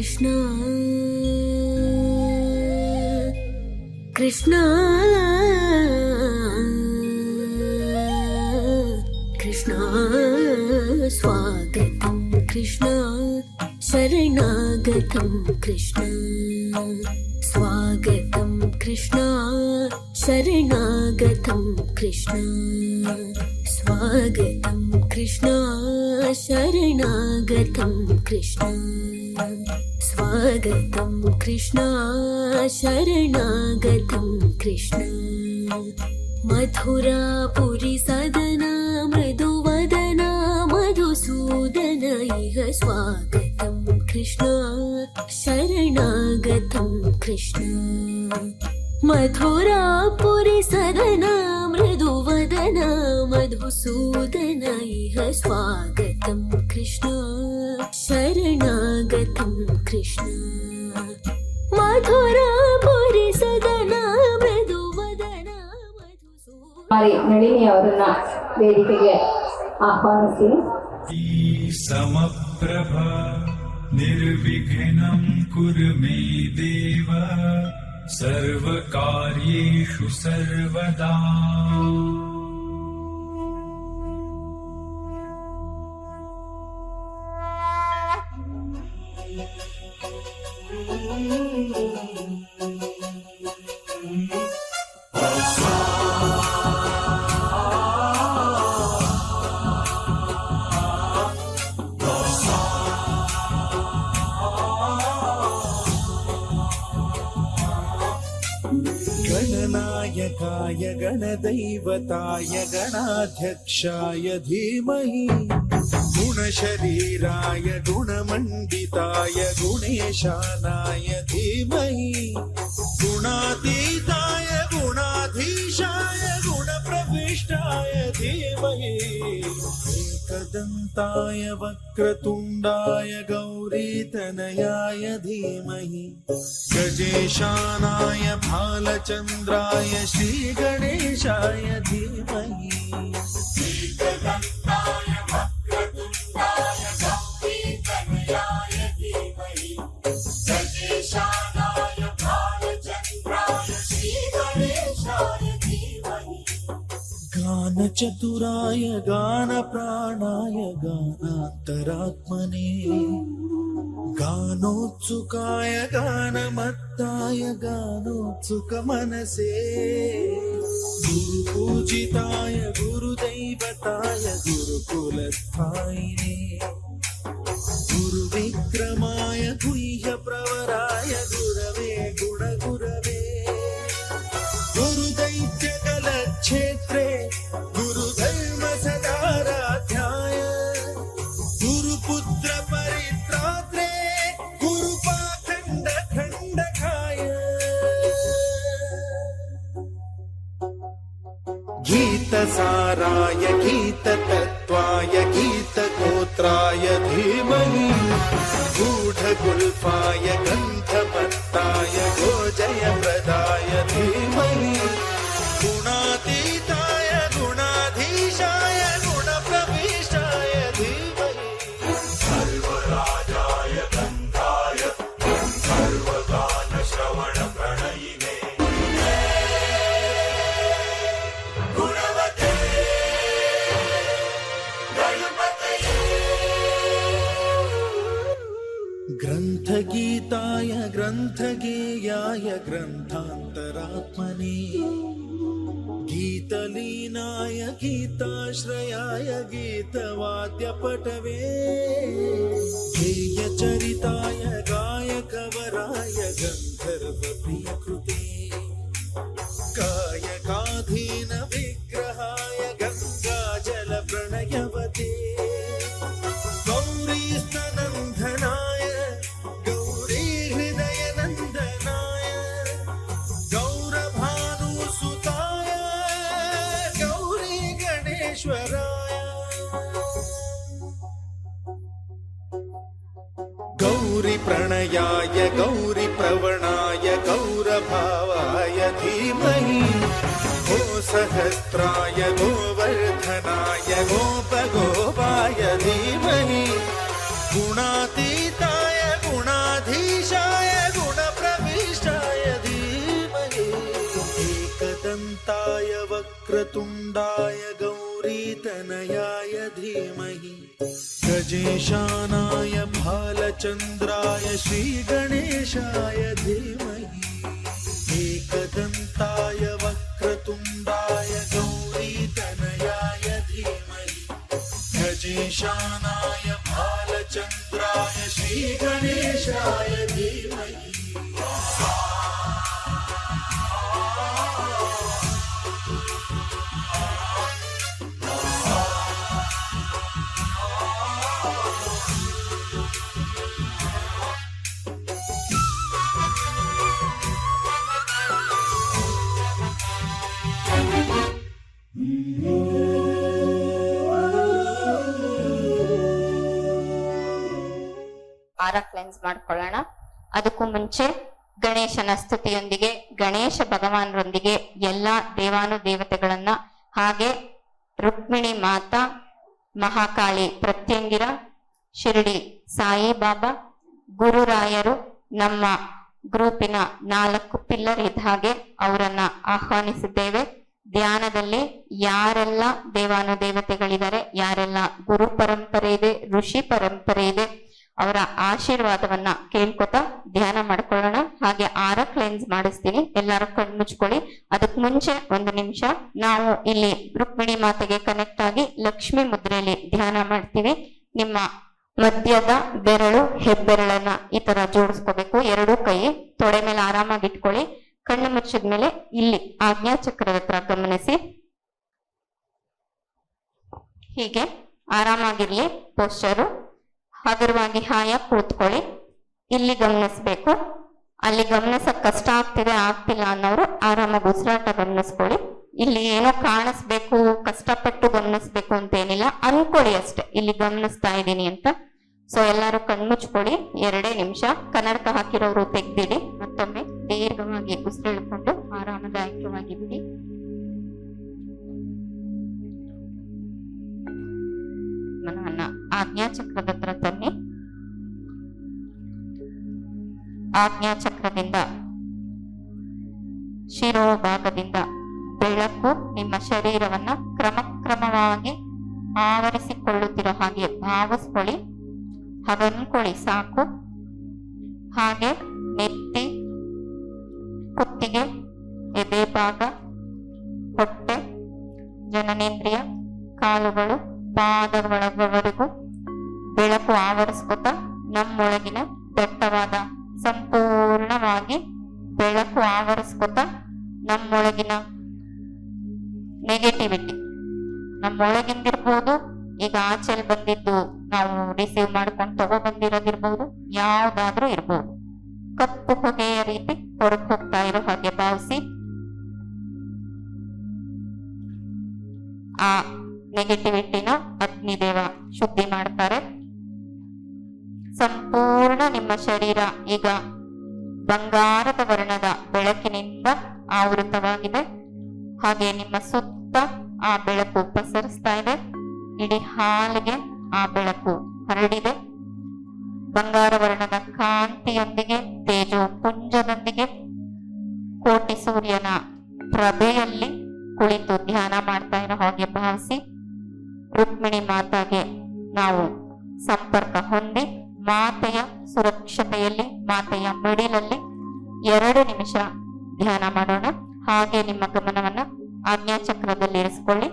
कृष्ण कृष्ण कृष्ण स्वागतं कृष्ण शरणागतं कृष्ण स्वागतं कृष्ण शरणागतं कृष्ण स्वागतं कृष्ण शरणागतं कृष्ण स्वागतं कृष्ण शरणागतं कृष्ण मथुरापुरी सदना मृदुवदना मधुसूदन इह स्वागतं कृष्ण शरणागतं कृष्ण मथुरापुरी सदना मृदुवदना मधुसूदन इह स्वागतं कृष्ण शरणागतं कृष्ण मथुरापुरी सदना मृदुवदना ನಳಿನಿ ಅವರನ್ನ ವೇದಿಕೆಗೆ ಆಹ್ವಾನಿಸ್ತೀನಿ. ಸಮಪ್ರಭ ನಿರ್ವಿಘ್ನಂ ಕುರು ಮೇ ದೇವ ಸರ್ವಕಾರ್ಯೇಷು ಸರ್ವದಾ. गणनायकाय गणदैवताय गणाध्यक्षाय धीमहि गुणशरीराय गुणमण्डिताय गुणेशानाय धीमहि गुणातीताय गुणाधीशाय गुणप्रविष्टाय धीमहि एकदन्ताय वक्रतुण्डाय गौरीतनयाय धीमहि गजेशानाय भालचन्द्राय श्रीगणेशाय धीमहि एकदन्ताय वक्रतुण्डाय गौरीतनयाय धीमहि गजेशानाय भालचन्द्राय श्रीगणेशाय धीमहि गानचतुराय गानप्राणाय गानान्तरात्मने गानोत्सुकाय गानमत्ताय गानोत्सुकमनसे गुरुपूजिताय गुरुदैवताय गुरुकुलस्थायिने गुरुविक्रमाय गुह्यप्रवराय गुरवे गुणगुरवे गुरुदैत्यकलक्षेत्रे गुरुधर्मसदाराध्याय गुरुपुत्र परित्रात्रे गुरुपाखण्डखण्डकाय गीतसाराय गीततत्त्वाय गीतगोत्राय धीमहि गूढगुल्फाय गन्धमत्ताय गोजयप्रदाय धीमहि गुणातीताय गुणाधीशाय गुणप्रविष्टाय धीमहि सर्वराजाय गन्धाय सर्वगानश्रवणप्रणयिने गुणवते गणपतये ग्रन्थगीताय ग्रन्थगेयाय ग्रन्थान्तरात्मने गीतलीनाय गीताश्रयाय गीतवाद्यपटवे गेयचरिताय गायकवराय गन्धर्वप्रियकृते कायकाधीन विग्रहाय गङ्गाजलप्रणयवते गौरीस्तनन्दनाय गौरीहृदयनन्दनाय गौरभानुसुताय गौरी गणेश्वराय गौरीप्रणयाय गौरीप्रवणाय गौरभावाय धीमहि गो सहस्राय गोवर्धनाय गोपगोपाय धीमहि गुणातीताय गुणाधी वक्रतुण्डाय गौरीतनयाय धीमहि गजेशानाय भालचन्द्राय श्रीगणेशाय धीमहि एकदन्ताय वक्रतुण्डाय गौरीतनयाय धीमहि गजेशानाय भालचन्द्राय श्रीगणेशाय धीमहि ಆರ ಕ್ಲೆನ್ಸ್ ಮಾಡ್ಕೊಳ್ಳೋಣ. ಅದಕ್ಕೂ ಮುಂಚೆ ಗಣೇಶನ ಸ್ತುತಿಯೊಂದಿಗೆ ಗಣೇಶ ಭಗವಾನರೊಂದಿಗೆ ಎಲ್ಲಾ ದೇವಾನು ದೇವತೆಗಳನ್ನ ಹಾಗೆ ರುಕ್ಮಿಣಿ ಮಾತಾ, ಮಹಾಕಾಳಿ ಪ್ರತ್ಯಂಗಿರ, ಶಿರಡಿ ಸಾಯಿಬಾಬಾ, ಗುರುರಾಯರು, ನಮ್ಮ ಗ್ರೂಪಿನ 4 ಪಿಲ್ಲರ್ ಇದ್ದ ಹಾಗೆ ಅವರನ್ನ ಆಹ್ವಾನಿಸಿದ್ದೇವೆ. ಧ್ಯಾನದಲ್ಲಿ ಯಾರೆಲ್ಲ ದೇವಾನು ದೇವತೆಗಳಿದ್ದಾರೆ, ಯಾರೆಲ್ಲ ಗುರು ಪರಂಪರೆ ಇದೆ, ಋಷಿ ಪರಂಪರೆ ಇದೆ, ಅವರ ಆಶೀರ್ವಾದವನ್ನ ಕೇಳ್ಕೊತಾ ಧ್ಯಾನ ಮಾಡ್ಕೊಳ್ಳೋಣ. ಹಾಗೆ ಆರ ಕ್ಲೆನ್ಸ್ ಮಾಡಿಸ್ತೀನಿ, ಎಲ್ಲರೂ ಕಣ್ಣು ಮುಚ್ಕೊಳ್ಳಿ. ಅದಕ್ ಮುಂಚೆ 1 ನಿಮಿಷ ನಾವು ಇಲ್ಲಿ ರುಕ್ಮಿಣಿ ಮಾತೆಗೆ ಕನೆಕ್ಟ್ ಆಗಿ ಲಕ್ಷ್ಮಿ ಮುದ್ರೆಯಲ್ಲಿ ಧ್ಯಾನ ಮಾಡ್ತೀವಿ. ನಿಮ್ಮ ಮಧ್ಯದ ಬೆರಳು ಹೆಬ್ಬೆರಳನ್ನ ಈ ತರ ಜೋಡಿಸ್ಕೋಬೇಕು. 2 ಕೈ ತೊಡೆ ಮೇಲೆ ಆರಾಮಾಗಿ ಇಟ್ಕೊಳ್ಳಿ. ಕಣ್ಣು ಮುಚ್ಚಿದ್ಮೇಲೆ ಇಲ್ಲಿ ಆಜ್ಞಾ ಚಕ್ರದ ಹತ್ರ ಗಮನಿಸಿ. ಹೀಗೆ ಆರಾಮಾಗಿರ್ಲಿ ಪೋಸ್ಚರು. ಹಗುರವಾಗಿ ಹಾಯಾಗಿ ಕೂತ್ಕೊಳ್ಳಿ. ಇಲ್ಲಿ ಗಮನಿಸ್ಬೇಕು. ಅಲ್ಲಿ ಗಮನಿಸಕ್ ಕಷ್ಟ ಆಗ್ತಿಲ್ಲ ಅನ್ನೋರು ಆರಾಮಾಗಿ ಉಸಿರಾಟ ಗಮನಿಸ್ಕೊಳ್ಳಿ. ಇಲ್ಲಿ ಏನೋ ಕಾಣಿಸ್ಬೇಕು, ಕಷ್ಟಪಟ್ಟು ಗಮನಿಸ್ಬೇಕು ಅಂತ ಏನಿಲ್ಲ, ಅನ್ಕೊಳ್ಳಿ ಅಷ್ಟೆ ಇಲ್ಲಿ ಗಮನಿಸ್ತಾ ಇದ್ದೀನಿ ಅಂತ. ಸೊ ಎಲ್ಲರೂ ಕಣ್ಮುಚ್ಕೊಳ್ಳಿ. 2 ನಿಮಿಷ. ಕನ್ನಡಕ ಹಾಕಿರೋರು ತೆಗ್ದಿಡಿ. ಮತ್ತೊಮ್ಮೆ ದೀರ್ಘವಾಗಿ ಉಸಿರೆಳ್ಕೊಂಡು ಆರಾಮದಾಯಕವಾಗಿ ಬಿಡಿ. ಮನವನ್ನ ಆಜ್ಞಾ ಚಕ್ರದ ಹತ್ರ ತನ್ನಿ. ಆಜ್ಞಾ ಚಕ್ರದಿಂದ ಶಿರೋಭಾಗದಿಂದ ಬೆಳಕು ನಿಮ್ಮ ಶರೀರವನ್ನ ಕ್ರಮಕ್ರಮವಾಗಿ ಆವರಿಸಿಕೊಳ್ಳುತ್ತಿರೋ ಹಾಗೆ ಭಾವಿಸ್ಕೊಳ್ಳಿ. ಹಾಗನ್ಕೊಳ್ಳಿ ಸಾಕು. ಹಾಗೆ ನೆತ್ತಿ, ಕುತ್ತಿಗೆ, ಎದೆ ಭಾಗ, ಹೊಟ್ಟೆ, ಜನನೇಂದ್ರಿಯ, ಕಾಲುಗಳು, ಪಾದಗಳವರೆಗೂ ಬೆಳಕು ಆವರಿಸ್ಕೊತ ನಮ್ಮೊಳಗಿನ ದಟ್ಟವಾದ ಸಂಪೂರ್ಣವಾಗಿ ಬೆಳಕು ಆವರಿಸ್ಕೊತ ನಮ್ಮೊಳಗಿನ ನೆಗೆಟಿವಿಟಿ ನಮ್ಮೊಳಗಿಂದಿರ್ಬೋದು, ಈಗ ಆಚೆಲ್ ಬಂದಿದ್ದು ನಾವು ರಿಸೀವ್ ಮಾಡ್ಕೊಂಡು ತಗೊಬಂದಿರೋದಿರ್ಬೋದು, ಯಾವ್ದಾದ್ರೂ ಇರ್ಬೋದು, ಕಪ್ಪು ಹೊಗೆಯ ರೀತಿ ಹೊರಗೆ ಹೋಗ್ತಾ ಇರೋ ಹಾಗೆ ಭಾವಿಸಿ. ಆ ನೆಗೆಟಿವಿಟಿನ ಅಗ್ನಿದೇವ ಶುದ್ಧಿ ಮಾಡ್ತಾರೆ. ಸಂಪೂರ್ಣ ನಿಮ್ಮ ಶರೀರ ಈಗ ಬಂಗಾರದ ವರ್ಣದ ಬೆಳಕಿನಿಂದ ಆವೃತವಾಗಿದೆ. ಹಾಗೆ ನಿಮ್ಮ ಸುತ್ತ ಆ ಬೆಳಕು ಪಸರಿಸ್ತಾ ಇದೆ. ಇಡೀ ಹಾಲಿಗೆ ಆ ಬೆಳಕು ಹರಡಿದೆ. ಬಂಗಾರ ವರ್ಣದ ಕಾಂತಿಯೊಂದಿಗೆ, ತೇಜೋ ಪುಂಜದೊಂದಿಗೆ, ಕೋಟಿ ಸೂರ್ಯನ ಪ್ರಭೆಯಲ್ಲಿ ಕುಳಿತು ಧ್ಯಾನ ಮಾಡ್ತಾ ಇರೋ ಹಾಗೆ ಭಾವಿಸಿ. ರುಕ್ಮಿಣಿ ಮಾತಾಗೆ ನಾವು ಸಂಪರ್ಕ ಹೊಂದಿ ಮಾತೆಯ ಸುರಕ್ಷತೆಯಲ್ಲಿ, ಮಾತೆಯ ಮಡಿಲಲ್ಲಿ 2 ನಿಮಿಷ ಧ್ಯಾನ ಮಾಡೋಣ. ಹಾಗೆ ನಿಮ್ಮ ಗಮನವನ್ನ ಆಜ್ಞಾ ಚಕ್ರದಲ್ಲಿ ಇರಿಸ್ಕೊಳ್ಳಿ.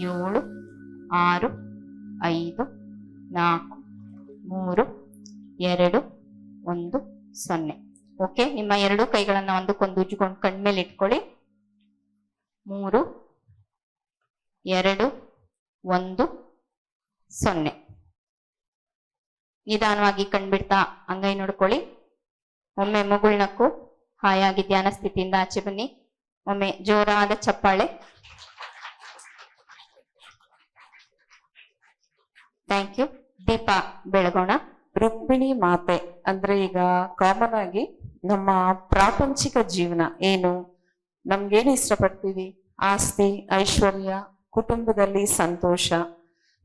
ಏಳು, 6, 5, 4, 3, 2, 1, 0. ಓಕೆ, ನಿಮ್ಮ 2 ಕೈಗಳನ್ನ ಒಂದಕ್ಕೊಂದು ಉಜ್ಜಿಕೊಂಡು ಕಣ್ಮೇಲೆ ಇಟ್ಕೊಳ್ಳಿ. 3, 2, 1, 0. ನಿಧಾನವಾಗಿ ಕಣ್ಬಿಡ್ತಾ ಅಂಗೈ ನೋಡ್ಕೊಳ್ಳಿ. ಒಮ್ಮೆ ಮುಗುಳ್ನಕ್ಕು ಹಾಯಾಗಿ ಧ್ಯಾನ ಸ್ಥಿತಿಯಿಂದ ಆಚೆ ಬನ್ನಿ. ಒಮ್ಮೆ ಜೋರಾದ ಚಪ್ಪಾಳೆ. Thank you. ದೀಪ ಬೆಳಗೋಣ. ರುಕ್ಮಿಣಿ ಮಾತೆ ಅಂದ್ರೆ ಈಗ ಕಾಮನ್ ಆಗಿ ನಮ್ಮ ಪ್ರಾಪಂಚಿಕ ಜೀವನ ಏನು, ನಮ್ಗೇನು ಇಷ್ಟಪಡ್ತೀವಿ, ಆಸ್ತಿ, ಐಶ್ವರ್ಯ, ಕುಟುಂಬದಲ್ಲಿ ಸಂತೋಷ,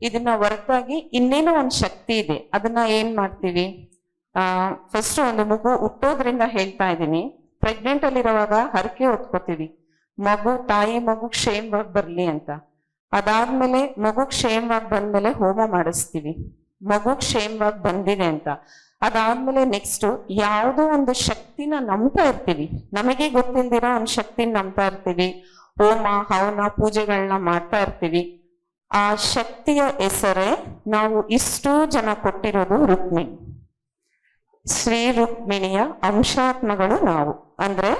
ಇದನ್ನ ಹೊರತಾಗಿ ಇನ್ನೇನೋ ಒಂದು ಶಕ್ತಿ ಇದೆ. ಅದನ್ನ ಏನ್ ಮಾಡ್ತೀವಿ, ಫಸ್ಟ್ ಒಂದು ಮಗು ಹುಟ್ಟೋದ್ರಿಂದ ಹೇಳ್ತಾ ಇದ್ದೀನಿ, ಪ್ರೆಗ್ನೆಂಟ್ ಅಲ್ಲಿರುವಾಗ ಹರಕೆ ಹೊತ್ಕೋತೀವಿ, ತಾಯಿ ಮಗು ಕ್ಷೇಮವಾಗಿ ಬರ್ಲಿ ಅಂತ. ಅದಾದ್ಮೇಲೆ ಮಗು ಕ್ಷೇಮವಾಗಿ ಬಂದ್ಮೇಲೆ ಹೋಮ ಮಾಡಿಸ್ತೀವಿ, ಮಗು ಕ್ಷೇಮವಾಗಿ ಬಂದಿದೆ ಅಂತ. ಅದಾದ್ಮೇಲೆ ನೆಕ್ಸ್ಟ್ ಯಾವುದೋ ಒಂದು ಶಕ್ತಿನ ನಂಬ್ತಾ ಇರ್ತೀವಿ, ನಮಗೆ ಗೊತ್ತಿಲ್ದಿರೋ ಒಂದು ಶಕ್ತಿನ ನಂಬ್ತಾ ಇರ್ತೀವಿ, ಹೋಮ ಹವನ ಪೂಜೆಗಳನ್ನ ಮಾಡ್ತಾ ಇರ್ತೀವಿ. ಆ ಶಕ್ತಿಯ ಹೆಸರೇ ನಾವು ಇಷ್ಟೂ ಜನ ಕೊಟ್ಟಿರೋದು ರುಕ್ಮಿಣಿ. ಶ್ರೀ ರುಕ್ಮಿಣಿಯ ಅಂಶಾತ್ಮಗಳು ನಾವು. ಅಂದ್ರೆ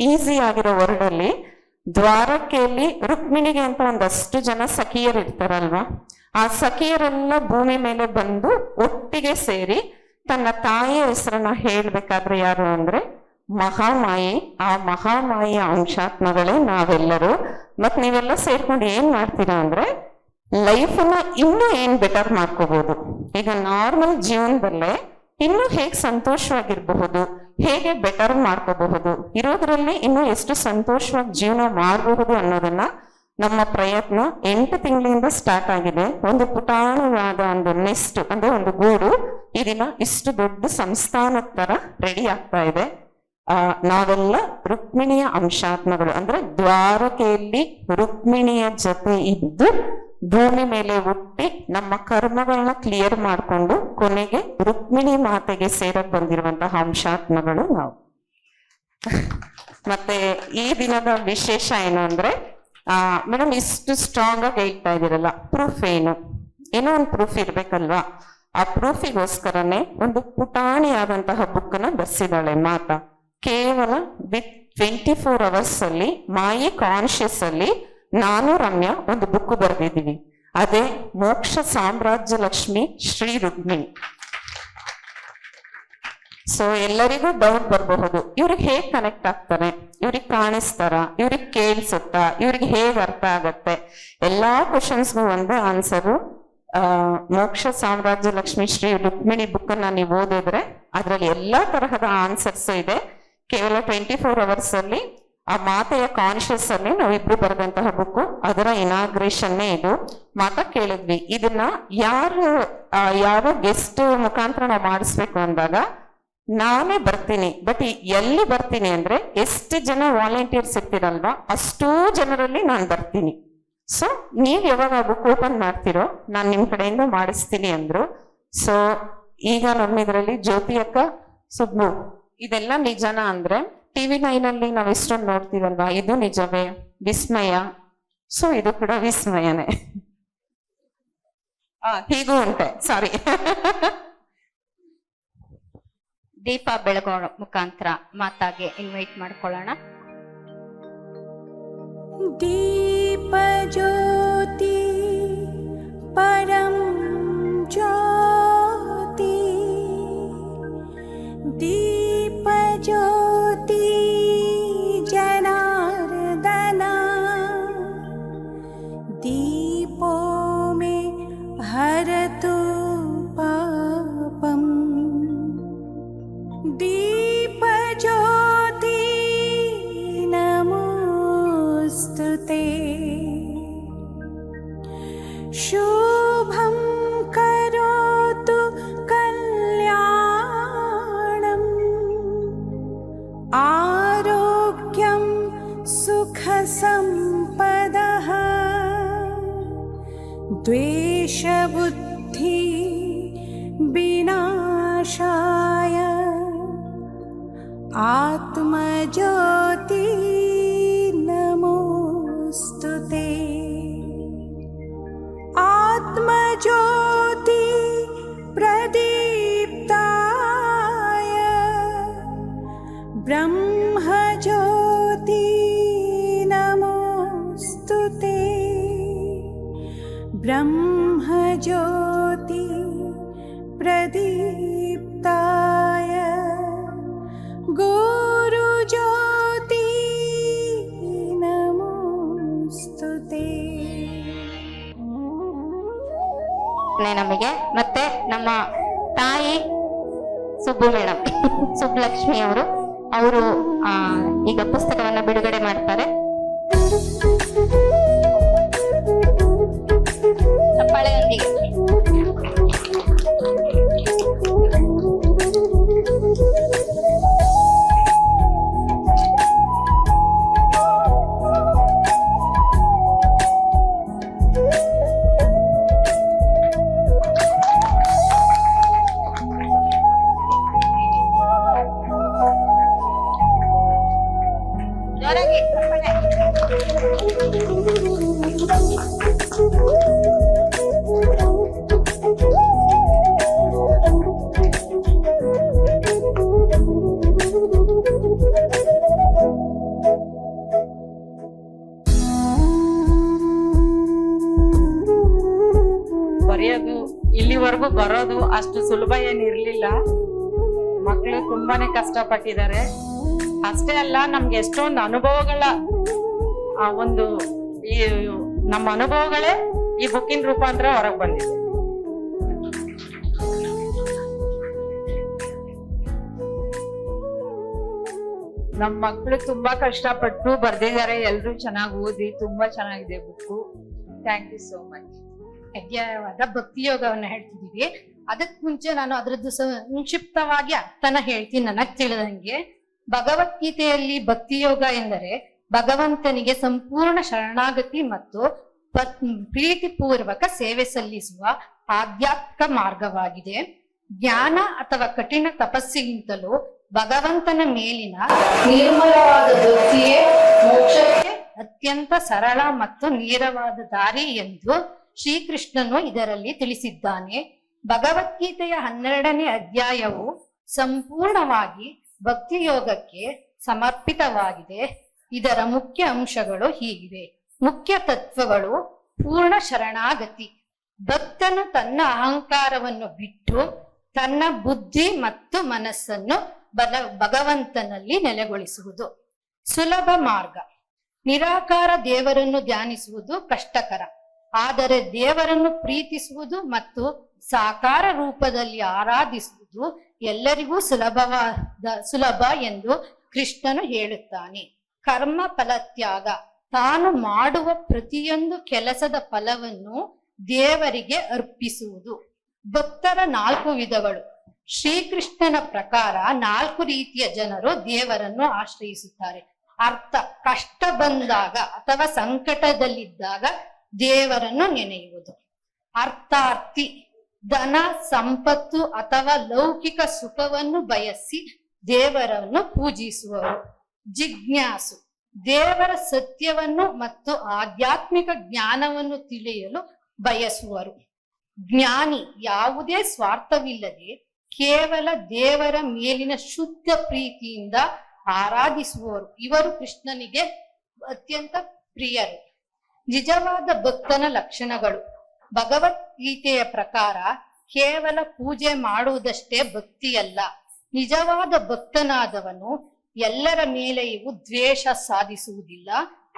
ಈಸಿ ಆಗಿರೋ ವರ್ಡಲ್ಲಿ ದ್ವಾರಕೆಯಲ್ಲಿ ರುಕ್ಮಿಣಿಗೆ ಅಂತ ಒಂದಷ್ಟು ಜನ ಸಖಿಯರು ಇರ್ತಾರಲ್ವಾ, ಆ ಸಖಿಯರೆಲ್ಲ ಭೂಮಿ ಮೇಲೆ ಬಂದು ಒಟ್ಟಿಗೆ ಸೇರಿ ತನ್ನ ತಾಯಿಯ ಹೆಸರನ್ನ ಹೇಳ್ಬೇಕಾದ್ರೆ ಯಾರು ಅಂದ್ರೆ ಮಹಾಮಾಯಿ. ಆ ಮಹಾಮಾಯಿಯ ಅಂಶಾತ್ಮಗಳೇ ನಾವೆಲ್ಲರೂ. ಮತ್ ನೀವೆಲ್ಲ ಸೇರ್ಕೊಂಡು ಏನ್ ಮಾಡ್ತೀರಾ ಅಂದ್ರೆ ಲೈಫನ್ನ ಇನ್ನೂ ಏನ್ ಬೆಟರ್ ಮಾಡ್ಕೋಬಹುದು. ಈಗ ನಾರ್ಮಲ್ ಜೀವನದಲ್ಲೇ ಇನ್ನೂ ಹೇಗೆ ಸಂತೋಷವಾಗಿರ್ಬಹುದು, ಹೇಗೆ ಬೆಟರ್ ಮಾಡ್ಕೋಬಹುದು, ಇರೋದ್ರಲ್ಲಿ ಇನ್ನೂ ಎಷ್ಟು ಸಂತೋಷವಾಗಿ ಜೀವನ ಮಾಡಬಹುದು ಅನ್ನೋದನ್ನ ನಮ್ಮ ಪ್ರಯತ್ನ 8 ತಿಂಗಳಿಂದ ಸ್ಟಾರ್ಟ್ ಆಗಿದೆ. ಒಂದು ಪುಟಾಣವಾದ ಒಂದು ನೆಸ್ಟ್ ಅಂದ್ರೆ ಒಂದು ಗೂಡು ಈ ದಿನ ಇಷ್ಟು ದೊಡ್ಡ ಸಂಸ್ಥಾನದ ತರ ರೆಡಿ ಆಗ್ತಾ ಇದೆ. ನಾವೆಲ್ಲ ರುಕ್ಮಿಣಿಯ ಅಂಶಾತ್ಮಗಳು. ಅಂದ್ರೆ ದ್ವಾರಕೆಯಲ್ಲಿ ರುಕ್ಮಿಣಿಯ ಜೊತೆ ಇದ್ದು ಭೂಮಿ ಮೇಲೆ ಹುಟ್ಟಿ ನಮ್ಮ ಕರ್ಮಗಳನ್ನ ಕ್ಲಿಯರ್ ಮಾಡಿಕೊಂಡು ಕೊನೆಗೆ ರುಕ್ಮಿಣಿ ಮಾತೆಗೆ ಸೇರಕ್ ಬಂದಿರುವಂತಹ ಅಂಶಾತ್ಮಗಳು ನಾವು. ಮತ್ತೆ ಈ ದಿನದ ವಿಶೇಷ ಏನು ಅಂದ್ರೆ ಮೇಡಮ್ ಇಷ್ಟು ಸ್ಟ್ರಾಂಗ್ ಆಗಿ ಹೇಳ್ತಾ ಇದ್ದೀರಲ್ಲ, ಪ್ರೂಫ್ ಏನು, ಏನೋ ಒಂದು ಪ್ರೂಫ್ ಇರ್ಬೇಕಲ್ವಾ. ಆ ಪ್ರೂಫಿಗೋಸ್ಕರನೇ ಒಂದು ಪುಟಾಣಿಯಾದಂತಹ ಬುಕ್ ನ ಬರ್ಸಿದಾಳೆ ಮಾತಾ. ಕೇವಲ ವಿತ್ 24 hours ಅಲ್ಲಿ ಮಾಯಿ ಕಾನ್ಶಿಯಸ್ ಅಲ್ಲಿ ನಾನು ರಮ್ಯಾ ಒಂದು ಬುಕ್ ಬರೆದಿದ್ದೀವಿ. ಅದೇ ಮೋಕ್ಷ ಸಾಮ್ರಾಜ್ಯ ಲಕ್ಷ್ಮಿ ಶ್ರೀ ರುಕ್ಮಿಣಿ. ಸೊ ಎಲ್ಲರಿಗೂ ಡೌಟ್ ಬರಬಹುದು, ಇವ್ರಿಗೆ ಹೇಗ್ ಕನೆಕ್ಟ್ ಆಗ್ತಾರೆ, ಇವ್ರಿಗೆ ಕಾಣಿಸ್ತಾರ, ಇವ್ರಿಗೆ ಕೇಳಿಸುತ್ತಾ, ಇವ್ರಿಗೆ ಹೇಗ್ ಅರ್ಥ ಆಗತ್ತೆ, ಎಲ್ಲಾ ಕ್ವಶನ್ಸ್ಗೂ ಒಂದೇ ಆನ್ಸರು. ಮೋಕ್ಷ ಸಾಮ್ರಾಜ್ಯ ಲಕ್ಷ್ಮಿ ಶ್ರೀ ರುಕ್ಮಿಣಿ ಬುಕ್ ಅನ್ನ ನೀವು ಓದಿದ್ರೆ ಅದ್ರಲ್ಲಿ ಎಲ್ಲಾ ತರಹದ ಆನ್ಸರ್ಸ್ ಇದೆ. ಕೇವಲ 24 hours ಅಲ್ಲಿ ಆ ಮಾತೆಯ ಕಾನ್ಶಿಯಸ್ ಅಲ್ಲಿ ನಾವಿಬ್ರು ಬರೆದಂತಹ ಬುಕ್, ಅದರ ಇನಾಗ್ರೇಷನ್ನೇ ಇದು. ಮಾತಾ ಕೇಳಿದ್ವಿ ಇದನ್ನ ಯಾರೋ ಗೆಸ್ಟ್ ಮುಖಾಂತರ ನಾವು ಮಾಡಿಸ್ಬೇಕು ಅಂದಾಗ ನಾನೇ ಬರ್ತೀನಿ, ಬಟ್ ಎಲ್ಲಿ ಬರ್ತೀನಿ ಅಂದ್ರೆ ಎಷ್ಟು ಜನ ವಾಲಂಟಿಯರ್ಸ್ ಇರ್ತೀರಲ್ವಾ ಅಷ್ಟೂ ಜನರಲ್ಲಿ ನಾನು ಬರ್ತೀನಿ. ಸೊ ನೀವ್ ಯಾವಾಗ ಬುಕ್ ಓಪನ್ ಮಾಡ್ತಿರೋ ನಾನು ನಿಮ್ ಕಡೆಯಿಂದ ಮಾಡಿಸ್ತೀನಿ ಅಂದ್ರು. ಸೊ ಈಗ ನಮ್ಮಿದ್ರಲ್ಲಿ ಜ್ಯೋತಿ ಅಕ್ಕ, ಸುಬ್ಬು, ಇದೆಲ್ಲ ನಿಜನ ಅಂದ್ರೆ TV9 ಅಲ್ಲಿ ನಾವ್ ಇಷ್ಟೊಂದು ನೋಡ್ತೀವಲ್ವಾ, ಇದು ನಿಜವೇ? ವಿಸ್ಮಯ. ಸೊ ಇದು ಕೂಡ ವಿಸ್ಮಯನೇ. ಹೀಗೂ ಉಂಟೆ, ಸಾರಿ. ದೀಪ ಬೆಳಗೋ ಮುಖಾಂತರ ಮಾತಾಗೆ ಇನ್ವೈಟ್ ಮಾಡ್ಕೊಳ್ಳೋಣ. ದೀಪ ಜ್ಯೋತಿ ಪರಂ ಜ್ಯೋತಿ, ದೀಪ ಜ್ಯೋತಿ ಜನಾರ್ದನ, ದೀಪೋ ಮೇ ಹರತು ಪಾಪಂ, ದೀಪ ಜ್ಯೋತಿ ನಮೋಸ್ತುತೇ, ಶುಭಂ ಕರೋತು ಕಲ್ಯಾಣಂ, ಆರೋಗ್ಯಂ ಸುಖ ಸಂಪದಃ, ದ್ವೇಷ ಬುದ್ಧಿ ವಿನಾಶಾಯ, ಆತ್ಮಜ್ಯೋತಿ ನಮೋಸ್ತುತೇ, ಆತ್ಮಜ್ಯೋತಿ ಪ್ರದೀಪ್ತಾಯ, ಬ್ರಹ್ಮಜ್ಯೋತಿ ನಮೋಸ್ತುತೇ, ಬ್ರಹ್ಮಜ್ಯೋತಿ ಪ್ರದೀಪ್ತಾಯ, ಗುರು ಜ್ಯೋತಿ ನಮೋಸ್ತುತೇ. ನಮಗೆ. ಮತ್ತೆ ನಮ್ಮ ತಾಯಿ ಸುಬ್ಬು ಮೇಡಮ್ ಸುಬ್ಬಲಕ್ಷ್ಮಿ ಅವರು ಈಗ ಪುಸ್ತಕವನ್ನ ಬಿಡುಗಡೆ ಮಾಡ್ತಾರೆ. ಚಪ್ಪಾಳೆಯೊಂದಿಗೆ ಜೋರಾಗಿ ಚಪ್ಪಾಳೆ. ಬರೆಯೋದು ಇಲ್ಲಿವರೆಗೂ ಬರೋದು ಅಷ್ಟು ಸುಲಭ ಏನಿರ್ಲಿಲ್ಲ. ಮಕ್ಕಳು ತುಂಬಾನೇ ಕಷ್ಟಪಟ್ಟಿದ್ದಾರೆ. ಅಷ್ಟೇ ಅಲ್ಲ, ನಮ್ಗೆ ಎಷ್ಟೊಂದು ಅನುಭವಗಳ ಈ ನಮ್ಮ ಅನುಭವಗಳೇ ಈ ಬುಕ್ಕಿನ ರೂಪಾಂತರ ಹೊರಗೆ ಬಂದಿದೆ. ನಮ್ಮ ಮಕ್ಕಳು ತುಂಬಾ ಕಷ್ಟಪಟ್ಟು ಬರ್ದಿದ್ದಾರೆ. ಎಲ್ರು ಚೆನ್ನಾಗಿ ಓದಿ, ತುಂಬಾ ಚೆನ್ನಾಗಿದೆ book. Thank you so much. ಅಧ್ಯಾಯವಾದ ಭಕ್ತಿ ಯೋಗವನ್ನ ಹೇಳ್ತಿದೀವಿ. ಅದಕ್ ಮುಂಚೆ ನಾನು ಅದ್ರದ್ದು ಸಂಕ್ಷಿಪ್ತವಾಗಿ ಅರ್ಥನ ಹೇಳ್ತೀನಿ. ನನಗ್ ತಿಳಿದಂಗೆ ಭಗವದ್ಗೀತೆಯಲ್ಲಿ ಭಕ್ತಿ ಯೋಗ ಎಂದರೆ ಭಗವಂತನಿಗೆ ಸಂಪೂರ್ಣ ಶರಣಾಗತಿ ಮತ್ತು ಪ್ರೀತಿಪೂರ್ವಕ ಸೇವೆ ಸಲ್ಲಿಸುವ ಆಧ್ಯಾತ್ಮಿಕ ಮಾರ್ಗವಾಗಿದೆ. ಜ್ಞಾನ ಅಥವಾ ಕಠಿಣ ತಪಸ್ಸಿಗಿಂತಲೂ ಭಗವಂತನ ಮೇಲಿನ ನಿರ್ಮಲವಾದ ಭಕ್ತಿಯೇ ಮೋಕ್ಷಕ್ಕೆ ಅತ್ಯಂತ ಸರಳ ಮತ್ತು ನೇರವಾದ ದಾರಿ ಎಂದು ಶ್ರೀಕೃಷ್ಣನು ಇದರಲ್ಲಿ ತಿಳಿಸಿದ್ದಾನೆ. ಭಗವದ್ಗೀತೆಯ 12ನೇ ಅಧ್ಯಾಯವು ಸಂಪೂರ್ಣವಾಗಿ ಭಕ್ತಿ ಯೋಗಕ್ಕೆ ಸಮರ್ಪಿತವಾಗಿದೆ. ಇದರ ಮುಖ್ಯ ಅಂಶಗಳು ಹೀಗಿವೆ. ಮುಖ್ಯ ತತ್ವಗಳು: ಪೂರ್ಣ ಶರಣಾಗತಿ. ಭಕ್ತನು ತನ್ನ ಅಹಂಕಾರವನ್ನು ಬಿಟ್ಟು ತನ್ನ ಬುದ್ಧಿ ಮತ್ತು ಮನಸ್ಸನ್ನು ಭಗವಂತನಲ್ಲಿ ನೆಲೆಗೊಳಿಸುವುದು. ಸುಲಭ ಮಾರ್ಗ. ನಿರಾಕಾರ ದೇವರನ್ನು ಧ್ಯಾನಿಸುವುದು ಕಷ್ಟಕರ, ಆದರೆ ದೇವರನ್ನು ಪ್ರೀತಿಸುವುದು ಮತ್ತು ಸಾಕಾರ ರೂಪದಲ್ಲಿ ಆರಾಧಿಸುವುದು ಎಲ್ಲರಿಗೂ ಸುಲಭ ಎಂದು ಕೃಷ್ಣನು ಹೇಳುತ್ತಾನೆ. ಕರ್ಮ ಫಲತ್ಯಾಗ. ತಾನು ಮಾಡುವ ಪ್ರತಿಯೊಂದು ಕೆಲಸದ ಫಲವನ್ನು ದೇವರಿಗೆ ಅರ್ಪಿಸುವುದು. ಭಕ್ತರ 4 ವಿಧಗಳು. ಶ್ರೀಕೃಷ್ಣನ ಪ್ರಕಾರ 4 ರೀತಿಯ ಜನರು ದೇವರನ್ನು ಆಶ್ರಯಿಸುತ್ತಾರೆ. ಅರ್ಥ: ಕಷ್ಟ ಬಂದಾಗ ಅಥವಾ ಸಂಕಟದಲ್ಲಿದ್ದಾಗ ದೇವರನ್ನು ನೆನೆಯುವುದು. ಅರ್ಥಾರ್ಥಿ: ಧನ, ಸಂಪತ್ತು ಅಥವಾ ಲೌಕಿಕ ಸುಖವನ್ನು ಬಯಸಿ ದೇವರನ್ನು ಪೂಜಿಸುವರು. ಜಿಜ್ಞಾಸು: ದೇವರ ಸತ್ಯವನ್ನು ಮತ್ತು ಆಧ್ಯಾತ್ಮಿಕ ಜ್ಞಾನವನ್ನು ತಿಳಿಯಲು ಬಯಸುವರು. ಜ್ಞಾನಿ: ಯಾವುದೇ ಸ್ವಾರ್ಥವಿಲ್ಲದೆ ಕೇವಲ ದೇವರ ಮೇಲಿನ ಶುದ್ಧ ಪ್ರೀತಿಯಿಂದ ಆರಾಧಿಸುವವರು. ಇವರು ಕೃಷ್ಣನಿಗೆ ಅತ್ಯಂತ ಪ್ರಿಯರು. ನಿಜವಾದ ಭಕ್ತನ ಲಕ್ಷಣಗಳು. ಭಗವದ್ಗೀತೆಯ ಪ್ರಕಾರ ಕೇವಲ ಪೂಜೆ ಮಾಡುವುದಷ್ಟೇ ಭಕ್ತಿಯಲ್ಲ. ನಿಜವಾದ ಭಕ್ತನಾದವನು ಎಲ್ಲರ ಮೇಲೆಯೂ ದ್ವೇಷ ಸಾಧಿಸುವುದಿಲ್ಲ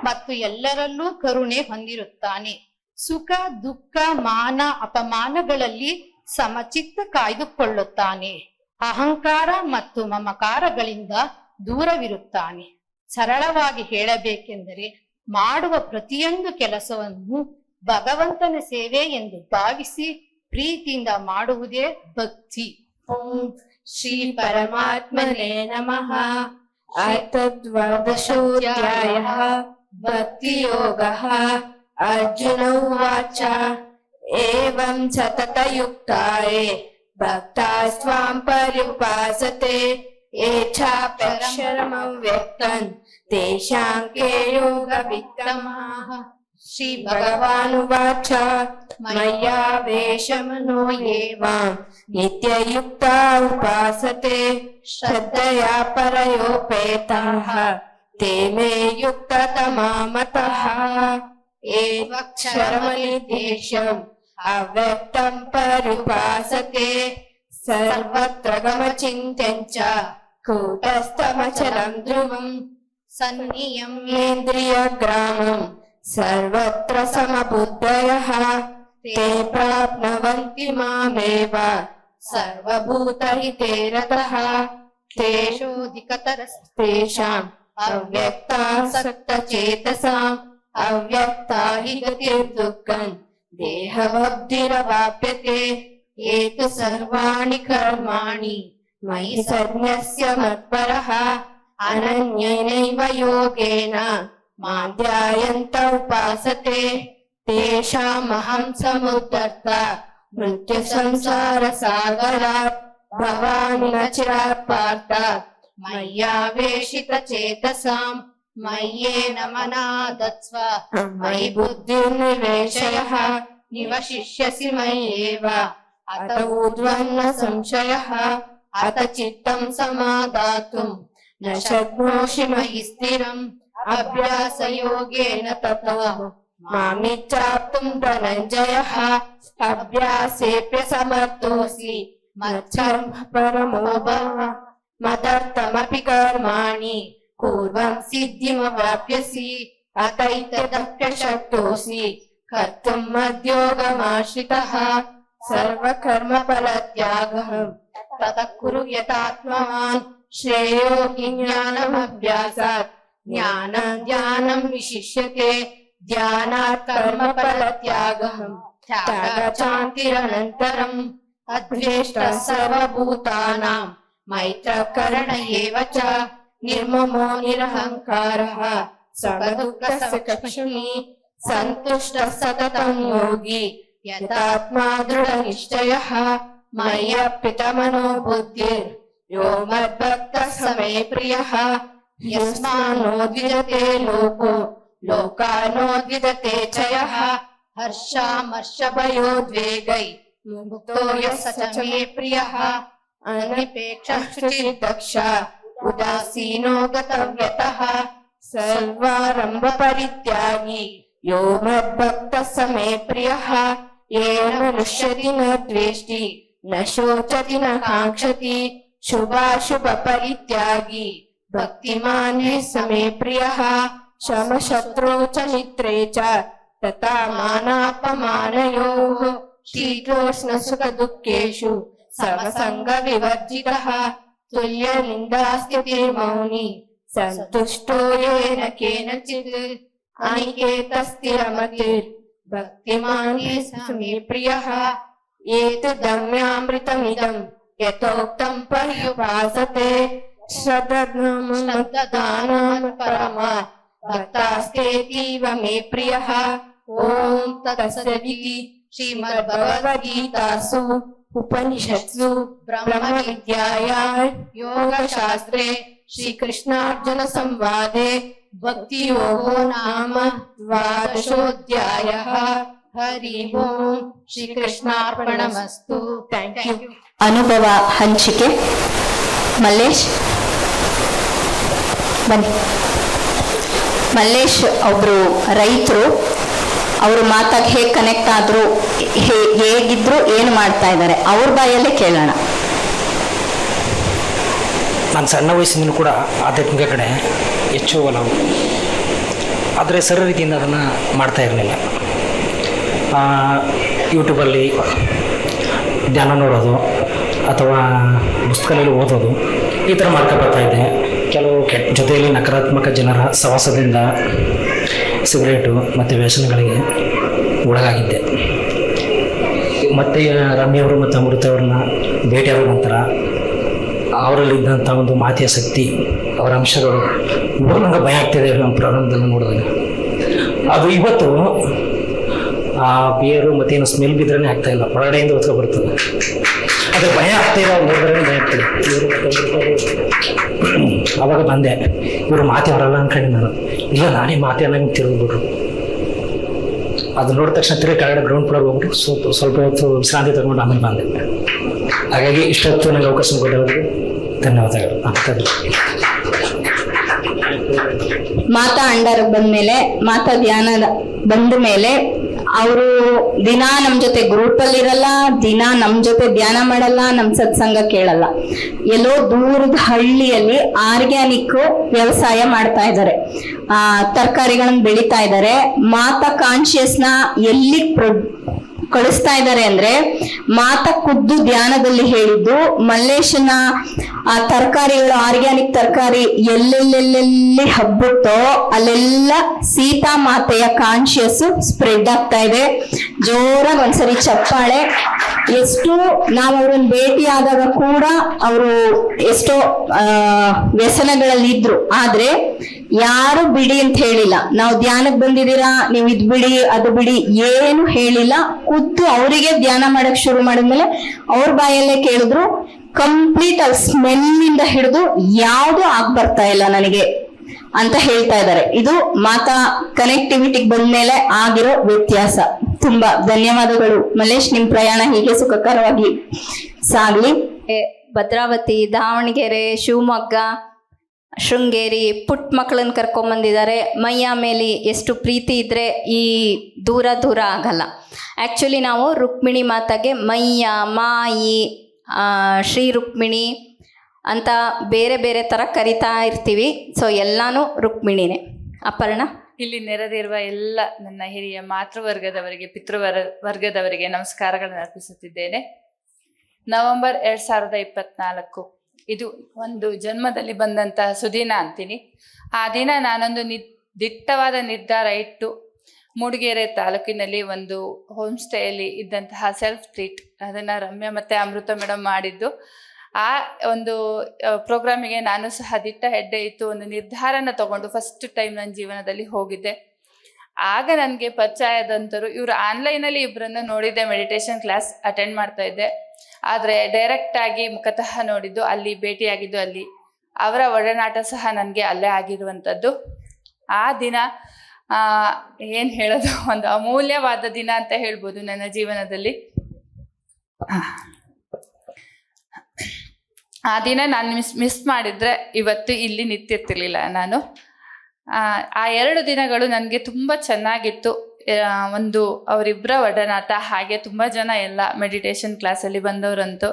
ಮತ್ತು ಎಲ್ಲರಲ್ಲೂ ಕರುಣೆ ಹೊಂದಿರುತ್ತಾನೆ. ಸುಖ, ದುಃಖ, ಮಾನ, ಅಪಮಾನಗಳಲ್ಲಿ ಸಮಚಿತ್ತ ಕಾಯ್ದುಕೊಳ್ಳುತ್ತಾನೆ. ಅಹಂಕಾರ ಮತ್ತು ಮಮಕಾರಗಳಿಂದ ದೂರವಿರುತ್ತಾನೆ. ಸರಳವಾಗಿ ಹೇಳಬೇಕೆಂದರೆ ಮಾಡುವ ಪ್ರತಿಯೊಂದು ಕೆಲಸವನ್ನು ಭಗವಂತನ ಸೇವೆ ಎಂದು ಭಾವಿಸಿ ಪ್ರೀತಿಯಿಂದ ಮಾಡುವುದೇ ಭಕ್ತಿ. ಓಂ ಶ್ರೀ ಪರಮಾತ್ಮನೇ ನಮಃ. ದ್ವಾದಶೋಧ್ಯಾಯಃ ಭಕ್ತಿ ಯೋಗಃ. ಅರ್ಜುನ ಉವಾಚ ಏವಂ ಸತತಯುಕ್ತಾಯೇ ಭಕ್ತಾ ಸ್ವಾಂ ಪರ್ಯುಪಾಸತೆ ಏಚಾಪ್ಯಕ್ಷರಮಂ ವ್ಯಕ್ತಂ ತೇಷಾಂ ಕೇ ಯೋಗವಿತ್ತಮಃ. ಶ್ರೀ ಭಗವಾನುವಾಚ ಮಯ್ಯಾವೇಶಮನೋ ಯೇವಾಂ ನಿತ್ಯಯುಕ್ತಾ ಉಪಾಸತೆ ಶ್ರದ್ಧಯಾ ಪರಯೋಪೇತಾಃ ತೇ ಮೇ ಯುಕ್ತತಮಾ ಮತಃ. ಏವಕ್ಷರಮನಿರ್ದೇಶಂ ಅವ್ಯಕ್ತಂ ಪರ್ಯುಪಾಸತೆ ಸರ್ವತ್ರ ಗಮಚಿಂತ್ಯಂ ಚ ಕೂಟಸ್ಥಮಚಲಂ ಧ್ರುವಂ ಸನ್ನಿಯಮ್ಯೇಂದ್ರಿಯಗ್ರಾಮಂ ಸರ್ವತ್ರ ಸಮಬುದ್ಧಯಃ ते प्राप्नुवन्ति मामेव सर्वभूतहिते रतः तेषाम् अव्यक्तासक्तचेतसाम् अव्यक्ता हि गतिर्दुःखम् देहवद्भिरवाप्यते ये तु सर्वाणि कर्माणि मयि सन्न्यस्य मत्परः अनन्येनैव योगेन मां ध्यायन्त उपासते तेषामहं समुद्धर्ता मृत्युसंसारसागरात् भवामि न चिरात् पार्थ मय्यावेशितचेतसाम् मय्येन मना दत्स्व मयि बुद्धिर्निवेशयः निवशिष्यसि मय्येव अत ऊर्ध्वन्न संशयः अत चित्तं समादातुं न शक्नोषि मयि स्थिरम् अभ्यासयोगेन ततो मामिच्छाप्तुं धनञ्जयः अभ्यासेऽप्य समर्थोऽसि मत्कर्म परमो भव मदर्थमपि कर्माणि कुर्वन् सिद्धिमवाप्यसि अतैतदप्य शक्तोऽसि कर्तुं मद्योगमाश्रितः सर्वकर्मफलत्यागः ततः कुरु यतात्मवान् श्रेयो हि ज्ञानमभ्यासात् ज्ञानं ध्यानं विशिष्यते ध्यानात् कर्मफलत्यागः त्यागशान्तिरनन्तरम् अद्वेष्टः सर्वभूतानां मैत्रकरण एव च निर्ममो निरहङ्कारः समदुःखसुखक्षमी सन्तुष्टः सततं योगी यतात्मा दृढनिश्चयः मय्यर्पितमनो बुद्धिर् यो मद्भक्तः स मे प्रियः यस्मान्नोद्विजते लोको लोकानोद्विजते च यः हर्षामर्षभयोद्वेगै मुक्तो यः स च मे प्रियः अनपेक्षः शुचिर्दक्षः उदासीनो गतव्यतः सर्वारम्भपरित्यागी यो मद्भक्तः स मे प्रियः येन नश्यति न द्वेष्टि न शोचति न काङ्क्षति शुभाशुभपरित्यागी भक्तिमान् हि स मे प्रियः शमशत्रौ च मित्रे च तथा मानापमानयोः शीतोष्णसुखदुःखेषु समसङ्गविवर्जितः तुल्यनिन्दास्तुतिर्मौनी सन्तुष्टो येन केनचित् अनिकेतस्थिरमतिर् भक्तिमान् हि स मे प्रियः एतदम्यामृतमिदं यथोक्तं पर्युपासते श्रद्धानां परमा भक्तास्तेतीव मे प्रियः ॐ तत्सदिति श्रीमद्भगवद्गीतासु उपनिषत्सु ब्रह्मविद्यायां योगशास्त्रे श्रीकृष्णार्जुन संवादे भक्तियोगो नाम द्वादशोऽध्यायः हरि ओम् ಶ್ರೀಕೃಷ್ಣಾರ್ಪಣಮಸ್ತು ಥ್ಯಾಂಕ್ ಯು ಅನುಭವ ಹಂಚಿಕೆ ಮಲ್ಲೇಶ್ ಬನ್ನಿ. ಮಲ್ಲೇಶ್ ಒಬ್ರು ರೈತರು, ಅವರು ಮಾತಾಗಿ ಹೇಗೆ ಕನೆಕ್ಟ್ ಆದ್ರು, ಹೇಗಿದ್ರು, ಏನು ಮಾಡ್ತಾ ಇದ್ದಾರೆ ಅವ್ರ ಬಾಯಲ್ಲೇ ಕೇಳೋಣ. ನಾನು ಸಣ್ಣ ವಯಸ್ಸಿನಿಂದ ಕೂಡ ಆಧ್ಯಾತ್ಮಿಕ ಕಡೆ ಹೆಚ್ಚು ಒಲವು, ಆದರೆ ಸರಳ ರೀತಿಯಿಂದ ಅದನ್ನು ಮಾಡ್ತಾ ಇರಲಿಲ್ಲ. ಯೂಟ್ಯೂಬಲ್ಲಿ ಧ್ಯಾನ ನೋಡೋದು ಅಥವಾ ಪುಸ್ತಕದಲ್ಲಿ ಓದೋದು ಈ ಥರ ಮಾಡ್ತಾ ಬರ್ತಾಯಿದ್ದೆ. ಕೆಲವು ಜೊತೆಯಲ್ಲಿ ನಕಾರಾತ್ಮಕ ಜನರ ಸಹವಾಸದಿಂದ ಸಿಗರೇಟು ಮತ್ತು ವ್ಯಸನಗಳಿಗೆ ಒಳಗಾಗಿದ್ದೆ. ಮತ್ತು ರಮ್ಯವರು ಮತ್ತು ಅಮೃತವ್ರನ್ನ ಭೇಟಿಯಾದ ನಂತರ ಅವರಲ್ಲಿದ್ದಂಥ ಒಂದು ಮಾತಿಯ ಶಕ್ತಿ, ಅವರ ಅಂಶಗಳು ಇವಾಗ ನಂಗೆ ಭಯ ಆಗ್ತಿದೆ ನಮ್ಮ ಪ್ರಾರಂಭದಲ್ಲಿ ನೋಡಿದಾಗ. ಅದು ಇವತ್ತು ಆ ಬಿಯರು ಮತ್ತೇನು ಸ್ಮೆಲ್ ಬಿದ್ರೇ ಆಗ್ತಾಯಿಲ್ಲ, ಹೊರಗಡೆಯಿಂದ ಹೊತ್ಕೊ ಬರ್ತದೆ. ಅದು ಭಯ ಆಗ್ತಾಯಿಲ್ಲ, ನೋಡಿದ್ರೆ ಭಯ ಆಗ್ತದೆ. ಅವಾಗ ಬಂದೆ, ಇವರು ಮಾತೆ ಅವರಲ್ಲ ಅನ್ಕೊಂಡು ನಾನು, ಇಲ್ಲ ನಾನೇ ಮಾತೆ ಅನ್ನಂಗೆ ತಿರುಗಿಬಿಟ್ರು. ಅದು ನೋಡಿದ ತಕ್ಷಣ ತಿರುಗಿ ಕೆಳಗಡೆ ಗ್ರೌಂಡ್ ಫ್ಲೋರ್ ಹೋಗ್ಬಿಟ್ಟು ಸ್ವಲ್ಪ ಹೊತ್ತು ವಿಶ್ರಾಂತಿ ತಗೊಂಡು ಆಮೇಲೆ ಬಂದೆ. ಹಾಗಾಗಿ ಇಷ್ಟೊತ್ತು ನನಗೆ ಅವಕಾಶ ಕೊಟ್ಟವ್ರಿಗೆ ಧನ್ಯವಾದಗಳು. ಮಾತಾ ಅಂಡರ್ ಬಂದ್ಮೇಲೆ, ಮಾತಾ ಧ್ಯಾನ ಬಂದ ಮೇಲೆ ಅವರು ದಿನ ನಮ್ ಜೊತೆ ಗ್ರೂಪ್ ಅಲ್ಲಿ ಇರಲ್ಲ, ದಿನ ನಮ್ ಜೊತೆ ಧ್ಯಾನ ಮಾಡಲ್ಲ, ನಮ್ ಸತ್ಸಂಗ ಕೇಳಲ್ಲ. ಎಲ್ಲೋ ದೂರದ ಹಳ್ಳಿಯಲ್ಲಿ ಆರ್ಗ್ಯಾನಿಕ್ ವ್ಯವಸಾಯ ಮಾಡ್ತಾ ಇದ್ದಾರೆ, ತರಕಾರಿಗಳನ್ನ ಬೆಳಿತಾ ಇದ್ದಾರೆ. ಮಾತಾ ಕಾನ್ಶಿಯಸ್ ನ ಎಲ್ಲಿ ಕಳಿಸ್ತಾ ಇದ್ದಾರೆ ಅಂದ್ರೆ ಮಾತಾ ಖುದ್ದು ಧ್ಯಾನದಲ್ಲಿ ಹೇಳಿದ್ದು ಮಲ್ಲೇಶನ ಆ ತರಕಾರಿಗಳು, ಆರ್ಗ್ಯಾನಿಕ್ ತರಕಾರಿ ಎಲ್ಲೆಲ್ಲೆಲ್ಲೆಲ್ಲಿ ಹಬ್ಬುತ್ತೋ ಅಲ್ಲೆಲ್ಲ ಸೀತಾ ಮಾತೆಯ ಕಾನ್ಶಿಯಸ್ ಸ್ಪ್ರೆಡ್ ಆಗ್ತಾ ಇದೆ. ಜೋರಾಗಿ ಒಂದ್ಸರಿ ಚಪ್ಪಾಳೆ. ಎಷ್ಟು ನಾವು ಅವ್ರನ್ನ ಭೇಟಿ ಆದಾಗ ಕೂಡ ಅವರು ಎಷ್ಟೋ ವ್ಯಸನಗಳಲ್ಲಿ ಇದ್ರು, ಆದ್ರೆ ಯಾರು ಬಿಡಿ ಅಂತ ಹೇಳಿಲ್ಲ. ನಾವು ಧ್ಯಾನಕ್ಕೆ ಬಂದಿದ್ದೀರಾ, ನೀವು ಇದ್ ಬಿಡಿ ಅದು ಬಿಡಿ ಏನು ಹೇಳಿಲ್ಲ. ಖುದ್ದು ಅವರಿಗೆ ಧ್ಯಾನ ಮಾಡಕ್ ಶುರು ಮಾಡಿದ್ಮೇಲೆ ಅವ್ರ ಬಾಯಲ್ಲೇ ಕೇಳಿದ್ರು. ಕಂಪ್ಲೀಟ್ ಆ ಸ್ಮೆಲ್ ಇಂದ ಹಿಡಿದು ಯಾವ್ದು ಆಗ್ ಬರ್ತಾ ಇಲ್ಲ ನನಗೆ ಅಂತ ಹೇಳ್ತಾ ಇದ್ದಾರೆ. ಇದು ಮಾತಾ ಕನೆಕ್ಟಿವಿಟಿಗೆ ಬಂದ್ಮೇಲೆ ಆಗಿರೋ ವ್ಯತ್ಯಾಸ. ತುಂಬಾ ಧನ್ಯವಾದಗಳು ಮಲ್ಲೇಶ್, ನಿಮ್ ಪ್ರಯಾಣ ಹೀಗೆ ಸುಖಕರವಾಗಿ ಸಾಗ್ಲಿ. ಭದ್ರಾವತಿ, ದಾವಣಗೆರೆ, ಶಿವಮೊಗ್ಗ, ಶೃಂಗೇರಿ ಪುಟ್ಟ ಮಕ್ಕಳನ್ನ ಕರ್ಕೊಂಬಂದಿದ್ದಾರೆ. ಮೈಯ ಮೇಲೆ ಎಷ್ಟು ಪ್ರೀತಿ ಇದ್ರೆ ಈ ದೂರ ದೂರ ಆಗಲ್ಲ. ಆ್ಯಕ್ಚುಲಿ ನಾವು ರುಕ್ಮಿಣಿ ಮಾತಾಗೆ ಮೈಯ, ಮಾಯಿ, ಶ್ರೀ ರುಕ್ಮಿಣಿ ಅಂತ ಬೇರೆ ಬೇರೆ ಥರ ಕರಿತಾ ಇರ್ತೀವಿ. ಸೊ ಎಲ್ಲಾನು ರುಕ್ಮಿಣಿನೇ. ಅಪರ್ಣ, ಇಲ್ಲಿ ನೆರೆದಿರುವ ಎಲ್ಲ ನನ್ನ ಹಿರಿಯ ಮಾತೃವರ್ಗದವರಿಗೆ, ವರ್ಗದವರಿಗೆ ನಮಸ್ಕಾರಗಳನ್ನು ಅರ್ಪಿಸುತ್ತಿದ್ದೇನೆ. ನವೆಂಬರ್ 2024 ಇದು ಒಂದು ಜನ್ಮದಲ್ಲಿ ಬಂದಂತಹ ಸುದಿನ ಅಂತೀನಿ. ಆ ದಿನ ನಾನೊಂದು ದಿಟ್ಟವಾದ ನಿರ್ಧಾರ ಇಟ್ಟು ಮೂಡಿಗೆರೆ ತಾಲೂಕಿನಲ್ಲಿ ಒಂದು ಹೋಮ್ ಸ್ಟೇಯಲ್ಲಿ ಇದ್ದಂತಹ ಸೆಲ್ಫ್ ಟ್ರೀಟ್, ಅದನ್ನು ರಮ್ಯಾ ಮತ್ತು ಅಮೃತ ಮೇಡಮ್ ಮಾಡಿದ್ದು. ಆ ಒಂದು ಪ್ರೋಗ್ರಾಮಿಗೆ ನಾನು ಸಹ ದಿಟ್ಟ ಹೆಡ್ಡೆ ಇತ್ತು ಒಂದು ನಿರ್ಧಾರನ ತಗೊಂಡು ಫಸ್ಟ್ ಟೈಮ್ ನನ್ನ ಜೀವನದಲ್ಲಿ ಹೋಗಿದ್ದೆ. ಆಗ ನನಗೆ ಪರಿಚಯದಂತರು ಇವರು ಆನ್ಲೈನಲ್ಲಿ ಇಬ್ಬರನ್ನು ನೋಡಿದ್ದೆ, ಮೆಡಿಟೇಷನ್ ಕ್ಲಾಸ್ ಅಟೆಂಡ್ ಮಾಡ್ತಾ ಇದ್ದೆ. ಆದರೆ ಡೈರೆಕ್ಟ್ ಆಗಿ ಮುಖತಃ ನೋಡಿದ್ದು, ಅಲ್ಲಿ ಭೇಟಿಯಾಗಿದ್ದು, ಅಲ್ಲಿ ಅವರ ಒಡನಾಟ ಸಹ ನನಗೆ ಅಲ್ಲೇ ಆಗಿರುವಂಥದ್ದು. ಆ ದಿನ ಏನು ಹೇಳೋದು, ಒಂದು ಅಮೂಲ್ಯವಾದ ದಿನ ಅಂತ ಹೇಳ್ಬೋದು ನನ್ನ ಜೀವನದಲ್ಲಿ. ಆ ದಿನ ನಾನು ಮಿಸ್ ಮಾಡಿದರೆ ಇವತ್ತು ಇಲ್ಲಿ ನಿಂತಿರ್ತಿರ್ಲಿಲ್ಲ ನಾನು. ಆ 2 ದಿನಗಳು ನನಗೆ ತುಂಬ ಚೆನ್ನಾಗಿತ್ತು. ಒಂದು ಅವರಿಬ್ಬರ ಒಡನಾಟ, ಹಾಗೆ ತುಂಬ ಜನ ಎಲ್ಲ ಮೆಡಿಟೇಷನ್ ಕ್ಲಾಸಲ್ಲಿ ಬಂದವರಂತೂ.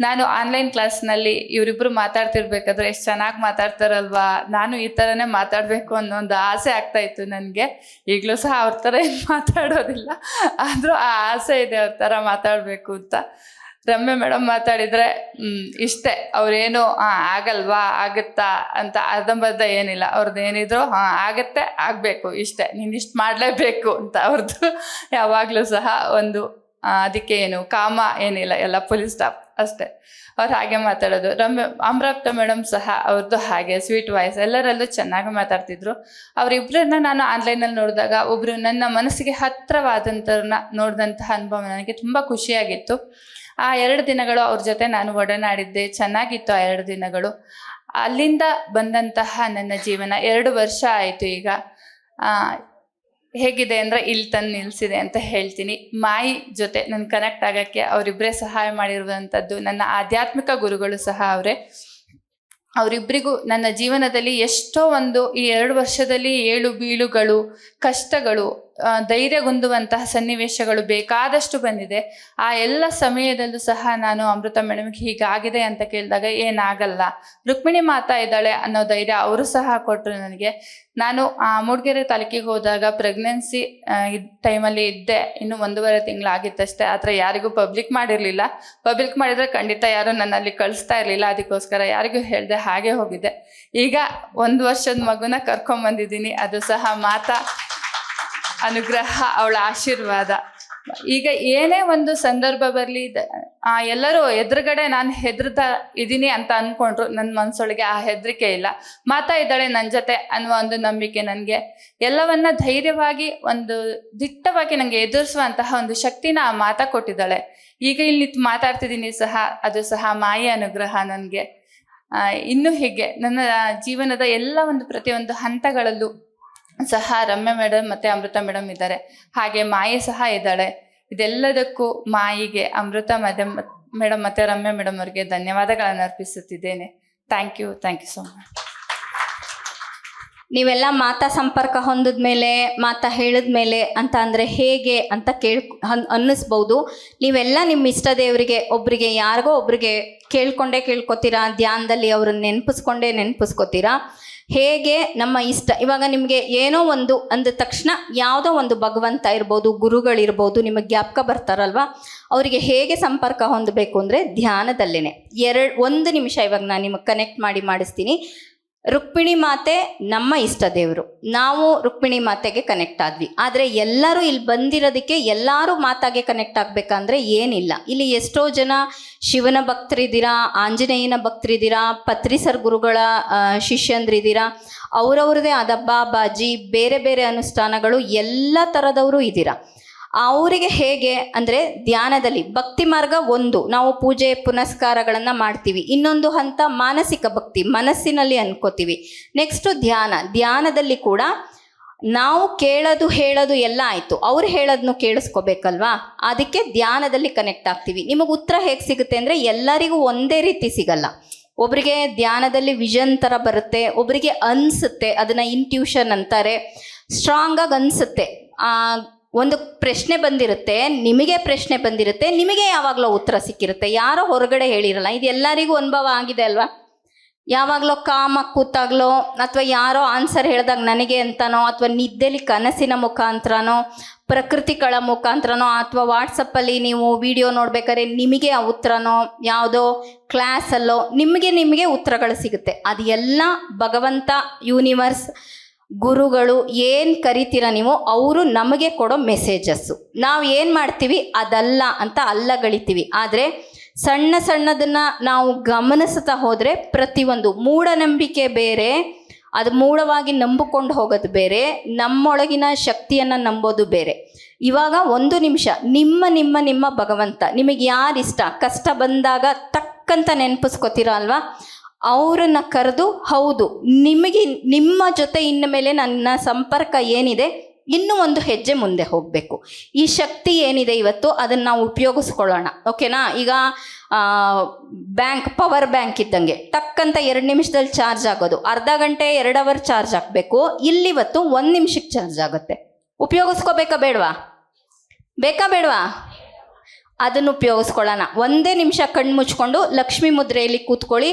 ನಾನು ಆನ್ಲೈನ್ ಕ್ಲಾಸ್ನಲ್ಲಿ ಇವರಿಬ್ಬರು ಮಾತಾಡ್ತಿರ್ಬೇಕಾದ್ರೆ ಎಷ್ಟು ಚೆನ್ನಾಗಿ ಮಾತಾಡ್ತಾರಲ್ವಾ, ನಾನು ಈ ಥರನೇ ಮಾತಾಡಬೇಕು ಅನ್ನೋ ಒಂದು ಆಸೆ ಆಗ್ತಾಯಿತ್ತು ನನಗೆ. ಈಗಲೂ ಸಹ ಅವ್ರ ಥರ ಏನು ಮಾತಾಡೋದಿಲ್ಲ, ಆದರೂ ಆ ಆಸೆ ಇದೆ ಅವ್ರ ಥರ ಮಾತಾಡಬೇಕು ಅಂತ. ರಮ್ಯಾ ಮೇಡಮ್ ಮಾತಾಡಿದರೆ ಇಷ್ಟೇ, ಅವರೇನು ಆಗಲ್ವಾ ಆಗುತ್ತಾ ಅಂತ ಅರ್ಧಂಬರ್ಧ ಏನಿಲ್ಲ, ಅವ್ರದ್ದು ಏನಿದ್ರು ಆಗತ್ತೆ, ಆಗಬೇಕು, ಇಷ್ಟೇ, ನೀನು ಇಷ್ಟು ಮಾಡಲೇಬೇಕು ಅಂತ ಅವ್ರದ್ದು ಯಾವಾಗಲೂ ಸಹ ಒಂದು ಅದಕ್ಕೆ ಏನು ಕಾಮ ಏನಿಲ್ಲ, ಎಲ್ಲ ಫುಲ್ ಸ್ಟಾಪ್ ಅಷ್ಟೇ. ಅವ್ರು ಹಾಗೆ ಮಾತಾಡೋದು. ಅಮೃತ ಮೇಡಮ್ ಸಹ ಅವ್ರದ್ದು ಹಾಗೆ ಸ್ವೀಟ್ ವಾಯ್ಸ್, ಎಲ್ಲರಲ್ಲೂ ಚೆನ್ನಾಗಿ ಮಾತಾಡ್ತಿದ್ರು. ಅವರಿಬ್ಬರನ್ನ ನಾನು ಆನ್ಲೈನಲ್ಲಿ ನೋಡಿದಾಗ ಒಬ್ಬರು ನನ್ನ ಮನಸ್ಸಿಗೆ ಹತ್ತಿರವಾದಂಥವ್ರನ್ನ ನೋಡಿದಂತಹ ಅನುಭವ ನನಗೆ ತುಂಬ ಖುಷಿಯಾಗಿತ್ತು. ಆ 2 ದಿನಗಳು ಅವ್ರ ಜೊತೆ ನಾನು ಒಡನಾಡಿದ್ದೆ, ಚೆನ್ನಾಗಿತ್ತು ಆ 2 ದಿನಗಳು. ಅಲ್ಲಿಂದ ಬಂದಂತಹ ನನ್ನ ಜೀವನ 2 ವರ್ಷ ಆಯಿತು ಈಗ. ಹೇಗಿದೆ ಅಂದರೆ ಇಲ್ಲಿ ತಂದು ನಿಲ್ಲಿಸಿದೆ ಅಂತ ಹೇಳ್ತೀನಿ. ಮಾಯಿ ಜೊತೆ ನನ್ನ ಕನೆಕ್ಟ್ ಆಗೋಕ್ಕೆ ಅವರಿಬ್ಬರೇ ಸಹಾಯ ಮಾಡಿರುವಂಥದ್ದು. ನನ್ನ ಆಧ್ಯಾತ್ಮಿಕ ಗುರುಗಳು ಸಹ ಅವರಿಬ್ಬರಿಗೂ ನನ್ನ ಜೀವನದಲ್ಲಿ ಎಷ್ಟೋ ಒಂದು ಈ 2 ವರ್ಷದಲ್ಲಿ ಏಳು ಬೀಳುಗಳು, ಕಷ್ಟಗಳು, ಧೈರ್ಯಗುಂದುವಂತಹ ಸನ್ನಿವೇಶಗಳು ಬೇಕಾದಷ್ಟು ಬಂದಿದೆ. ಆ ಎಲ್ಲ ಸಮಯದಲ್ಲೂ ಸಹ ನಾನು ಅಮೃತ ಮೇಡಮ್ಗೆ ಹೀಗಾಗಿದೆ ಅಂತ ಕೇಳಿದಾಗ ಏನಾಗಲ್ಲ, ರುಕ್ಮಿಣಿ ಮಾತಾ ಇದ್ದಾಳೆ ಅನ್ನೋ ಧೈರ್ಯ ಅವರು ಸಹ ಕೊಟ್ಟರು ನನಗೆ. ನಾನು ಮೂಡಿಗೆರೆ ತಾಲೂಕಿಗೆ ಹೋದಾಗ ಪ್ರೆಗ್ನೆನ್ಸಿ ಟೈಮಲ್ಲಿ ಇದ್ದೆ, ಇನ್ನು 1.5 ತಿಂಗಳಾಗಿತ್ತಷ್ಟೇ. ಆದರೆ ಯಾರಿಗೂ ಪಬ್ಲಿಕ್ ಮಾಡಿರಲಿಲ್ಲ. ಪಬ್ಲಿಕ್ ಮಾಡಿದರೆ ಖಂಡಿತ ಯಾರೂ ನನ್ನಲ್ಲಿ ಕಳಿಸ್ತಾ ಇರಲಿಲ್ಲ, ಅದಕ್ಕೋಸ್ಕರ ಯಾರಿಗೂ ಹೇಳಿದೆ, ಹಾಗೆ ಹೋಗಿದ್ದೆ. ಈಗ 1 ವರ್ಷದ ಮಗುನ ಕರ್ಕೊಂಬಂದಿದ್ದೀನಿ, ಅದು ಸಹ ಮಾತಾ ಅನುಗ್ರಹ, ಅವಳ ಆಶೀರ್ವಾದ. ಈಗ ಏನೇ ಒಂದು ಸಂದರ್ಭ ಬರಲಿ, ಎಲ್ಲರೂ ಎದುರುಗಡೆ ನಾನು ಹೆದರ್ತಾ ಇದ್ದೀನಿ ಅಂತ ಅಂದ್ಕೊಂಡ್ರು, ನನ್ನ ಮನಸ್ಸೊಳಗೆ ಆ ಹೆದರಿಕೆ ಇಲ್ಲ. ಮಾತಾ ಇದ್ದಾಳೆ ನನ್ನ ಜೊತೆ ಅನ್ನುವ ಒಂದು ನಂಬಿಕೆ ನನಗೆ. ಎಲ್ಲವನ್ನ ಧೈರ್ಯವಾಗಿ ಒಂದು ದಿಟ್ಟವಾಗಿ ನನಗೆ ಎದುರಿಸುವಂತಹ ಒಂದು ಶಕ್ತಿನ ಆ ಮಾತಾ ಕೊಟ್ಟಿದ್ದಾಳೆ. ಈಗ ಇಲ್ಲಿ ಮಾತಾಡ್ತಿದ್ದೀನಿ ಸಹ, ಅದು ಸಹ ಮಾಯೆ ಅನುಗ್ರಹ ನನಗೆ. ಇನ್ನು ಹೀಗೆ ನನ್ನ ಜೀವನದ ಎಲ್ಲ ಒಂದು ಪ್ರತಿಯೊಂದು ಹಂತಗಳಲ್ಲೂ ಸಹ ರಮ್ಯಾ ಮೇಡಮ್ ಮತ್ತು ಅಮೃತ ಮೇಡಮ್ ಇದ್ದಾರೆ, ಹಾಗೆ ಮಾಯೆ ಸಹ ಇದ್ದಾಳೆ. ಇದೆಲ್ಲದಕ್ಕೂ ಮಾಯಿಗೆ, ಅಮೃತ ಮೇಡಮ್ ಮತ್ತು ರಮ್ಯಾ ಮೇಡಮ್ ಅವರಿಗೆ ಧನ್ಯವಾದಗಳನ್ನು ಅರ್ಪಿಸುತ್ತಿದ್ದೇನೆ. Thank you so much. ನೀವೆಲ್ಲ ಮಾತಾ ಸಂಪರ್ಕ ಹೊಂದಿದ್ಮೇಲೆ, ಮಾತಾ ಹೇಳಿದ್ಮೇಲೆ ಅಂತ ಅಂದರೆ ಹೇಗೆ ಅಂತ ಅನ್ನಿಸ್ಬೋದು. ನೀವೆಲ್ಲ ನಿಮ್ಮ ಇಷ್ಟ ದೇವರಿಗೆ ಒಬ್ಬರಿಗೆ, ಯಾರಿಗೋ ಒಬ್ರಿಗೆ ಕೇಳ್ಕೊಂಡೇ ಕೇಳ್ಕೊತೀರಾ, ಧ್ಯಾನದಲ್ಲಿ ಅವ್ರನ್ನ ನೆನಪಿಸ್ಕೊಂಡೇ ನೆನಪಿಸ್ಕೊತೀರಾ. ಹೇಗೆ ನಮ್ಮ ಇಷ್ಟ, ಇವಾಗ ನಿಮಗೆ ಏನೋ ಒಂದು ಅಂದ ತಕ್ಷಣ ಯಾವುದೋ ಒಂದು ಭಗವಂತ ಇರ್ಬೋದು, ಗುರುಗಳಿರ್ಬೋದು, ನಿಮಗೆ ಜ್ಞಾಪಕ ಬರ್ತಾರಲ್ವಾ, ಅವರಿಗೆ ಹೇಗೆ ಸಂಪರ್ಕ ಹೊಂದಬೇಕು ಅಂದರೆ ಧ್ಯಾನದಲ್ಲೇನೆ. 1 ನಿಮಿಷ ಇವಾಗ ನಾನು ನಿಮಗೆ ಕನೆಕ್ಟ್ ಮಾಡಿಸ್ತೀನಿ. ರುಕ್ಮಿಣಿ ಮಾತೆ ನಮ್ಮ ಇಷ್ಟ ದೇವರು, ನಾವು ರುಕ್ಮಿಣಿ ಮಾತೆಗೆ ಕನೆಕ್ಟ್ ಆದ್ವಿ. ಆದರೆ ಎಲ್ಲರೂ ಇಲ್ಲಿ ಬಂದಿರೋದಕ್ಕೆ ಎಲ್ಲರೂ ಮಾತಾಗೆ ಕನೆಕ್ಟ್ ಆಗಬೇಕಂದ್ರೆ ಏನಿಲ್ಲ. ಇಲ್ಲಿ ಎಷ್ಟೋ ಜನ ಶಿವನ ಭಕ್ತರಿದ್ದೀರಾ, ಆಂಜನೇಯನ ಭಕ್ತರಿದ್ದೀರಾ, ಪತ್ರಿಸರ್ ಗುರುಗಳ ಶಿಷ್ಯಂದ್ರಿದ್ದೀರಾ, ಅವರವ್ರದೇ ಆದ ಬಾಬಾಜಿ, ಬೇರೆ ಬೇರೆ ಅನುಷ್ಠಾನಗಳು ಎಲ್ಲ ಥರದವರು ಇದ್ದೀರಾ. ಅವರಿಗೆ ಹೇಗೆ ಅಂದರೆ ಧ್ಯಾನದಲ್ಲಿ ಭಕ್ತಿ ಮಾರ್ಗ ಒಂದು, ನಾವು ಪೂಜೆ ಪುನಸ್ಕಾರಗಳನ್ನು ಮಾಡ್ತೀವಿ. ಇನ್ನೊಂದು ಹಂತ ಮಾನಸಿಕ ಭಕ್ತಿ, ಮನಸ್ಸಿನಲ್ಲಿ ಅನ್ಕೋತೀವಿ. ನೆಕ್ಸ್ಟು ಧ್ಯಾನದಲ್ಲಿ ಕೂಡ ನಾವು ಕೇಳೋದು ಹೇಳೋದು ಎಲ್ಲ ಆಯಿತು, ಅವ್ರು ಹೇಳೋದನ್ನು ಕೇಳಿಸ್ಕೋಬೇಕಲ್ವಾ, ಅದಕ್ಕೆ ಧ್ಯಾನದಲ್ಲಿ ಕನೆಕ್ಟ್ ಆಗ್ತೀವಿ. ನಿಮಗೆ ಉತ್ತರ ಹೇಗೆ ಸಿಗುತ್ತೆ ಅಂದರೆ ಎಲ್ಲರಿಗೂ ಒಂದೇ ರೀತಿ ಸಿಗಲ್ಲ. ಒಬ್ಬರಿಗೆ ಧ್ಯಾನದಲ್ಲಿ ವಿಷನ್ ಥರ ಬರುತ್ತೆ, ಒಬ್ಬರಿಗೆ ಅನಿಸುತ್ತೆ, ಅದನ್ನು ಇಂಟ್ಯೂಷನ್ ಅಂತಾರೆ, ಸ್ಟ್ರಾಂಗಾಗಿ ಅನಿಸುತ್ತೆ. ಒಂದು ಪ್ರಶ್ನೆ ಬಂದಿರುತ್ತೆ, ನಿಮಗೆ ಯಾವಾಗಲೂ ಉತ್ತರ ಸಿಕ್ಕಿರುತ್ತೆ, ಯಾರೋ ಹೊರಗಡೆ ಹೇಳಿರಲ್ಲ. ಇದು ಎಲ್ಲರಿಗೂ ಅನುಭವ ಆಗಿದೆ ಅಲ್ವಾ? ಯಾವಾಗಲೋ ಕಾಮ ಕೂತಾಗ್ಲೋ, ಅಥವಾ ಯಾರೋ ಆನ್ಸರ್ ಹೇಳಿದಾಗ ನನಗೆ ಅಂತನೋ, ಅಥವಾ ನಿದ್ದೆಲಿ ಕನಸಿನ ಮುಖಾಂತರನೋ, ಪ್ರಕೃತಿಗಳ ಮುಖಾಂತರನೋ, ಅಥವಾ ವಾಟ್ಸಪ್ಪಲ್ಲಿ ನೀವು ವಿಡಿಯೋ ನೋಡ್ಬೇಕಾದ್ರೆ ನಿಮಗೆ ಆ ಉತ್ತರನೋ, ಯಾವುದೋ ಕ್ಲಾಸಲ್ಲೋ ನಿಮಗೆ ಉತ್ತರಗಳು ಸಿಗುತ್ತೆ. ಅದು ಎಲ್ಲ ಭಗವಂತ, ಯೂನಿವರ್ಸ್, ಗುರುಗಳು ಏನು ಕರಿತೀರ ನೀವು, ಅವರು ನಮಗೆ ಕೊಡೋ ಮೆಸೇಜಸ್ಸು. ನಾವು ಏನು ಮಾಡ್ತೀವಿ ಅದಲ್ಲ ಅಂತ ಅಲ್ಲಗಳಿತೀವಿ. ಆದರೆ ಸಣ್ಣದನ್ನು ನಾವು ಗಮನಿಸ್ತಾ ಹೋದರೆ ಪ್ರತಿಯೊಂದು ಮೂಢನಂಬಿಕೆ ಬೇರೆ, ಅದು ಮೂಢವಾಗಿ ನಂಬಿಕೊಂಡು ಹೋಗೋದು ಬೇರೆ, ನಮ್ಮೊಳಗಿನ ಶಕ್ತಿಯನ್ನು ನಂಬೋದು ಬೇರೆ. ಇವಾಗ 1 ನಿಮಿಷ ನಿಮ್ಮ ಭಗವಂತ, ನಿಮಗೆ ಯಾರಿಷ್ಟ, ಕಷ್ಟ ಬಂದಾಗ ತಕ್ಕಂತ ನೆನಪಿಸ್ಕೋತೀರ ಅಲ್ವಾ, ಅವರನ್ನು ಕರೆದು, ಹೌದು ನಿಮಗೆ ನಿಮ್ಮ ಜೊತೆ ಇನ್ನು ಮೇಲೆ ನನ್ನ ಸಂಪರ್ಕ ಏನಿದೆ, ಇನ್ನೂ ಒಂದು ಹೆಜ್ಜೆ ಮುಂದೆ ಹೋಗಬೇಕು. ಈ ಶಕ್ತಿ ಏನಿದೆ ಇವತ್ತು ಅದನ್ನು ನಾವು ಉಪಯೋಗಿಸ್ಕೊಳ್ಳೋಣ. ಓಕೆನಾ? ಈಗ ಪವರ್ ಬ್ಯಾಂಕ್ ಇದ್ದಂಗೆ ಟಕ್ಕಂತ 2 ನಿಮಿಷದಲ್ಲಿ ಚಾರ್ಜ್ ಆಗೋದು, ಅರ್ಧ ಗಂಟೆ 2 ಅವರ್ ಚಾರ್ಜ್ ಹಾಕಬೇಕು. ಇಲ್ಲಿವತ್ತು 1 ನಿಮಿಷಕ್ಕೆ ಚಾರ್ಜ್ ಆಗುತ್ತೆ. ಉಪಯೋಗಿಸ್ಕೋಬೇಕಾ ಬೇಡವಾ? ಅದನ್ನು ಉಪಯೋಗಿಸ್ಕೊಳ್ಳೋಣ. 1 ನಿಮಿಷ ಕಣ್ಣು ಮುಚ್ಕೊಂಡು ಲಕ್ಷ್ಮೀ ಮುದ್ರೆಯಲ್ಲಿ ಕೂತ್ಕೊಳ್ಳಿ.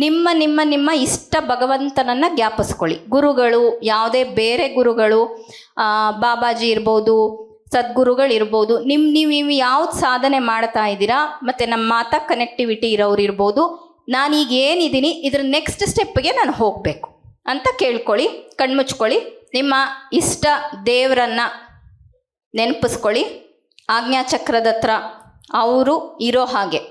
ನಿಮ್ಮ ಇಷ್ಟ ಭಗವಂತನನ್ನು ಜ್ಞಾಪಿಸ್ಕೊಳ್ಳಿ. ಗುರುಗಳು, ಯಾವುದೇ ಬೇರೆ ಗುರುಗಳು, ಬಾಬಾಜಿ ಇರ್ಬೋದು, ಸದ್ಗುರುಗಳಿರ್ಬೋದು, ನೀವು ಯಾವ್ದು ಸಾಧನೆ ಮಾಡ್ತಾ ಇದ್ದೀರಾ, ಮತ್ತು ನಮ್ಮ ಮಾತಾ ಕನೆಕ್ಟಿವಿಟಿ ಇರೋರು ಇರ್ಬೋದು, ನಾನೀಗ ಏನಿದ್ದೀನಿ ಇದ್ರ ನೆಕ್ಸ್ಟ್ ಸ್ಟೆಪ್ಗೆ ನಾನು ಹೋಗಬೇಕು ಅಂತ ಕೇಳ್ಕೊಳ್ಳಿ. ಕಣ್ಮುಚ್ಕೊಳ್ಳಿ. ನಿಮ್ಮ ಇಷ್ಟ ದೇವರನ್ನು ನೆನಪಿಸ್ಕೊಳ್ಳಿ. ಆಜ್ಞಾಚಕ್ರದ ಹತ್ರ ಅವರು ಇರೋ ಹಾಗೆ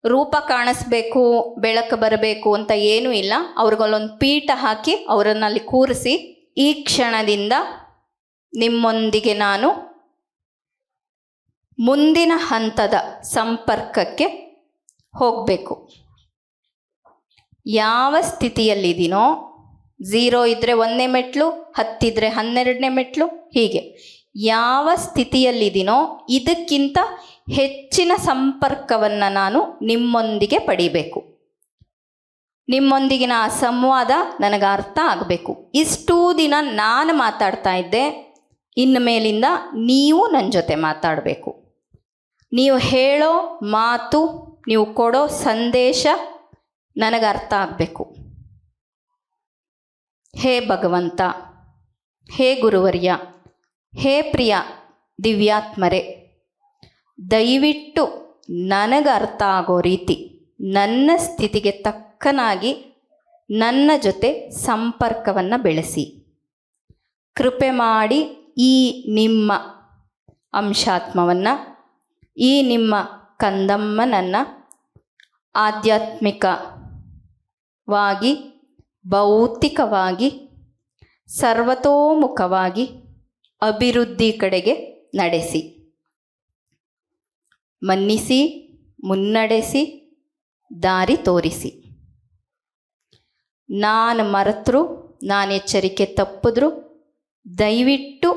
ರೂಪ ಕಾಣಿಸ್ಬೇಕು, ಬೆಳಕು ಬರಬೇಕು ಅಂತ ಏನೂ ಇಲ್ಲ. ಅವ್ರಿಗಲ್ಲೊಂದು ಪೀಠ ಹಾಕಿ ಅವರನ್ನಲ್ಲಿ ಕೂರಿಸಿ, ಈ ಕ್ಷಣದಿಂದ ನಿಮ್ಮೊಂದಿಗೆ ನಾನು ಮುಂದಿನ ಹಂತದ ಸಂಪರ್ಕಕ್ಕೆ ಹೋಗಬೇಕು. ಯಾವ ಸ್ಥಿತಿಯಲ್ಲಿದ್ದೀನೋ, 0 ಇದ್ದರೆ 1ನೇ ಮೆಟ್ಲು, 10 ಇದ್ದರೆ 12ನೇ ಮೆಟ್ಲು, ಹೀಗೆ ಯಾವ ಸ್ಥಿತಿಯಲ್ಲಿದ್ದೀನೋ ಇದಕ್ಕಿಂತ ಹೆಚ್ಚಿನ ಸಂಪರ್ಕವನ್ನು ನಾನು ನಿಮ್ಮೊಂದಿಗೆ ಪಡಿಬೇಕು. ನಿಮ್ಮೊಂದಿಗಿನ ಆ ಸಂವಾದ ನನಗೆ ಅರ್ಥ ಆಗಬೇಕು. ಇಷ್ಟೂ ದಿನ ನಾನು ಮಾತಾಡ್ತಾ ಇದ್ದೆ, ಇನ್ನು ಮೇಲಿಂದ ನೀವು ನನ್ನ ಜೊತೆ ಮಾತಾಡಬೇಕು. ನೀವು ಹೇಳೋ ಮಾತು, ನೀವು ಕೊಡೋ ಸಂದೇಶ ನನಗೆ ಅರ್ಥ ಆಗಬೇಕು. ಹೇ ಭಗವಂತ, ಹೇ ಗುರುವರ್ಯ, ಹೇ ಪ್ರಿಯ ದಿವ್ಯಾತ್ಮರೇ, ದಯವಿಟ್ಟು ನನಗೆ ಅರ್ಥ ಆಗೋ ರೀತಿ ನನ್ನ ಸ್ಥಿತಿಗೆ ತಕ್ಕನಾಗಿ ನನ್ನ ಜೊತೆ ಸಂಪರ್ಕವನ್ನು ಬೆಳೆಸಿ. ಕೃಪೆ ಮಾಡಿ ಈ ನಿಮ್ಮ ಅಂಶಾತ್ಮವನ್ನು, ಈ ನಿಮ್ಮ ಕಂದಮ್ಮನನ್ನು ಆಧ್ಯಾತ್ಮಿಕವಾಗಿ, ಭೌತಿಕವಾಗಿ, ಸರ್ವತೋಮುಖವಾಗಿ ಅಭಿವೃದ್ಧಿ ಕಡೆಗೆ ನಡೆಸಿ, ಮನ್ನಿಸಿ, ಮುನ್ನಡೆಸಿ, ದಾರಿ ತೋರಿಸಿ. ನಾನು ಮರೆತರು, ನಾನು ಎಚ್ಚರಿಕೆ ತಪ್ಪಿದ್ರು ದಯವಿಟ್ಟು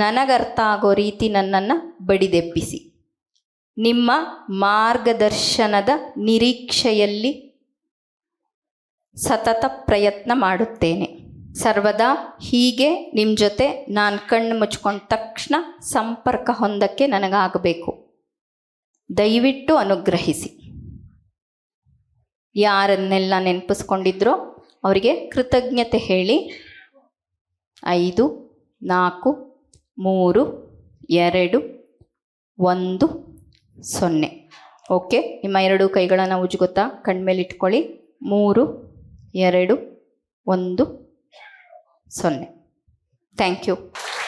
ನನಗರ್ಥ ಆಗೋ ರೀತಿ ನನ್ನನ್ನು ಬಡಿದೆಬ್ಬಿಸಿ. ನಿಮ್ಮ ಮಾರ್ಗದರ್ಶನದ ನಿರೀಕ್ಷೆಯಲ್ಲಿ ಸತತ ಪ್ರಯತ್ನ ಮಾಡುತ್ತೇನೆ. ಸರ್ವದಾ ಹೀಗೆ ನಿಮ್ಮ ಜೊತೆ ನಾನು ಕಣ್ಣು ಮುಚ್ಕೊಂಡ ತಕ್ಷಣ ಸಂಪರ್ಕ ಹೊಂದಕ್ಕೆ ನನಗಾಗಬೇಕು. ದಯವಿಟ್ಟು ಅನುಗ್ರಹಿಸಿ. ಯಾರನ್ನೆಲ್ಲ ನೆನಪಿಸ್ಕೊಂಡಿದ್ರೋ ಅವರಿಗೆ ಕೃತಜ್ಞತೆ ಹೇಳಿ. 5 4 3 2 1 0. ಓಕೆ, ನಿಮ್ಮ 2 ಕೈಗಳನ್ನು ಉಜ್ಜುತ್ತಾ ಕಣ್ಮೇಲೆ ಇಟ್ಕೊಳ್ಳಿ. 3 2 1 0. Thank you.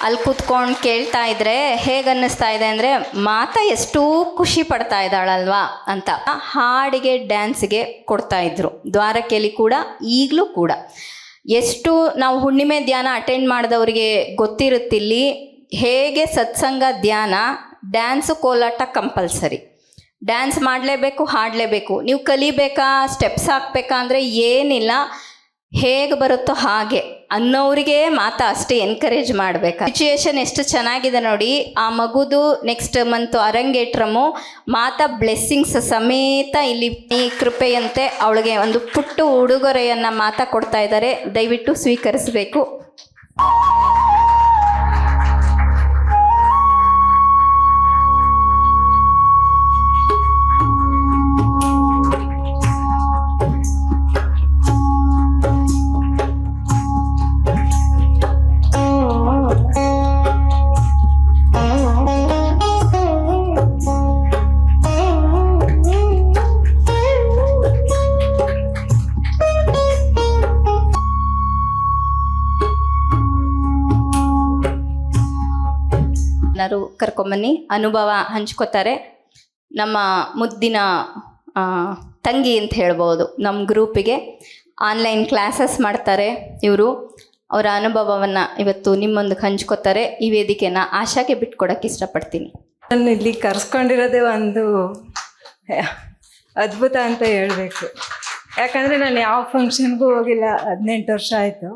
ಅಲ್ಲಿ ಕೂತ್ಕೊಂಡು ಕೇಳ್ತಾ ಇದ್ರೆ ಹೇಗೆ ಅನ್ನಿಸ್ತಾ ಇದೆ ಅಂದರೆ ಮಾತಾ ಎಷ್ಟು ಖುಷಿ ಪಡ್ತಾ ಇದ್ದಾಳಲ್ವಾ ಅಂತ. ಹಾಡಿಗೆ ಡ್ಯಾನ್ಸ್ಗೆ ಕೊಡ್ತಾ ಇದ್ರು ದ್ವಾರಕೆಯಲ್ಲಿ ಕೂಡ, ಈಗಲೂ ಕೂಡ. ಎಷ್ಟು ನಾವು ಹುಣ್ಣಿಮೆ ಧ್ಯಾನ ಅಟೆಂಡ್ ಮಾಡಿದವರಿಗೆ ಗೊತ್ತಿರುತ್ತಿಲ್ಲಿ ಹೇಗೆ ಸತ್ಸಂಗ ಧ್ಯಾನ, ಡ್ಯಾನ್ಸು ಕೋಲಾಟ ಕಂಪಲ್ಸರಿ. ಡ್ಯಾನ್ಸ್ ಮಾಡಲೇಬೇಕು, ಹಾಡಲೇಬೇಕು. ನೀವು ಕಲಿಬೇಕಾ, ಸ್ಟೆಪ್ಸ್ ಹಾಕ್ಬೇಕಾ ಅಂದರೆ ಏನಿಲ್ಲ, ಹೇಗೆ ಬರುತ್ತೋ ಹಾಗೆ ಅನ್ನೋರಿಗೆ ಮಾತಾ ಅಷ್ಟೇ ಎನ್ಕರೇಜ್ ಮಾಡಬೇಕು. ಸಿಚುಯೇಷನ್ ಎಷ್ಟು ಚೆನ್ನಾಗಿದೆ ನೋಡಿ. ಆ ಮಗುದು ನೆಕ್ಸ್ಟ್ ಮಂತ್ ಅರಂಗೇಟ್ರಮು ಮಾತಾ ಬ್ಲೆಸ್ಸಿಂಗ್ಸ್ ಸಮೇತ ಇಲ್ಲಿ ಈ ಕೃಪೆಯಂತೆ ಅವಳಿಗೆ ಒಂದು ಪುಟ್ಟ ಉಡುಗೊರೆಯನ್ನು ಮಾತಾ ಕೊಡ್ತಾ ಇದ್ದಾರೆ. ದಯವಿಟ್ಟು ಸ್ವೀಕರಿಸಬೇಕು. ಎಲ್ಲರೂ ಕರ್ಕೊಂಬನ್ನಿ, ಅನುಭವ ಹಂಚ್ಕೋತಾರೆ. ನಮ್ಮ ಮುದ್ದಿನ ತಂಗಿ ಅಂತ ಹೇಳ್ಬೋದು. ನಮ್ಮ ಗ್ರೂಪಿಗೆ ಆನ್ಲೈನ್ ಕ್ಲಾಸಸ್ ಮಾಡ್ತಾರೆ ಇವರು. ಅವರ ಅನುಭವವನ್ನು ಇವತ್ತು ನಿಮ್ಮೊಂದಿಗೆ ಹಂಚ್ಕೋತಾರೆ. ಈ ವೇದಿಕೆನ ಆಶಾಗೆ ಬಿಟ್ಕೊಡೋಕ್ಕೆ ಇಷ್ಟಪಡ್ತೀನಿ. ನಾನು ಇಲ್ಲಿ ಕರ್ಸ್ಕೊಂಡಿರೋದೇ ಒಂದು ಅದ್ಭುತ ಅಂತ ಹೇಳಬೇಕು. ಯಾಕಂದರೆ ನಾನು ಯಾವ ಫಂಕ್ಷನ್ಗೂ ಹೋಗಿಲ್ಲ. 18 ವರ್ಷ ಆಯಿತು.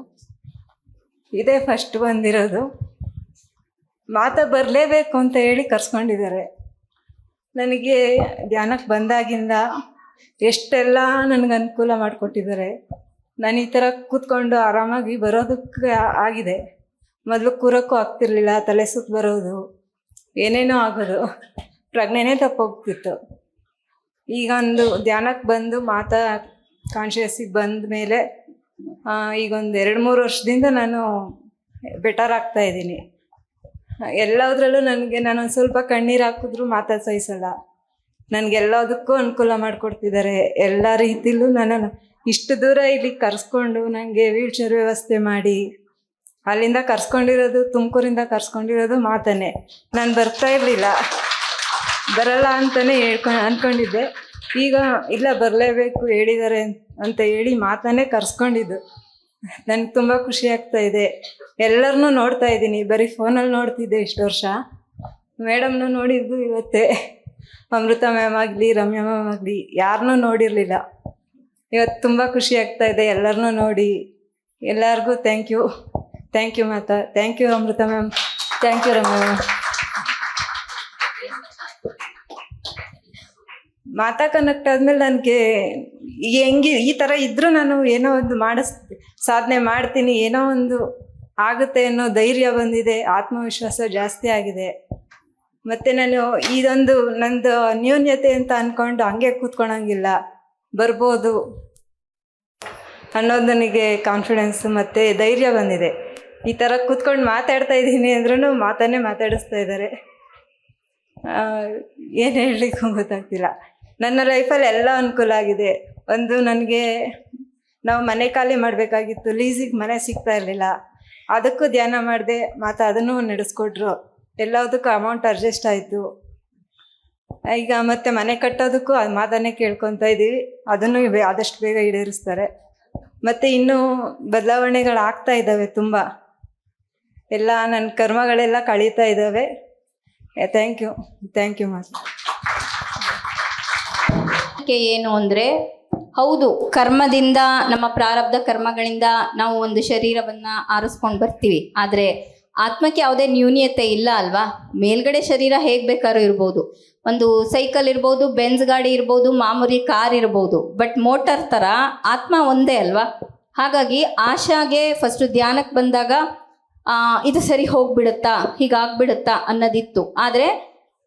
ಇದೇ ಫಸ್ಟ್ ಬಂದಿರೋದು. ಮಾತಾ ಬರಲೇಬೇಕು ಅಂತ ಹೇಳಿ ಕರ್ಸ್ಕೊಂಡಿದ್ದಾರೆ. ನನಗೆ ಧ್ಯಾನಕ್ಕೆ ಬಂದಾಗಿಂದ ಎಷ್ಟೆಲ್ಲ ನನಗೆ ಅನುಕೂಲ ಮಾಡಿಕೊಟ್ಟಿದ್ದಾರೆ. ನಾನು ಈ ಥರ ಕೂತ್ಕೊಂಡು ಆರಾಮಾಗಿ ಬರೋದಕ್ಕೆ ಆಗಿದೆ. ಮೊದಲು ಕೂರೋಕ್ಕೂ ಆಗ್ತಿರ್ಲಿಲ್ಲ, ತಲೆ ಸುತ್ತ ಬರೋದು, ಏನೇನೋ ಆಗೋದು, ಪ್ರಜ್ಞೆನೇ ತಪ್ಪೋಗ್ತಿತ್ತು. ಈಗ ಒಂದು ಧ್ಯಾನಕ್ಕೆ ಬಂದು ಮಾತಾ ಕಾನ್ಷಿಯಸ್ಸಿಗೆ ಬಂದ ಮೇಲೆ ಈಗೊಂದು 2-3 ವರ್ಷದಿಂದ ನಾನು ಬೆಟರ್ ಆಗ್ತಾ ಇದ್ದೀನಿ. ಎಲ್ಲದರಲ್ಲೂ ನನಗೆ ನಾನೊಂದು ಸ್ವಲ್ಪ ಕಣ್ಣೀರು ಹಾಕಿದ್ರು ಮಾತಾ ಸಹಿಸಲ್ಲ. ನನಗೆಲ್ಲದಕ್ಕೂ ಅನುಕೂಲ ಮಾಡಿಕೊಡ್ತಿದ್ದಾರೆ. ಎಲ್ಲ ರೀತಿಲೂ ನನ್ನನ್ನು ಇಷ್ಟು ದೂರ ಇಲ್ಲಿ ಕರೆಸ್ಕೊಂಡು ನನಗೆ ವೀಲ್ಚೇರ್ ವ್ಯವಸ್ಥೆ ಮಾಡಿ ಅಲ್ಲಿಂದ ಕರ್ಸ್ಕೊಂಡಿರೋದು, ತುಮಕೂರಿಂದ ಕರ್ಸ್ಕೊಂಡಿರೋದು ಮಾತಾನೆ. ನಾನು ಬರ್ತಾ ಇರಲಿಲ್ಲ, ಬರಲ್ಲ ಅಂತಲೇ ಅಂದ್ಕೊಂಡಿದ್ದೆ. ಈಗ ಇಲ್ಲ, ಬರಲೇಬೇಕು ಹೇಳಿದ್ದಾರೆ ಅಂತ ಹೇಳಿ ಮಾತಾನೆ ಕರ್ಸ್ಕೊಂಡಿದ್ದು. ನನಗೆ ತುಂಬ ಖುಷಿ ಆಗ್ತಾ ಇದೆ. ಎಲ್ಲರನ್ನೂ ನೋಡ್ತಾ ಇದ್ದೀನಿ. ಬರೀ ಫೋನಲ್ಲಿ ನೋಡ್ತಿದ್ದೆ ಇಷ್ಟು ವರ್ಷ. ಮೇಡಮ್ನೂ ನೋಡಿದ್ದು ಇವತ್ತೇ. ಅಮೃತ ಮ್ಯಾಮ್ ಆಗಲಿ, ರಮ್ಯಾ ಮ್ಯಾಮ್ ಆಗಲಿ, ಯಾರನ್ನೂ ನೋಡಿರಲಿಲ್ಲ. ಇವತ್ತು ತುಂಬ ಖುಷಿ ಆಗ್ತಾ ಇದೆ ಎಲ್ಲರನ್ನೂ ನೋಡಿ. ಎಲ್ಲರಿಗೂ ಥ್ಯಾಂಕ್ ಯು. ಥ್ಯಾಂಕ್ ಯು ಮಾತಾ. Thank you Amrita ma'am. Thank you Ramya ma'am. ಮಾತಾ ಕನೆಕ್ಟ್ ಆದಮೇಲೆ ನನಗೆ ಹೆಂಗೆ ಈ ಥರ ಇದ್ದರೂ ನಾನು ಏನೋ ಒಂದು ಸಾಧನೆ ಮಾಡ್ತೀನಿ, ಏನೋ ಒಂದು ಆಗುತ್ತೆ ಅನ್ನೋ ಧೈರ್ಯ ಬಂದಿದೆ. ಆತ್ಮವಿಶ್ವಾಸ ಜಾಸ್ತಿ ಆಗಿದೆ. ಮತ್ತು ನಾನು ಇದೊಂದು ನಂದು ನ್ಯೂನ್ಯತೆ ಅಂತ ಅಂದ್ಕೊಂಡು ಹಂಗೆ ಕೂತ್ಕೊಳಂಗಿಲ್ಲ, ಬರ್ಬೋದು ಅನ್ನೋದು ನನಗೆ ಕಾನ್ಫಿಡೆನ್ಸ್ ಮತ್ತು ಧೈರ್ಯ ಬಂದಿದೆ. ಈ ಥರ ಕೂತ್ಕೊಂಡು ಮಾತಾಡ್ತಾ ಇದ್ದೀನಿ ಅಂದ್ರೂ ಮಾತಾನೇ ಮಾತಾಡಿಸ್ತಾ ಇದ್ದಾರೆ. ಏನು ಹೇಳಲಿಕ್ಕೂ ಗೊತ್ತಾಗ್ತಿಲ್ಲ. ನನ್ನ ಲೈಫಲ್ಲಿ ಎಲ್ಲ ಅನುಕೂಲ ಆಗಿದೆ. ಒಂದು ನನಗೆ ನಾವು ಮನೆ ಖಾಲಿ ಮಾಡಬೇಕಾಗಿತ್ತು, ಲೀಸಿಗೆ ಮನೆ ಸಿಗ್ತಾ ಇರಲಿಲ್ಲ. ಅದಕ್ಕೂ ಧ್ಯಾನ ಮಾಡಿದೆ, ಮಾತಾ ಅದನ್ನು ನಡೆಸ್ಕೊಟ್ರು. ಎಲ್ಲದಕ್ಕೂ ಅಮೌಂಟ್ ಅಡ್ಜಸ್ಟ್ ಆಯಿತು. ಈಗ ಮತ್ತೆ ಮನೆ ಕಟ್ಟೋದಕ್ಕೂ ಅದು ಮಾತಾನೇ ಕೇಳ್ಕೊತಾ ಇದ್ದೀವಿ. ಅದನ್ನು ಆದಷ್ಟು ಬೇಗ ಈಡೇರಿಸ್ತಾರೆ. ಮತ್ತು ಇನ್ನೂ ಬದಲಾವಣೆಗಳು ಆಗ್ತಾ ಇದ್ದಾವೆ ತುಂಬ. ಎಲ್ಲ ನನ್ನ ಕರ್ಮಗಳೆಲ್ಲ ಕಳೀತಾ ಇದ್ದಾವೆ. Thank you. ಥ್ಯಾಂಕ್ ಯು ಮಾತಾ. ಏನು ಅಂದರೆ, ಹೌದು, ಕರ್ಮದಿಂದ, ನಮ್ಮ ಪ್ರಾರಬ್ಧ ಕರ್ಮಗಳಿಂದ ನಾವು ಒಂದು ಶರೀರವನ್ನು ಆರಿಸ್ಕೊಂಡು ಬರ್ತೀವಿ. ಆದರೆ ಆತ್ಮಕ್ಕೆ ಯಾವುದೇ ನ್ಯೂನ್ಯತೆ ಇಲ್ಲ ಅಲ್ವಾ? ಮೇಲ್ಗಡೆ ಶರೀರ ಹೇಗೆ ಬೇಕಾದ್ರೂ ಇರ್ಬೋದು. ಒಂದು ಸೈಕಲ್ ಇರ್ಬೋದು, ಬೆಂಜ್ ಗಾಡಿ ಇರ್ಬೋದು, ಮಾಮೂಲಿ ಕಾರ್ ಇರ್ಬೋದು. ಬಟ್ ಮೋಟರ್ ಥರ ಆತ್ಮ ಒಂದೇ ಅಲ್ವಾ? ಹಾಗಾಗಿ ಆಶಾಗೆ ಫಸ್ಟು ಧ್ಯಾನಕ್ಕೆ ಬಂದಾಗ ಇದು ಸರಿ ಹೋಗ್ಬಿಡುತ್ತಾ, ಹೀಗಾಗ್ಬಿಡುತ್ತಾ ಅನ್ನೋದಿತ್ತು. ಆದರೆ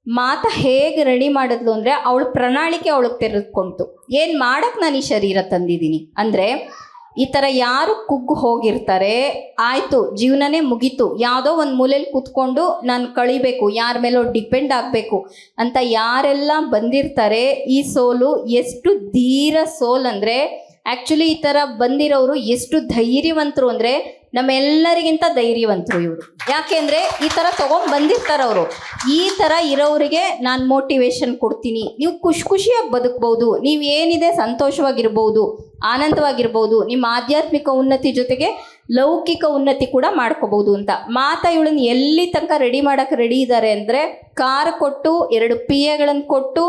ಮಾತಾ ಹೇಗೆ ರೆಡಿ ಮಾಡಿದ್ಲು ಅಂದರೆ, ಅವಳ ಪ್ರಣಾಳಿಕೆ ಅವಳಿಗೆ ತೆರೆದುಕೊಂತು. ಏನು ಮಾಡಕ್ಕೆ ನಾನು ಈ ಶರೀರ ತಂದಿದ್ದೀನಿ ಅಂದರೆ, ಈ ಥರ ಯಾರು ಕುಗ್ಗು ಹೋಗಿರ್ತಾರೆ, ಆಯಿತು ಜೀವನನೇ ಮುಗೀತು, ಯಾವುದೋ ಒಂದು ಮೂಲೆಯಲ್ಲಿ ಕೂತ್ಕೊಂಡು ನಾನು ಕಳಿಬೇಕು, ಯಾರ ಮೇಲೋ ಡಿಪೆಂಡ್ ಆಗಬೇಕು ಅಂತ ಯಾರೆಲ್ಲ ಬಂದಿರ್ತಾರೆ, ಈ ಸೋಲು ಎಷ್ಟು ಧೀರ ಸೋಲ್ ಅಂದರೆ, ಆ್ಯಕ್ಚುಲಿ ಈ ಥರ ಬಂದಿರೋರು ಎಷ್ಟು ಧೈರ್ಯವಂತರು ಅಂದರೆ ನಮ್ಮೆಲ್ಲರಿಗಿಂತ ಧೈರ್ಯವಂತರು ಇವರು. ಯಾಕೆಂದರೆ ಈ ಥರ ಬಂದಿರ್ತಾರೆ ಅವರು. ಈ ಥರ ಇರೋರಿಗೆ ನಾನು ಮೋಟಿವೇಶನ್ ಕೊಡ್ತೀನಿ, ನೀವು ಖುಷಿಯಾಗಿ ಬದುಕ್ಬೋದು, ನೀವು ಏನಿದೆ ಸಂತೋಷವಾಗಿರ್ಬೋದು, ಆನಂದವಾಗಿರ್ಬೋದು, ನಿಮ್ಮ ಆಧ್ಯಾತ್ಮಿಕ ಉನ್ನತಿ ಜೊತೆಗೆ ಲೌಕಿಕ ಉನ್ನತಿ ಕೂಡ ಮಾಡ್ಕೋಬೋದು ಅಂತ. ಮಾತಾ ಇವಳನ್ನ ಎಲ್ಲಿ ತನಕ ರೆಡಿ ಮಾಡೋಕ್ಕೆ ರೆಡಿ ಇದ್ದಾರೆ ಅಂದರೆ, ಕಾರ್ ಕೊಟ್ಟು 2 PAಗಳನ್ನು ಕೊಟ್ಟು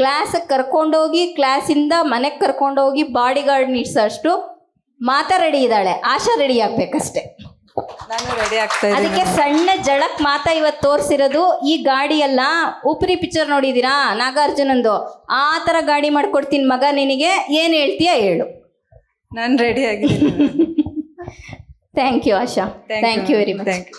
ಕ್ಲಾಸಿಗೆ ಕರ್ಕೊಂಡೋಗಿ, ಕ್ಲಾಸಿಂದ ಮನೆಗೆ ಕರ್ಕೊಂಡೋಗಿ ಬಾಡಿ ಗಾರ್ಡ್ ನಿಡ್ಸೋಷ್ಟು ಮಾತಾ ರೆಡಿ ಇದ್ದಾಳೆ. ಆಶಾ ರೆಡಿ ಆಗ್ಬೇಕಷ್ಟೆ. ನಾನು ರೆಡಿ ಆಗ್ತಾ ಇದ್ದೀನಿ. ಅದಕ್ಕೆ ಸಣ್ಣ ಜಳಕ್ ಮಾತಾ ಇವತ್ತು ತೋರಿಸಿರೋದು. ಈ ಗಾಡಿ ಎಲ್ಲ ಉಪ್ರಿ ಪಿಕ್ಚರ್ ನೋಡಿದ್ದೀರಾ ನಾಗಾರ್ಜುನಂದು, ಆ ಥರ ಗಾಡಿ ಮಾಡ್ಕೊಡ್ತೀನಿ ಮಗ ನಿನಗೆ, ಏನು ಹೇಳ್ತೀಯ ಹೇಳು. ನಾನು ರೆಡಿ ಆಗಿದ್ದೀನಿ. Thank you Asha, thank you very much. Thank you.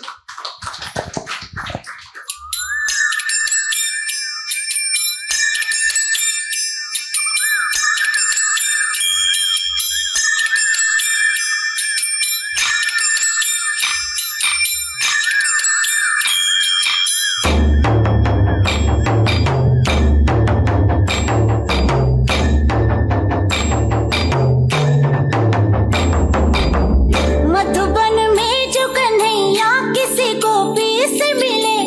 Madhuban में जो कन्हैया किसी गोपी से मिले,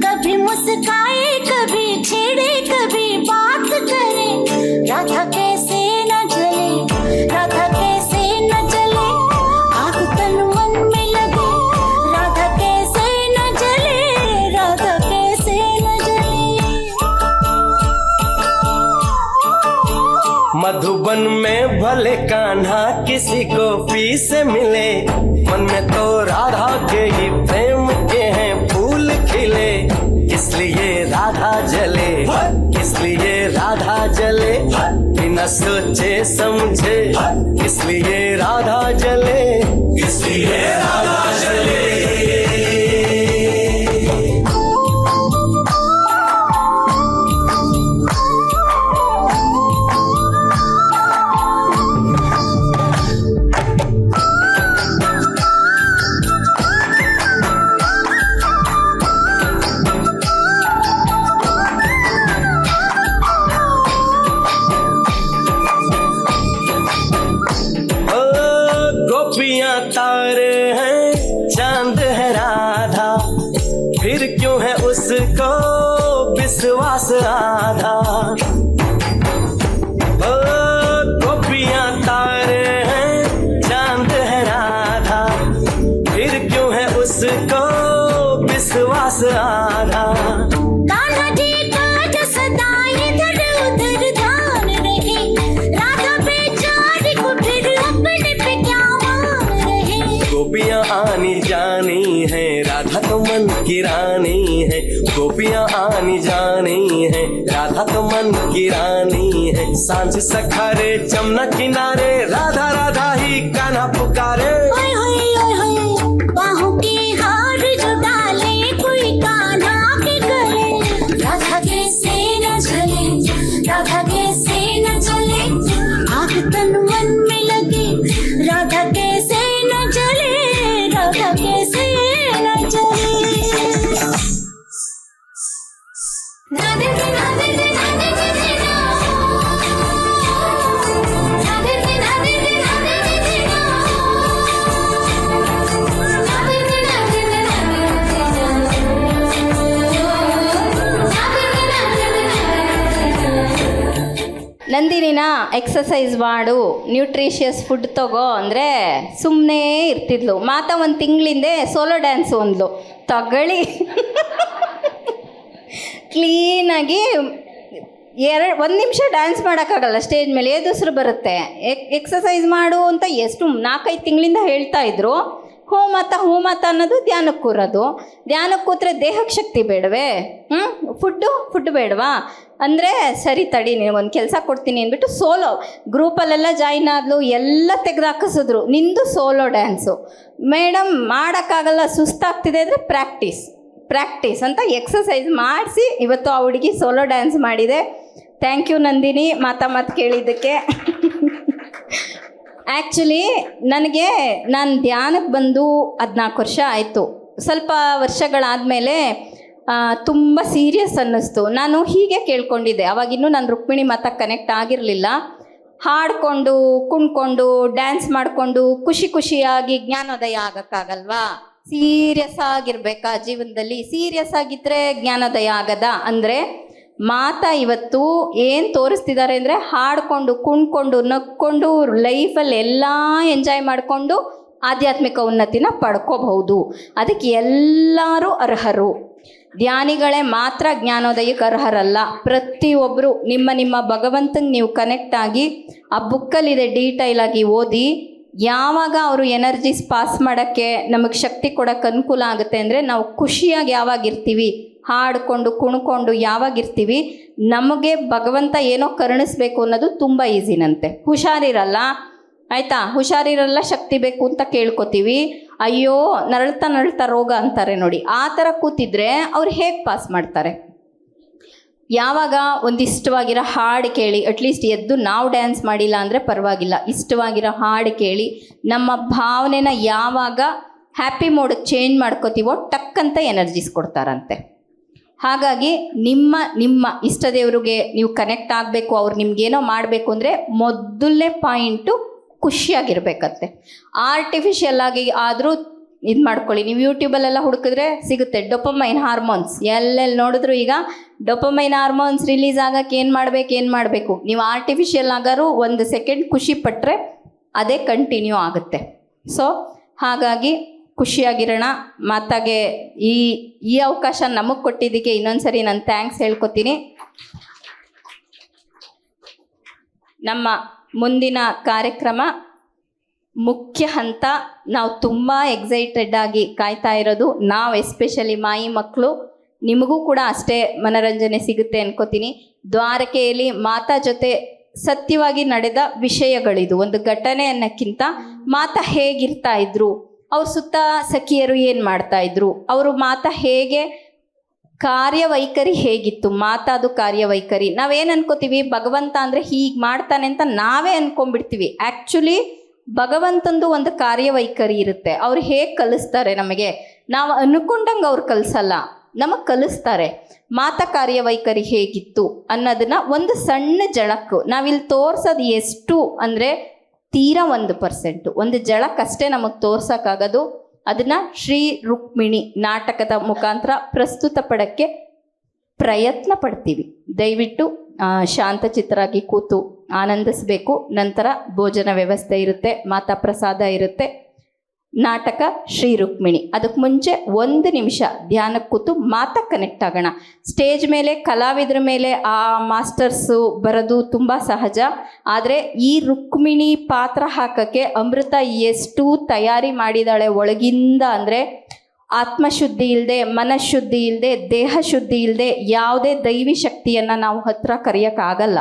कभी मुस्काए कभी छेड़े कभी बात करे, राधा कैसे न जले, राधा कैसे न जले, आग तन मन में लगे, राधा कैसे न जले, राधा कैसे न जले। मधुबन में भले कान्हा किसी गोपी से मिले, मन में तो राधा के ही प्रेम के हैं फूल खिले, इसलिए राधा जले, इसलिए राधा जले, बिना सोचे समझे, इसलिए राधा जले, इसलिए राधा जले। तारे हैं चांद है राधा, फिर क्यों है उसको विश्वास आधा। ओ गोपियां तारे हैं चांद है राधा, फिर क्यों है उसको विश्वास आधा। कान्हा जी का जो सदा इधर उधर ध्यान रहे, राधा बेचारी को फिर अपने पे क्या गोपियां आनी जानी है, राधा तो मन की रानी है, गोपियां आनी जानी है, राधा तो मन की रानी है। सांझ सखारे जमुना किनारे, राधा राधा ही कान्हा पुकारे। बाहों की हार जो डाले कोई कान्हा के गले, राधा कैसे न जले, राधा कैसे न जले, आग तन मन में लगे, राधा कैसे न जले, राधा कैसे न जले। राधे राधे राधे राधे राधे ನಂದಿನಿನ ಎಕ್ಸಸೈಸ್ ಮಾಡು, ನ್ಯೂಟ್ರಿಷಿಯಸ್ ಫುಡ್ ತಗೋ ಅಂದರೆ ಸುಮ್ಮನೆ ಇರ್ತಿದ್ಲು. ಮಾತಾ 1 ತಿಂಗಳಿಂದೆ ಸೋಲೋ ಡ್ಯಾನ್ಸ್ ಒಂದ್ಲು ತಗೊಳ್ಳಿ ಕ್ಲೀನಾಗಿ 1 ನಿಮಿಷ ಡ್ಯಾನ್ಸ್ ಮಾಡೋಕ್ಕಾಗಲ್ಲ ಸ್ಟೇಜ್ ಮೇಲೆ, ಎದುಸ್ರು ಬರುತ್ತೆ. ಎಕ್ಸಸೈಸ್ ಮಾಡು ಅಂತ ಎಷ್ಟು 4-5 ತಿಂಗಳಿಂದ ಹೇಳ್ತಾ ಇದ್ರು. ಹೋಮಾತ ಅನ್ನೋದು ಧ್ಯಾನಕ್ಕೆ ಕೂರೋದು. ಧ್ಯಾನಕ್ಕೆ ಕೂತ್ರೆ ದೇಹಕ್ಕೆ ಶಕ್ತಿ ಬೇಡವೇ? ಫುಡ್ಡು ಬೇಡವಾ ಅಂದರೆ ಸರಿ ತಡಿ ನೀನು ಒಂದು ಕೆಲಸ ಕೊಡ್ತೀನಿ ಅಂದ್ಬಿಟ್ಟು ಸೋಲೋ ಗ್ರೂಪಲ್ಲೆಲ್ಲ ಜಾಯಿನ್ ಆದ್ಲು. ಎಲ್ಲ ತೆಗೆದಾಕಿಸಿದ್ರು, ನಿಂದು ಸೋಲೋ ಡ್ಯಾನ್ಸು. ಮೇಡಮ್ ಮಾಡೋಕ್ಕಾಗಲ್ಲ, ಸುಸ್ತಾಗ್ತಿದೆ ಅಂದರೆ ಪ್ರಾಕ್ಟೀಸ್ ಅಂತ ಎಕ್ಸಸೈಸ್ ಮಾಡಿಸಿ ಇವತ್ತು ಆ ಹುಡುಗಿ ಸೋಲೋ ಡ್ಯಾನ್ಸ್ ಮಾಡಿದೆ. ಥ್ಯಾಂಕ್ ಯು ನಂದಿನಿ ಮಾತು ಕೇಳಿದ್ದಕ್ಕೆ. ಆ್ಯಕ್ಚುಲಿ ನಾನು ಧ್ಯಾನಕ್ಕೆ ಬಂದು 14 ವರ್ಷ ಆಯಿತು. ಸ್ವಲ್ಪ ವರ್ಷಗಳಾದಮೇಲೆ ತುಂಬ ಸೀರಿಯಸ್ ಅನ್ನಿಸ್ತು. ನಾನು ಹೀಗೆ ಕೇಳ್ಕೊಂಡಿದ್ದೆ, ಅವಾಗಿನ್ನೂ ನಾನು ರುಕ್ಮಿಣಿ ಮಾತಕ್ಕೆ ಕನೆಕ್ಟ್ ಆಗಿರಲಿಲ್ಲ. ಹಾಡ್ಕೊಂಡು ಕುಣ್ಕೊಂಡು ಡ್ಯಾನ್ಸ್ ಮಾಡಿಕೊಂಡು ಖುಷಿಯಾಗಿ ಜ್ಞಾನೋದಯ ಆಗಕ್ಕಾಗಲ್ವಾ? ಸೀರಿಯಸ್ ಆಗಿರ್ಬೇಕಾ ಜೀವನದಲ್ಲಿ? ಸೀರಿಯಸ್ ಆಗಿದ್ದರೆ ಜ್ಞಾನೋದಯ ಆಗದ? ಅಂದರೆ ಮಾತಾ ಇವತ್ತು ಏನು ತೋರಿಸ್ತಿದ್ದಾರೆ ಅಂದರೆ ಹಾಡ್ಕೊಂಡು ಕುಣ್ಕೊಂಡು ನಕ್ಕೊಂಡು ಲೈಫಲ್ಲಿ ಎಲ್ಲ ಎಂಜಾಯ್ ಮಾಡಿಕೊಂಡು ಆಧ್ಯಾತ್ಮಿಕ ಉನ್ನತಿನ ಪಡ್ಕೋಬಹುದು. ಅದಕ್ಕೆ ಎಲ್ಲರೂ ಅರ್ಹರು. ಧ್ಯಾನಿಗಳೇ ಮಾತ್ರ ಜ್ಞಾನೋದಯಕ್ಕೆ ಅರ್ಹರಲ್ಲ. ಪ್ರತಿಯೊಬ್ಬರು ನಿಮ್ಮ ಭಗವಂತಂಗೆ ನೀವು ಕನೆಕ್ಟ್ ಆಗಿ ಆ ಬುಕ್ಕಲ್ಲಿದೆ ಡೀಟೈಲ್ ಆಗಿ ಓದಿ. ಯಾವಾಗ ಅವರು ಎನರ್ಜೀಸ್ ಪಾಸ್ ಮಾಡೋಕ್ಕೆ ನಮಗೆ ಶಕ್ತಿ ಕೊಡೋಕ್ಕೆ ಅನುಕೂಲ ಆಗುತ್ತೆ ಅಂದರೆ ನಾವು ಖುಷಿಯಾಗಿ ಯಾವಾಗಿರ್ತೀವಿ, ಹಾಡ್ಕೊಂಡು ಕುಣ್ಕೊಂಡು ಯಾವಾಗಿರ್ತೀವಿ, ನಮಗೆ ಭಗವಂತ ಏನೋ ಕರುಣಿಸ್ಬೇಕು ಅನ್ನೋದು ತುಂಬ ಈಸಿನಂತೆ. ಹುಷಾರಿರಲ್ಲ ಶಕ್ತಿ ಬೇಕು ಅಂತ ಕೇಳ್ಕೊತೀವಿ. ಅಯ್ಯೋ ನರಳ್ತಾ ರೋಗ ಅಂತಾರೆ ನೋಡಿ. ಆ ಥರ ಕೂತಿದ್ರೆ ಅವ್ರು ಹೇಗೆ ಪಾಸ್ ಮಾಡ್ತಾರೆ? ಯಾವಾಗ ಒಂದು ಇಷ್ಟವಾಗಿರೋ ಹಾಡು ಕೇಳಿ, ಅಟ್ಲೀಸ್ಟ್ ಎದ್ದು ನಾವು ಡ್ಯಾನ್ಸ್ ಮಾಡಿಲ್ಲ ಅಂದರೆ ಪರವಾಗಿಲ್ಲ, ಇಷ್ಟವಾಗಿರೋ ಹಾಡು ಕೇಳಿ ನಮ್ಮ ಭಾವನೆನ ಯಾವಾಗ ಹ್ಯಾಪಿ ಮೋಡಿಗೆ ಚೇಂಜ್ ಮಾಡ್ಕೋತೀವೋ ಟಕ್ಕಂತ ಎನರ್ಜೀಸ್ ಕೊಡ್ತಾರಂತೆ. ಹಾಗಾಗಿ ನಿಮ್ಮ ಇಷ್ಟ ದೇವ್ರಿಗೆ ನೀವು ಕನೆಕ್ಟ್ ಆಗಬೇಕು, ಅವ್ರು ನಿಮ್ಗೇನೋ ಮಾಡಬೇಕು ಅಂದರೆ ಮೊದಲನೇ ಪಾಯಿಂಟು ಖುಷಿಯಾಗಿರ್ಬೇಕಂತೆ. ಆರ್ಟಿಫಿಷಿಯಲ್ ಆಗಿ ಆದರೂ ಇದು ಮಾಡ್ಕೊಳ್ಳಿ. ನೀವು ಯೂಟ್ಯೂಬಲ್ಲೆಲ್ಲ ಹುಡುಕಿದ್ರೆ ಸಿಗುತ್ತೆ ಡೊಪಮೈನ್ ಹಾರ್ಮೋನ್ಸ್. ಎಲ್ಲೆಲ್ಲಿ ನೋಡಿದ್ರು ಈಗ ಡೊಪಮೈನ್ ಹಾರ್ಮೋನ್ಸ್ ರಿಲೀಸ್ ಆಗಕ್ಕೆ ಏನು ಮಾಡಬೇಕು. ನೀವು ಆರ್ಟಿಫಿಷಿಯಲ್ ಆಗಾರು 1 ಸೆಕೆಂಡ್ ಖುಷಿ ಪಟ್ಟರೆ ಅದೇ ಕಂಟಿನ್ಯೂ ಆಗುತ್ತೆ. ಸೊ ಹಾಗಾಗಿ ಖುಷಿಯಾಗಿರೋಣ. ಮಾತಾಗೆ ಈ ಅವಕಾಶ ನಮಗೆ ಕೊಟ್ಟಿದ್ದಕ್ಕೆ ಇನ್ನೊಂದ್ಸರಿ ನಾನು ಥ್ಯಾಂಕ್ಸ್ ಹೇಳ್ಕೊತೀನಿ. ನಮ್ಮ ಮುಂದಿನ ಕಾರ್ಯಕ್ರಮ ಮುಖ್ಯ ಹಂತ. ನಾವು ತುಂಬ ಎಕ್ಸೈಟೆಡ್ ಆಗಿ ಕಾಯ್ತಾ ಇರೋದು ನಾವು, ಎಸ್ಪೆಷಲಿ ಮಾಯಿ ಮಕ್ಕಳು. ನಿಮಗೂ ಕೂಡ ಅಷ್ಟೇ ಮನರಂಜನೆ ಸಿಗುತ್ತೆ ಅನ್ಕೋತೀನಿ. ದ್ವಾರಕೆಯಲ್ಲಿ ಮಾತಾ ಜೊತೆ ಸತ್ಯವಾಗಿ ನಡೆದ ವಿಷಯಗಳಿದು. ಒಂದು ಘಟನೆ ಅನ್ನೋಕ್ಕಿಂತ ಮಾತಾ ಹೇಗಿರ್ತಾ ಇದ್ರು, ಅವ್ರ ಸುತ್ತ ಸಖಿಯರು ಏನು ಮಾಡ್ತಾ ಇದ್ರು, ಅವರು ಮಾತಾ ಹೇಗೆ ಕಾರ್ಯವೈಖರಿ ಹೇಗಿತ್ತು, ಮಾತಾದು ಕಾರ್ಯವೈಖರಿ. ನಾವೇನು ಅನ್ಕೋತೀವಿ ಭಗವಂತ ಅಂದರೆ ಹೀಗೆ ಮಾಡ್ತಾನೆ ಅಂತ ನಾವೇ ಅನ್ಕೊಂಡ್ಬಿಡ್ತೀವಿ. ಆ್ಯಕ್ಚುಲಿ ಭಗವಂತಂದು ಒಂದು ಕಾರ್ಯವೈಖರಿ ಇರುತ್ತೆ. ಅವ್ರು ಹೇಗೆ ಕಲಿಸ್ತಾರೆ ನಮಗೆ, ನಾವು ಅನ್ಕೊಂಡಂಗೆ ಅವ್ರು ಕಲಿಸಲ್ಲ, ನಮಗೆ ಕಲಿಸ್ತಾರೆ. ಮಾತಾ ಕಾರ್ಯವೈಖರಿ ಹೇಗಿತ್ತು ಅನ್ನೋದನ್ನ ಒಂದು ಸಣ್ಣ ಜಳಕು ನಾವಿಲ್ಲಿ ತೋರ್ಸೋದು ಎಷ್ಟು ಅಂದರೆ ತೀರಾ 1%, ಒಂದು ಜಳಕ್ಕಷ್ಟೇ ನಮಗೆ ತೋರ್ಸೋಕ್ಕಾಗೋದು. ಅದನ್ನು ಶ್ರೀ ರುಕ್ಮಿಣಿ ನಾಟಕದ ಮುಖಾಂತರ ಪ್ರಸ್ತುತಪಡೋಕ್ಕೆ ಪ್ರಯತ್ನ ಪಡ್ತೀವಿ. ದಯವಿಟ್ಟು ಶಾಂತಚಿತ್ತರಾಗಿ ಕೂತು ಆನಂದಿಸಬೇಕು. ನಂತರ ಭೋಜನ ವ್ಯವಸ್ಥೆ ಇರುತ್ತೆ, ಮಾತಾ ಪ್ರಸಾದ ಇರುತ್ತೆ. ನಾಟಕ ಶ್ರೀ ರುಕ್ಮಿಣಿ. ಅದಕ್ಕೆ ಮುಂಚೆ 1 ನಿಮಿಷ ಧ್ಯಾನಕ್ಕೆ ಕೂತು ಮಾತಾ ಕನೆಕ್ಟ್ ಆಗೋಣ. ಸ್ಟೇಜ್ ಮೇಲೆ ಕಲಾವಿದರ ಮೇಲೆ ಆ ಮಾಸ್ಟರ್ಸು ಬರೋದು ತುಂಬ ಸಹಜ. ಆದರೆ ಈ ರುಕ್ಮಿಣಿ ಪಾತ್ರ ಹಾಕೋಕ್ಕೆ ಅಮೃತ ಎಷ್ಟು ತಯಾರಿ ಮಾಡಿದಾಳೆ ಒಳಗಿಂದ ಅಂದರೆ ಆತ್ಮಶುದ್ಧಿ ಇಲ್ಲದೆ, ಮನಃಶುದ್ಧಿ ಇಲ್ಲದೆ, ದೇಹ ಶುದ್ಧಿ ಇಲ್ಲದೆ ಯಾವುದೇ ದೈವಿ ಶಕ್ತಿಯನ್ನು ನಾವು ಹತ್ರ ಕರೆಯೋಕ್ಕಾಗಲ್ಲ.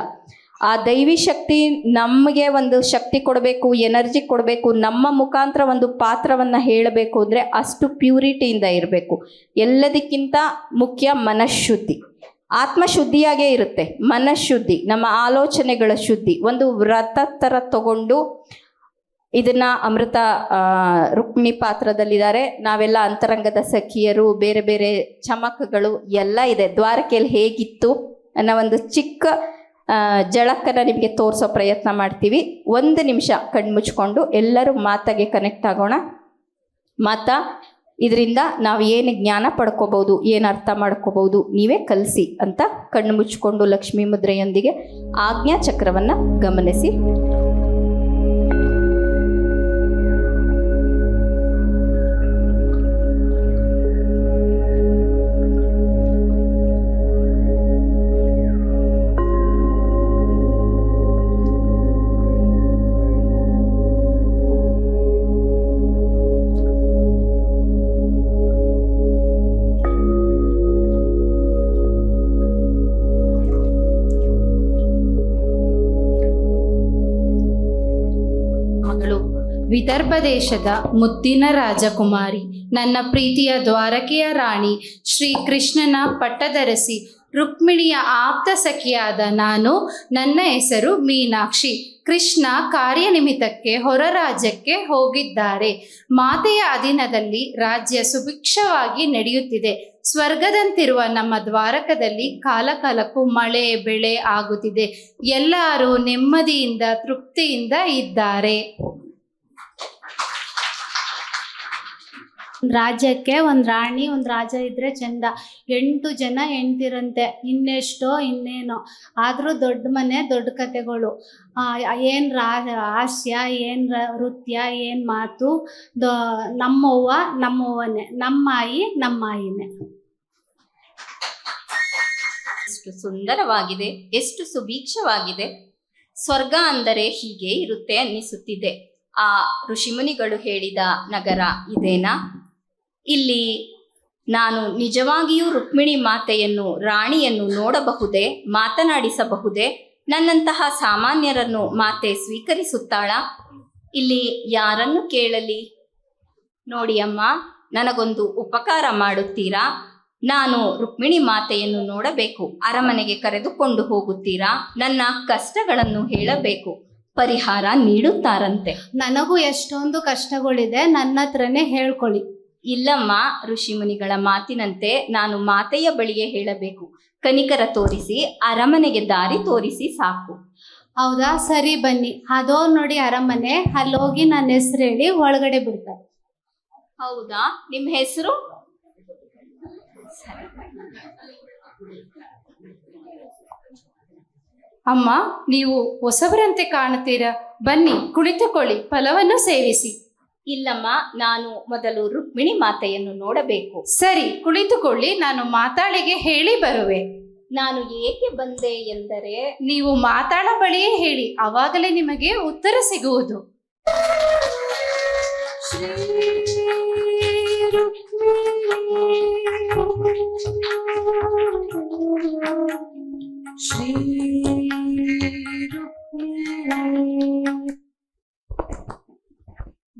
ಆ ದೈವಿ ಶಕ್ತಿ ನಮಗೆ ಒಂದು ಶಕ್ತಿ ಕೊಡಬೇಕು, ಎನರ್ಜಿ ಕೊಡಬೇಕು, ನಮ್ಮ ಮುಖಾಂತರ ಒಂದು ಪಾತ್ರವನ್ನು ಹೇಳಬೇಕು ಅಂದರೆ ಅಷ್ಟು ಪ್ಯೂರಿಟಿಯಿಂದ ಇರಬೇಕು. ಎಲ್ಲದಕ್ಕಿಂತ ಮುಖ್ಯ ಮನಃಶುದ್ಧಿ. ಆತ್ಮಶುದ್ಧಿಯಾಗೇ ಇರುತ್ತೆ, ಮನಃಶುದ್ಧಿ, ನಮ್ಮ ಆಲೋಚನೆಗಳ ಶುದ್ಧಿ. ಒಂದು ವ್ರತ ಥರ ತಗೊಂಡು ಇದನ್ನು ಅಮೃತ ರುಕ್ಮಿಣಿ ಪಾತ್ರದಲ್ಲಿದ್ದಾರೆ. ನಾವೆಲ್ಲ ಅಂತರಂಗದ ಸಖಿಯರು, ಬೇರೆ ಬೇರೆ ಚಮಕಗಳು ಎಲ್ಲ ಇದೆ. ದ್ವಾರಕೆಯಲ್ಲಿ ಹೇಗಿತ್ತು ಅನ್ನೋ ಒಂದು ಚಿಕ್ಕ ಜಳಕನ್ನು ನಿಮಗೆ ತೋರಿಸೋ ಪ್ರಯತ್ನ ಮಾಡ್ತೀವಿ. 1 ನಿಮಿಷ ಕಣ್ಮುಚ್ಕೊಂಡು ಎಲ್ಲರೂ ಮಾತಾಗೆ ಕನೆಕ್ಟ್ ಆಗೋಣ. ಮಾತಾ, ಇದರಿಂದ ನಾವು ಏನು ಜ್ಞಾನ ಪಡ್ಕೋಬಹುದು, ಏನು ಅರ್ಥ ಮಾಡ್ಕೋಬಹುದು ನೀವೇ ಕಲಿಸಿ ಅಂತ ಕಣ್ಣು ಮುಚ್ಕೊಂಡು ಲಕ್ಷ್ಮೀ ಮುದ್ರೆಯೊಂದಿಗೆ ಆಜ್ಞಾ ಚಕ್ರವನ್ನು ಗಮನಿಸಿ. ವಿದರ್ಭ ದೇಶದ ಮುದ್ದಿನ ರಾಜಕುಮಾರಿ, ನನ್ನ ಪ್ರೀತಿಯ ದ್ವಾರಕೆಯ ರಾಣಿ, ಶ್ರೀ ಕೃಷ್ಣನ ಪಟ್ಟಧರಿಸಿ ರುಕ್ಮಿಣಿಯ ಆಪ್ತ ಸಖಿಯಾದ ನಾನು. ನನ್ನ ಹೆಸರು ಮೀನಾಕ್ಷಿ. ಕೃಷ್ಣ ಕಾರ್ಯನಿಮಿತ್ತಕ್ಕೆ ಹೊರ ರಾಜ್ಯಕ್ಕೆ ಹೋಗಿದ್ದಾರೆ. ಮಾತೆಯ ಅಧೀನದಲ್ಲಿ ರಾಜ್ಯ ಸುಭಿಕ್ಷವಾಗಿ ನಡೆಯುತ್ತಿದೆ. ಸ್ವರ್ಗದಂತಿರುವ ನಮ್ಮ ದ್ವಾರಕದಲ್ಲಿ ಕಾಲಕಾಲಕ್ಕೂ ಮಳೆ ಬೆಳೆ ಆಗುತ್ತಿದೆ. ಎಲ್ಲರೂ ನೆಮ್ಮದಿಯಿಂದ ತೃಪ್ತಿಯಿಂದ ಇದ್ದಾರೆ. ರಾಜ್ಯಕ್ಕೆ ಒಂದು ರಾಣಿ ಒಂದು ರಾಜ ಇದ್ರೆ ಚಂದ. 8 ಜನ ಹೆಂಡ್ತಿರಂತೆ, ಇನ್ನೆಷ್ಟೋ ಇನ್ನೇನೋ. ಆದರೂ ದೊಡ್ಡ ಮನೆ ದೊಡ್ಡ ಕತೆಗಳು. ಏನು ಹಾಸ್ಯ, ಏನು ನೃತ್ಯ, ಏನು ಮಾತು. ನಮ್ಮವ್ವ ನಮ್ಮವ್ವನೇ, ನಮ್ಮಾಯಿ ನಮ್ಮಾಯಿನೇ. ಎಷ್ಟು ಸುಂದರವಾಗಿದೆ, ಎಷ್ಟು ಸುಭೀಕ್ಷವಾಗಿದೆ. ಸ್ವರ್ಗ ಅಂದರೆ ಹೀಗೆ ಇರುತ್ತೆ ಅನ್ನಿಸುತ್ತಿದೆ. ಆ ಋಷಿಮುನಿಗಳು ಹೇಳಿದ ನಗರ ಇದೇನಾ? ಇಲ್ಲಿ ನಾನು ನಿಜವಾಗಿಯೂ ರುಕ್ಮಿಣಿ ಮಾತೆಯನ್ನು, ರಾಣಿಯನ್ನು ನೋಡಬಹುದೇ, ಮಾತನಾಡಿಸಬಹುದೇ? ನನ್ನಂತಹ ಸಾಮಾನ್ಯರನ್ನು ಮಾತೆ ಸ್ವೀಕರಿಸುತ್ತಾಳಾ? ಇಲ್ಲಿ ಯಾರನ್ನು ಕೇಳಲಿ? ನೋಡಿ ಅಮ್ಮ, ನನಗೊಂದು ಉಪಕಾರ ಮಾಡುತ್ತೀರಾ? ನಾನು ರುಕ್ಮಿಣಿ ಮಾತೆಯನ್ನು ನೋಡಬೇಕು. ಅರಮನೆಗೆ ಕರೆದುಕೊಂಡು ಹೋಗುತ್ತೀರಾ? ನನ್ನ ಕಷ್ಟಗಳನ್ನು ಹೇಳಬೇಕು, ಪರಿಹಾರ ನೀಡುತ್ತಾರಂತೆ. ನನಗೂ ಎಷ್ಟೊಂದು ಕಷ್ಟಗಳಿದೆ, ನನ್ನ ಹತ್ರನೇ ಹೇಳ್ಕೊಳ್ಳಿ. ಇಲ್ಲಮ್ಮ, ಋಷಿ ಮುನಿಗಳ ಮಾತಿನಂತೆ ನಾನು ಮಾತೆಯ ಬಳಿಯೇ ಹೇಳಬೇಕು. ಕನಿಕರ ತೋರಿಸಿ ಅರಮನೆಗೆ ದಾರಿ ತೋರಿಸಿ ಸಾಕು. ಹೌದಾ? ಸರಿ ಬನ್ನಿ. ಅದೋ ನೋಡಿ ಅರಮನೆ, ಅಲ್ಲಿ ಹೋಗಿ ನನ್ನ ಹೆಸರು ಹೇಳಿ ಒಳಗಡೆ ಬಿಡ್ತಾರೆ. ಹೌದಾ? ನಿಮ್ಮ ಹೆಸರು? ಅಮ್ಮ, ನೀವು ಹೊಸಬರಂತೆ ಕಾಣುತ್ತೀರಾ. ಬನ್ನಿ ಕುಳಿತುಕೊಳ್ಳಿ, ಫಲವನ್ನು ಸೇವಿಸಿ. ಇಲ್ಲಮ್ಮ, ನಾನು ಮೊದಲು ರುಕ್ಮಿಣಿ ಮಾತೆಯನ್ನು ನೋಡಬೇಕು. ಸರಿ, ಕುಳಿತುಕೊಳ್ಳಿ, ನಾನು ಮಾತಾಳಿಗೆ ಹೇಳಿ ಬರುವೆ. ನಾನು ಏಕೆ ಬಂದೆ ಎಂದರೆ, ನೀವು ಮಾತಾಳ ಬಳಿಯೇ ಹೇಳಿ, ಆವಾಗಲೇ ನಿಮಗೆ ಉತ್ತರ ಸಿಗುವುದು.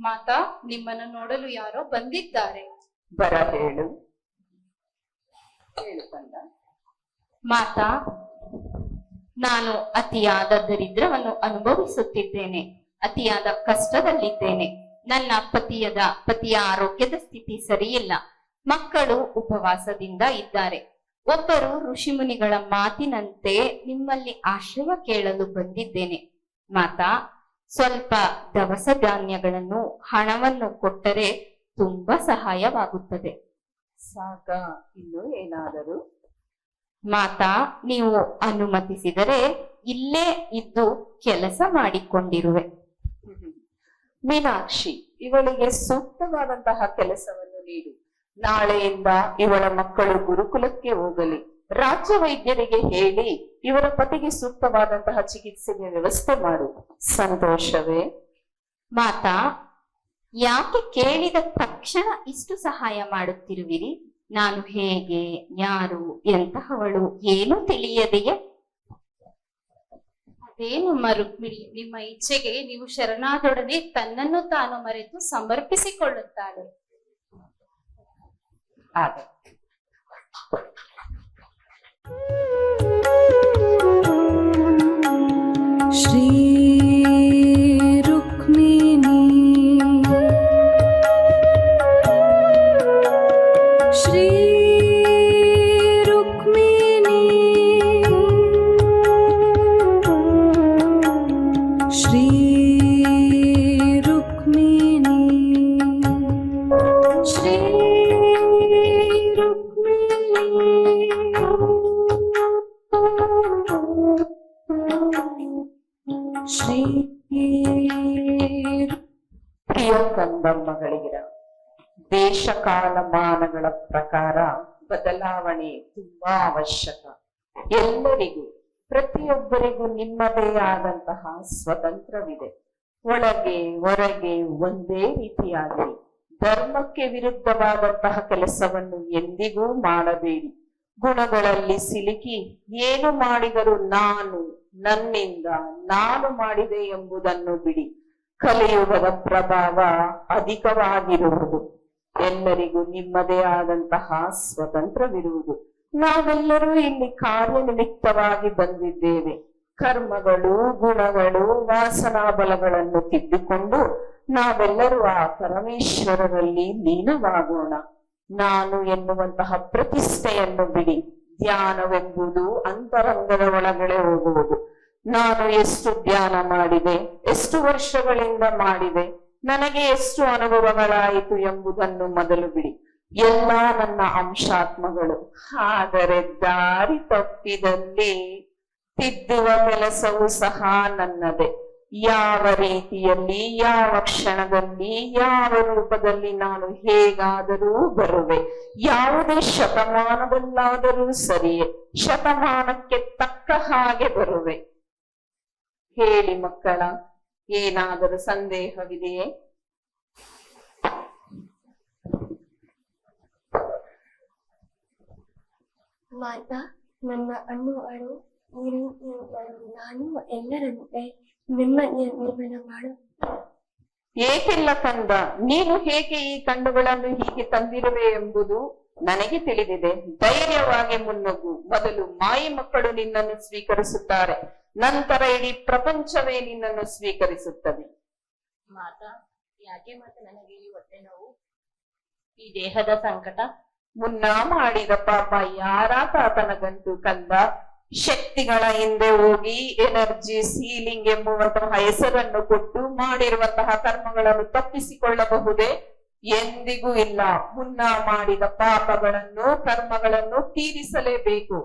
ಮಾತಾ, ನಿಮ್ಮನ್ನು ನೋಡಲು ಯಾರೋ ಬಂದಿದ್ದಾರೆ. ಬರ ಹೇಳು. ಮಾತಾ, ನಾನು ಅತಿಯಾದ ದರಿದ್ರವನ್ನು ಅನುಭವಿಸುತ್ತಿದ್ದೇನೆ. ಅತಿಯಾದ ಕಷ್ಟದಲ್ಲಿದ್ದೇನೆ. ನನ್ನ ಪತಿಯ ಆರೋಗ್ಯದ ಸ್ಥಿತಿ ಸರಿಯಿಲ್ಲ. ಮಕ್ಕಳು ಉಪವಾಸದಿಂದ ಇದ್ದಾರೆ. ಒಬ್ಬರು ಋಷಿಮುನಿಗಳ ಮಾತಿನಂತೆ ನಿಮ್ಮಲ್ಲಿ ಆಶ್ರಯ ಕೇಳಲು ಬಂದಿದ್ದೇನೆ. ಮಾತಾ, ಸ್ವಲ್ಪ ದವಸ ಧಾನ್ಯಗಳನ್ನು, ಹಣವನ್ನು ಕೊಟ್ಟರೆ ತುಂಬಾ ಸಹಾಯವಾಗುತ್ತದೆ. ಸಾಕ, ಇನ್ನು ಏನಾದರೂ? ಮಾತಾ, ನೀವು ಅನುಮತಿಸಿದರೆ ಇಲ್ಲೇ ಇದ್ದು ಕೆಲಸ ಮಾಡಿಕೊಂಡಿರುವೆ. ಮೀನಾಕ್ಷಿ, ಇವಳಿಗೆ ಸೂಕ್ತವಾದಂತಹ ಕೆಲಸವನ್ನು ನೀಡು. ನಾಳೆಯಿಂದ ಇವಳ ಮಕ್ಕಳು ಗುರುಕುಲಕ್ಕೆ ಹೋಗಲಿ. ರಾಜ್ಯ ವೈದ್ಯರಿಗೆ ಹೇಳಿ ಇವರ ಪತಿಗೆ ಸೂಕ್ತವಾದಂತಹ ಚಿಕಿತ್ಸೆಗೆ ವ್ಯವಸ್ಥೆ ಮಾಡು. ಸಂತೋಷವೇ? ಮಾತಾ, ಯಾಕೆ ಕೇಳಿದ ತಕ್ಷಣ ಇಷ್ಟು ಸಹಾಯ ಮಾಡುತ್ತಿರುವಿರಿ? ನಾನು ಹೇಗೆ, ಯಾರು, ಎಂತಹವಳು ಏನೂ ತಿಳಿಯದೆಯೇ? ಅದೇನಮ್ಮ ರುಕ್ಮಿಣಿ, ನಿಮ್ಮ ಇಚ್ಛೆಗೆ ನೀವು ಶರಣಾದೊಡನೆ ತನ್ನನ್ನು ತಾನು ಮರೆತು ಸಮರ್ಪಿಸಿಕೊಳ್ಳುತ್ತಾಳೆ. ಆಗ ಶ್ರೀ ರುಕ್ಮಿಣಿ, ಶ್ರೀ ರುಕ್ಮಿಣಿ, ಶ್ರೀ ರುಕ್ಮಿಣಿ, ಶ್ರೀ ಪ್ರಿಯ ಕಂದಮ್ಮಗಳಿಗಿರ, ದೇಶ ಕಾಲಮಾನಗಳ ಪ್ರಕಾರ ಬದಲಾವಣೆ ತುಂಬಾ ಅವಶ್ಯಕ. ಎಲ್ಲರಿಗೂ, ಪ್ರತಿಯೊಬ್ಬರಿಗೂ ನಿಮ್ಮದೇ ಆದಂತಹ ಸ್ವತಂತ್ರವಿದೆ. ಒಳಗೆ ಹೊರಗೆ ಒಂದೇ ರೀತಿಯಾಗಿರಿ. ಧರ್ಮಕ್ಕೆ ವಿರುದ್ಧವಾದಂತಹ ಕೆಲಸವನ್ನು ಎಂದಿಗೂ ಮಾಡಬೇಡಿ. ಗುಣಗಳಲ್ಲಿ ಸಿಲುಕಿ ಏನು ಮಾಡಿದರೂ ನಾನು, ನನ್ನಿಂದ, ನಾನು ಮಾಡಿದೆ ಎಂಬುದನ್ನು ಬಿಡಿ. ಕಲಿಯುಗದ ಪ್ರಭಾವ ಅಧಿಕವಾಗಿರುವುದು. ಎಲ್ಲರಿಗೂ ನಿಮ್ಮದೇ ಆದಂತಹ ಸ್ವತಂತ್ರವಿರುವುದು. ನಾವೆಲ್ಲರೂ ಇಲ್ಲಿ ಕಾರ್ಯನಿಮಿತ್ತವಾಗಿ ಬಂದಿದ್ದೇವೆ. ಕರ್ಮಗಳು, ಗುಣಗಳು, ವಾಸನಾ ಬಲಗಳನ್ನು ತಿದ್ದುಕೊಂಡು ನಾವೆಲ್ಲರೂ ಆ ಪರಮೇಶ್ವರರಲ್ಲಿ ಲೀನವಾಗೋಣ. ನಾನು ಎನ್ನುವಂತಹ ಪ್ರತಿಷ್ಠೆಯನ್ನು ಬಿಡಿ. ಧ್ಯಾನವೆಂಬುದು ಅಂತರಂಗದ ಒಳಗಡೆ ಹೋಗುವುದು. ನಾನು ಎಷ್ಟು ಧ್ಯಾನ ಮಾಡಿದೆ, ಎಷ್ಟು ವರ್ಷಗಳಿಂದ ಮಾಡಿದೆ, ನನಗೆ ಎಷ್ಟು ಅನುಭವಗಳಾಯಿತು ಎಂಬುದನ್ನು ಮೊದಲು ಬಿಡಿ. ಎಲ್ಲ ನನ್ನ ಅಂಶಾತ್ಮಗಳು. ಆದರೆ ದಾರಿ ತಪ್ಪಿದಲ್ಲಿ ತಿದ್ದುವ ಕೆಲಸವೂ ಸಹ ನನ್ನದೇ. ಯಾವ ರೀತಿಯಲ್ಲಿ, ಯಾವ ಕ್ಷಣದಲ್ಲಿ, ಯಾವ ರೂಪದಲ್ಲಿ ನಾನು ಹೇಗಾದರೂ ಬರುವೆ. ಯಾವುದೇ ಶತಮಾನದಲ್ಲಾದರೂ ಸರಿಯೇ, ಶತಮಾನಕ್ಕೆ ತಕ್ಕ ಹಾಗೆ ಬರುವೆ. ಹೇಳಿ ಮಕ್ಕಳ, ಏನಾದರೂ ಸಂದೇಹವಿದೆಯೇ? ಮಾತಾ, ನನ್ನ ಅಣ್ಣು ಅಳು ನಾನು ಎಲ್ಲರಂತೆ ನೆಮ್ಮದಿಯ ನಿರ್ಮಾಣ ಮಾಡು. ಏಕೆಲ್ಲ ಕಂದ, ನೀನು ಹೇಗೆ ಈ ಕಣ್ಣುಗಳನ್ನು ಹೀಗೆ ತಂದಿರುವೆ ಎಂಬುದು ನನಗೆ ತಿಳಿದಿದೆ. ಧೈರ್ಯವಾಗಿ ಮುನ್ನುಗ್ಗು. ಮೊದಲು ಮಾಯಿ ಮಕ್ಕಳು ನಿನ್ನನ್ನು ಸ್ವೀಕರಿಸುತ್ತಾರೆ, ನಂತರ ಇಡೀ ಪ್ರಪಂಚವೇ ನಿನ್ನನ್ನು ಸ್ವೀಕರಿಸುತ್ತದೆ. ಮಾತಾ, ಯಾಕೆ ಮತ್ತೆ ನನಗೆ ಈ ಹೊಟ್ಟೆ ನೋವು, ಈ ದೇಹದ ಸಂಕಟ? ಮುನ್ನ ಮಾಡಿದ ಪಾಪ ಯಾರ ತಾತನ ಗಂಟು ಕಂದ. ಶಕ್ತಿಗಳ ಹಿಂದೆ ಹೋಗಿ ಎನರ್ಜೀಸ್ ಹೀಲಿಂಗ್ ಎಂಬುವಂತಹ ಹೆಸರನ್ನು ಕೊಟ್ಟು ಮಾಡಿರುವಂತಹ ಕರ್ಮಗಳನ್ನು ತಪ್ಪಿಸಿಕೊಳ್ಳಬಹುದೇ? ಎಂದಿಗೂ ಇಲ್ಲ. ಮುನ್ನ ಮಾಡಿದ ಪಾಪಗಳನ್ನು, ಕರ್ಮಗಳನ್ನು ತೀರಿಸಲೇಬೇಕು.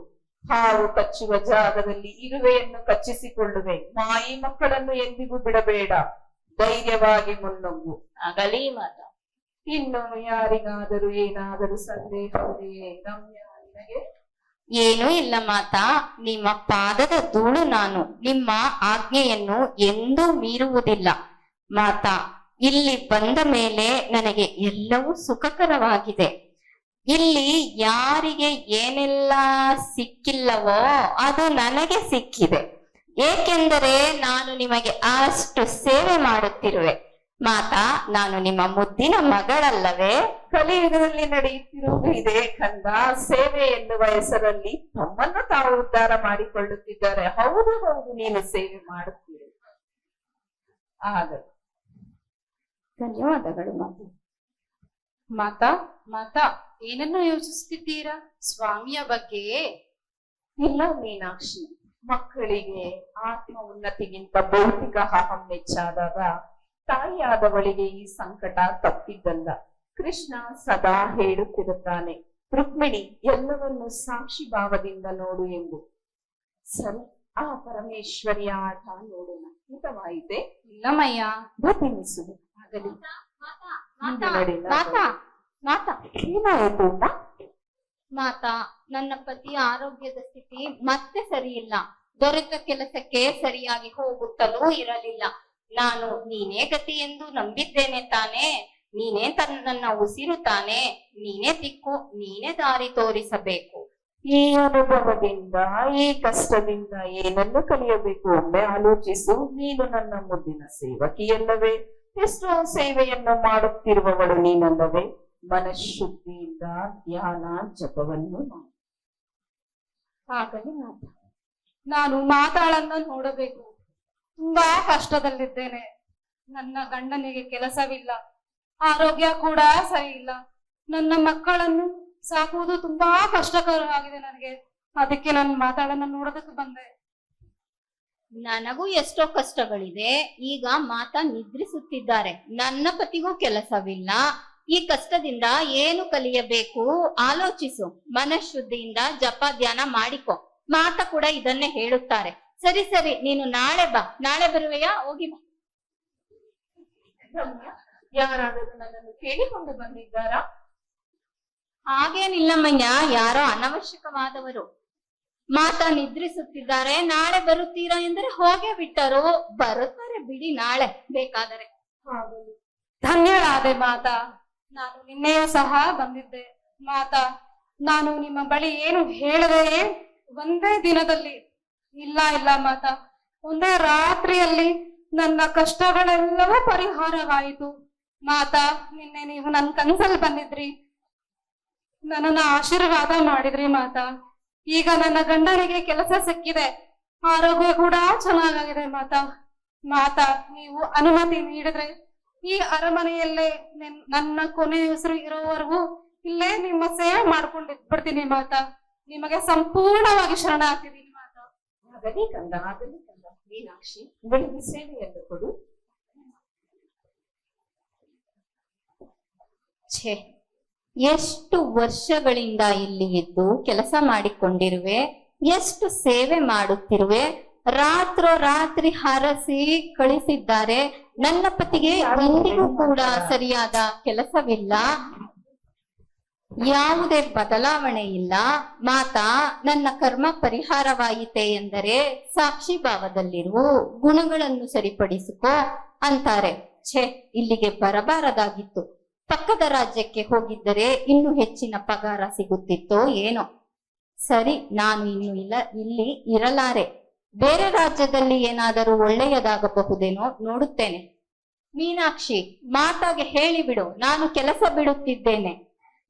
ಹಾವು ಕಚ್ಚುವ ಜಾಗದಲ್ಲಿ ಇರುವೆಯನ್ನು ಕಚ್ಚಿಸಿಕೊಳ್ಳುವೆ. ಮಾಯಿ ಮಕ್ಕಳನ್ನು ಎಂದಿಗೂ ಬಿಡಬೇಡ. ಧೈರ್ಯವಾಗಿ ಮುನ್ನುಗ್ಗು. ಆಗಲಿ ಮಾತಾ. ಇನ್ನು ಯಾರಿಗಾದರೂ ಏನಾದರೂ ಸಂದೇಹವಿದೆಯೇ ರಮ್ಯಾ ನಿನಗೆ? ಏನೂ ಇಲ್ಲ ಮಾತಾ. ನಿಮ್ಮ ಪಾದದ ಧೂಳು ನಾನು. ನಿಮ್ಮ ಆಜ್ಞೆಯನ್ನು ಎಂದೂ ಮೀರುವುದಿಲ್ಲ ಮಾತಾ. ಇಲ್ಲಿ ಬಂದ ಮೇಲೆ ನನಗೆ ಎಲ್ಲವೂ ಸುಖಕರವಾಗಿದೆ. ಇಲ್ಲಿ ಯಾರಿಗೆ ಏನೆಲ್ಲ ಸಿಕ್ಕಿಲ್ಲವೋ ಅದು ನನಗೆ ಸಿಕ್ಕಿದೆ. ಏಕೆಂದರೆ ನಾನು ನಿಮಗೆ ಅಷ್ಟು ಸೇವೆ ಮಾಡುತ್ತಿರುವೆ ಮಾತಾ. ನಾನು ನಿಮ್ಮ ಮುದ್ದಿನ ಮಗಳಲ್ಲವೇ? ಕಲಿಯುಗದಲ್ಲಿ ನಡೆಯುತ್ತಿರುವುದು ಇದೇ ಕಂದ. ಸೇವೆ ಎನ್ನುವ ಹೆಸರಲ್ಲಿ ತಮ್ಮನ್ನು ತಾವು ಉದ್ಧಾರ ಮಾಡಿಕೊಳ್ಳುತ್ತಿದ್ದಾರೆ. ಹೌದು ಹೌದು, ನೀನು ಸೇವೆ ಮಾಡುತ್ತೀರಿ. ಆದರೆ ಧನ್ಯವಾದಗಳು ಮಾತಾ. ಮಾತಾ, ಮಾತಾ, ಏನನ್ನು ಯೋಚಿಸುತ್ತಿದ್ದೀರಾ? ಸ್ವಾಮಿಯ ಬಗ್ಗೆಯೇ? ಇಲ್ಲ ಮೀನಾಕ್ಷಿ, ಮಕ್ಕಳಿಗೆ ಆತ್ಮ ಉನ್ನತಿಗಿಂತ ಭೌತಿಕ ಅಹಂ ಹೆಚ್ಚಾದಾಗ ತಾಯಿಯಾದವಳಿಗೆ ಈ ಸಂಕಟ ತಪ್ಪಿದ್ದಲ್ಲ. ಕೃಷ್ಣ ಸದಾ ಹೇಳುತ್ತಿರುತ್ತಾನೆ, ರುಕ್ಮಿಣಿ ಎಲ್ಲವನ್ನು ಸಾಕ್ಷಿ ಭಾವದಿಂದ ನೋಡು ಎಂದು. ಸರಿ, ಆ ಪರಮೇಶ್ವರಿಯ ಆಟ ನೋಡೋಣ. ಹಿತವಾಯಿತೆ? ಇಲ್ಲಮಯ್ಯ. ಬತಿನಿಸುದು ಆಗಲಿ. ಏನಾಯಿತು? ಮಾತಾ, ನನ್ನ ಪತಿಯ ಆರೋಗ್ಯದ ಸ್ಥಿತಿ ಮತ್ತೆ ಸರಿಯಿಲ್ಲ. ದೊರೆತ ಕೆಲಸಕ್ಕೆ ಸರಿಯಾಗಿ ಹೋಗುತ್ತಲೂ ಇರಲಿಲ್ಲ. ನಾನು ನೀನೇ ಗತಿ ಎಂದು ನಂಬಿದ್ದೇನೆ ತಾನೇ. ನೀನೇ ನನ್ನ ಉಸಿರು ತಾನೇ. ನೀನೇ ದಿಕ್ಕು, ನೀನೇ ದಾರಿ ತೋರಿಸಬೇಕು. ಈ ಅನುಭವದಿಂದ, ಈ ಕಷ್ಟದಿಂದ ಏನನ್ನು ಕಲಿಯಬೇಕು ಒಮ್ಮೆ ಆಲೋಚಿಸು. ನೀನು ನನ್ನ ಮುದ್ದಿನ ಸೇವಕಿಯಲ್ಲವೇ? ಎಷ್ಟೋ ಸೇವೆಯನ್ನು ಮಾಡುತ್ತಿರುವವಳು ನೀನಲ್ಲವೇ? ಮನಃಶುದ್ಧಿಯಿಂದ ಧ್ಯಾನ ಜಪವನ್ನು ಮಾಡು. ಆಗಲಿ ಮಾತಾ. ನಾನು ಮಾತಾಳನ್ನ ನೋಡಬೇಕು. ತುಂಬಾ ಕಷ್ಟದಲ್ಲಿದ್ದೇನೆ. ನನ್ನ ಗಂಡನಿಗೆ ಕೆಲಸವಿಲ್ಲ, ಆರೋಗ್ಯ ಕೂಡ ಸರಿ ಇಲ್ಲ. ನನ್ನ ಮಕ್ಕಳನ್ನು ಸಾಕುವುದು ತುಂಬಾ ಕಷ್ಟಕರವಾಗಿದೆ ನನಗೆ. ಅದಕ್ಕೆ ನಾನು ಮಾತಾಳನ್ನ ನೋಡೋದಕ್ಕೆ ಬಂದೆ. ನನಗೂ ಎಷ್ಟೋ ಕಷ್ಟಗಳಿದೆ. ಈಗ ಮಾತಾ ನಿದ್ರಿಸುತ್ತಿದ್ದಾರೆ. ನನ್ನ ಪತಿಗೂ ಕೆಲಸವಿಲ್ಲ. ಈ ಕಷ್ಟದಿಂದ ಏನು ಕಲಿಯಬೇಕು ಆಲೋಚಿಸು. ಮನಃಶುದ್ಧಿಯಿಂದ ಜಪ ಧ್ಯಾನ ಮಾಡಿಕೊ. ಮಾತಾ ಕೂಡ ಇದನ್ನೇ ಹೇಳುತ್ತಾರೆ. ಸರಿ ಸರಿ, ನೀನು ನಾಳೆ ಬಾ. ನಾಳೆ ಬರುವೆಯಾ? ಹೋಗಿ ಬಾ. ಯಾರಾದರೂ ನನ್ನನ್ನು ಕೇಳಿಕೊಂಡು ಬಂದಿದ್ದಾರಾ? ಹಾಗೇನಿಲ್ಲಮ್ಮಯ್ಯ, ಯಾರೋ ಅನವಶ್ಯಕವಾದವರು. ಮಾತಾ ನಿದ್ರಿಸುತ್ತಿದ್ದಾರೆ, ನಾಳೆ ಬರುತ್ತೀರಾ ಎಂದರೆ ಹೋಗೇ ಬಿಟ್ಟರು. ಬರುತ್ತಾರೆ ಬಿಡಿ, ನಾಳೆ ಬೇಕಾದರೆ. ಧನ್ಯಳಾದೆ ಮಾತಾ. ನಾನು ನಿನ್ನೆಯೂ ಸಹ ಬಂದಿದ್ದೆ ಮಾತಾ. ನಾನು ನಿಮ್ಮ ಬಳಿ ಏನು ಹೇಳದೆ ಒಂದೇ ದಿನದಲ್ಲಿ, ಇಲ್ಲ ಇಲ್ಲ ಮಾತಾ, ಒಂದೇ ರಾತ್ರಿಯಲ್ಲಿ ನನ್ನ ಕಷ್ಟಗಳೆಲ್ಲವೂ ಪರಿಹಾರವಾಯಿತು ಮಾತಾ. ನಿನ್ನೆ ನೀವು ನನ್ನ ಕನಸಲ್ಲಿ ಬಂದಿದ್ರಿ, ನನ್ನನ್ನ ಆಶೀರ್ವಾದ ಮಾಡಿದ್ರಿ ಮಾತಾ. ಈಗ ನನ್ನ ಗಂಡನಿಗೆ ಕೆಲಸ ಸಿಕ್ಕಿದೆ. ಆರೋಗ್ಯ ಕೂಡ ಚೆನ್ನಾಗಿದೆ ಮಾತಾ. ಮಾತಾ, ನೀವು ಅನುಮತಿ ನೀಡಿದ್ರೆ ಈ ಅರಮನೆಯಲ್ಲೇ ನನ್ನ ಕೊನೆ ಉಸಿರು ಇರೋವರೆಗೂ ಇಲ್ಲೇ ನಿಮ್ಮ ಸೇವೆ ಮಾಡ್ಕೊಂಡು ಇದ್ಬಿಡ್ತೀನಿ ಮಾತಾ. ನಿಮಗೆ ಸಂಪೂರ್ಣವಾಗಿ ಶರಣಾಗ್ತಿದ್ದೀನಿ ಮಾತಾ. ಆಗಲಿ ಕಂದ, ಆಗಲಿ ಕಂದ. ಮೀನಾಕ್ಷಿ, ಬೆಳಿಗ್ಗೆ ಸೇವೆಯನ್ನು ಕೊಡು. ಛೇ, ಎಷ್ಟು ವರ್ಷಗಳಿಂದ ಇಲ್ಲಿ ಇದ್ದು ಕೆಲಸ ಮಾಡಿಕೊಂಡಿರುವೆ, ಎಷ್ಟು ಸೇವೆ ಮಾಡುತ್ತಿರುವೆ. ರಾತ್ರೋರಾತ್ರಿ ಹರಸಿ ಕಳಿಸಿದ್ದಾರೆ. ನನ್ನ ಪತಿಗೆ ಇಂದಿಗೂ ಕೂಡ ಸರಿಯಾದ ಕೆಲಸವಿಲ್ಲ, ಯಾವುದೇ ಬದಲಾವಣೆ ಇಲ್ಲ. ಮಾತಾ, ನನ್ನ ಕರ್ಮ ಪರಿಹಾರವಾಯಿತೆ ಎಂದರೆ ಸಾಕ್ಷಿ ಭಾವದಲ್ಲಿರುವ ಗುಣಗಳನ್ನು ಸರಿಪಡಿಸಿಕೋ ಅಂತಾರೆ. ಛೇ, ಇಲ್ಲಿಗೆ ಬರಬಾರದಾಗಿತ್ತು. ಪಕ್ಕದ ರಾಜ್ಯಕ್ಕೆ ಹೋಗಿದ್ದರೆ ಇನ್ನೂ ಹೆಚ್ಚಿನ ಪಗಾರ ಸಿಗುತ್ತಿತ್ತೋ ಏನೋ. ಸರಿ, ನಾನು ಇಲ್ಲಿ ಇರಲಾರೆ. ಬೇರೆ ರಾಜ್ಯದಲ್ಲಿ ಏನಾದರೂ ಒಳ್ಳೆಯದಾಗಬಹುದೇನೋ ನೋಡುತ್ತೇನೆ. ಮೀನಾಕ್ಷಿ, ಮಾತಾಗೆ ಹೇಳಿಬಿಡು, ನಾನು ಕೆಲಸ ಬಿಡುತ್ತಿದ್ದೇನೆ.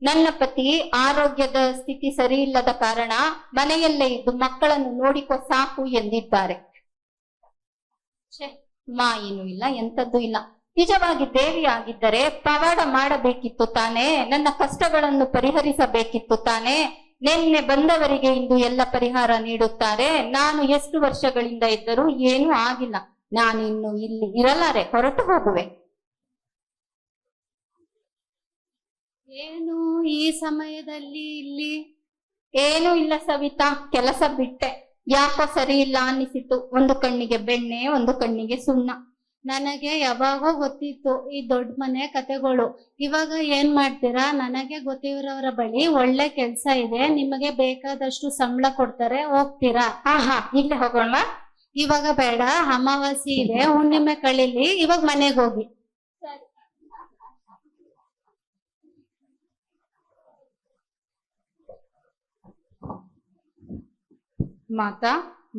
ನನ್ನ ಪತಿ ಆರೋಗ್ಯದ ಸ್ಥಿತಿ ಸರಿ ಇಲ್ಲದ ಕಾರಣ ಮನೆಯಲ್ಲೇ ಇದ್ದು ಮಕ್ಕಳನ್ನು ನೋಡಿಕೊ ಸಾಕು ಎಂದಿದ್ದಾರೆ. ಛೇ, ಮಾಯಿನೂ ಇಲ್ಲ, ಎಂಥದ್ದು ಇಲ್ಲ. ನಿಜವಾಗಿ ದೇವಿ ಆಗಿದ್ದರೆ ಪವಾಡ ಮಾಡಬೇಕಿತ್ತು ತಾನೇ, ನನ್ನ ಕಷ್ಟಗಳನ್ನು ಪರಿಹರಿಸಬೇಕಿತ್ತು ತಾನೇ. ನಿನ್ನೆ ಬಂದವರಿಗೆ ಇಂದು ಎಲ್ಲ ಪರಿಹಾರ ನೀಡುತ್ತಾರೆ. ನಾನು ಎಷ್ಟು ವರ್ಷಗಳಿಂದ ಇದ್ದರೂ ಏನೂ ಆಗಿಲ್ಲ. ನಾನು ಇನ್ನು ಇಲ್ಲಿ ಇರಲಾರೆ, ಹೊರಟು ಹೋಗುವೆ. ಏನು ಈ ಸಮಯದಲ್ಲಿ ಇಲ್ಲಿ? ಏನೂ ಇಲ್ಲ ಸವಿತಾ, ಕೆಲಸ ಬಿಟ್ಟೆ. ಯಾಕೋ ಸರಿ ಇಲ್ಲ ಅನ್ನಿಸಿತು. ಒಂದು ಕಣ್ಣಿಗೆ ಬೆಣ್ಣೆ, ಒಂದು ಕಣ್ಣಿಗೆ ಸುಣ್ಣ. ನನಗೆ ಯಾವಾಗೋ ಗೊತ್ತಿತ್ತು ಈ ದೊಡ್ಡ ಮನೆ ಕತೆಗಳು. ಇವಾಗ ಏನ್ ಮಾಡ್ತೀರಾ? ನನಗೆ ಗೊತ್ತಿರೋರ ಬಳಿ ಒಳ್ಳೆ ಕೆಲ್ಸ ಇದೆ, ನಿಮಗೆ ಬೇಕಾದಷ್ಟು ಸಂಬಳ ಕೊಡ್ತಾರೆ, ಹೋಗ್ತೀರಾ? ಹಾ, ಇಲ್ಲೇ ಹೋಗೋಣ. ಇವಾಗ ಬೇಡ, ಅಮಾವಾಸ್ಯೆ ಇದೆ, ಹುಣ್ಣಿಮೆ ಕಳೀಲಿ, ಇವಾಗ ಮನೆಗೆ ಹೋಗಿ. ಮಾತಾ,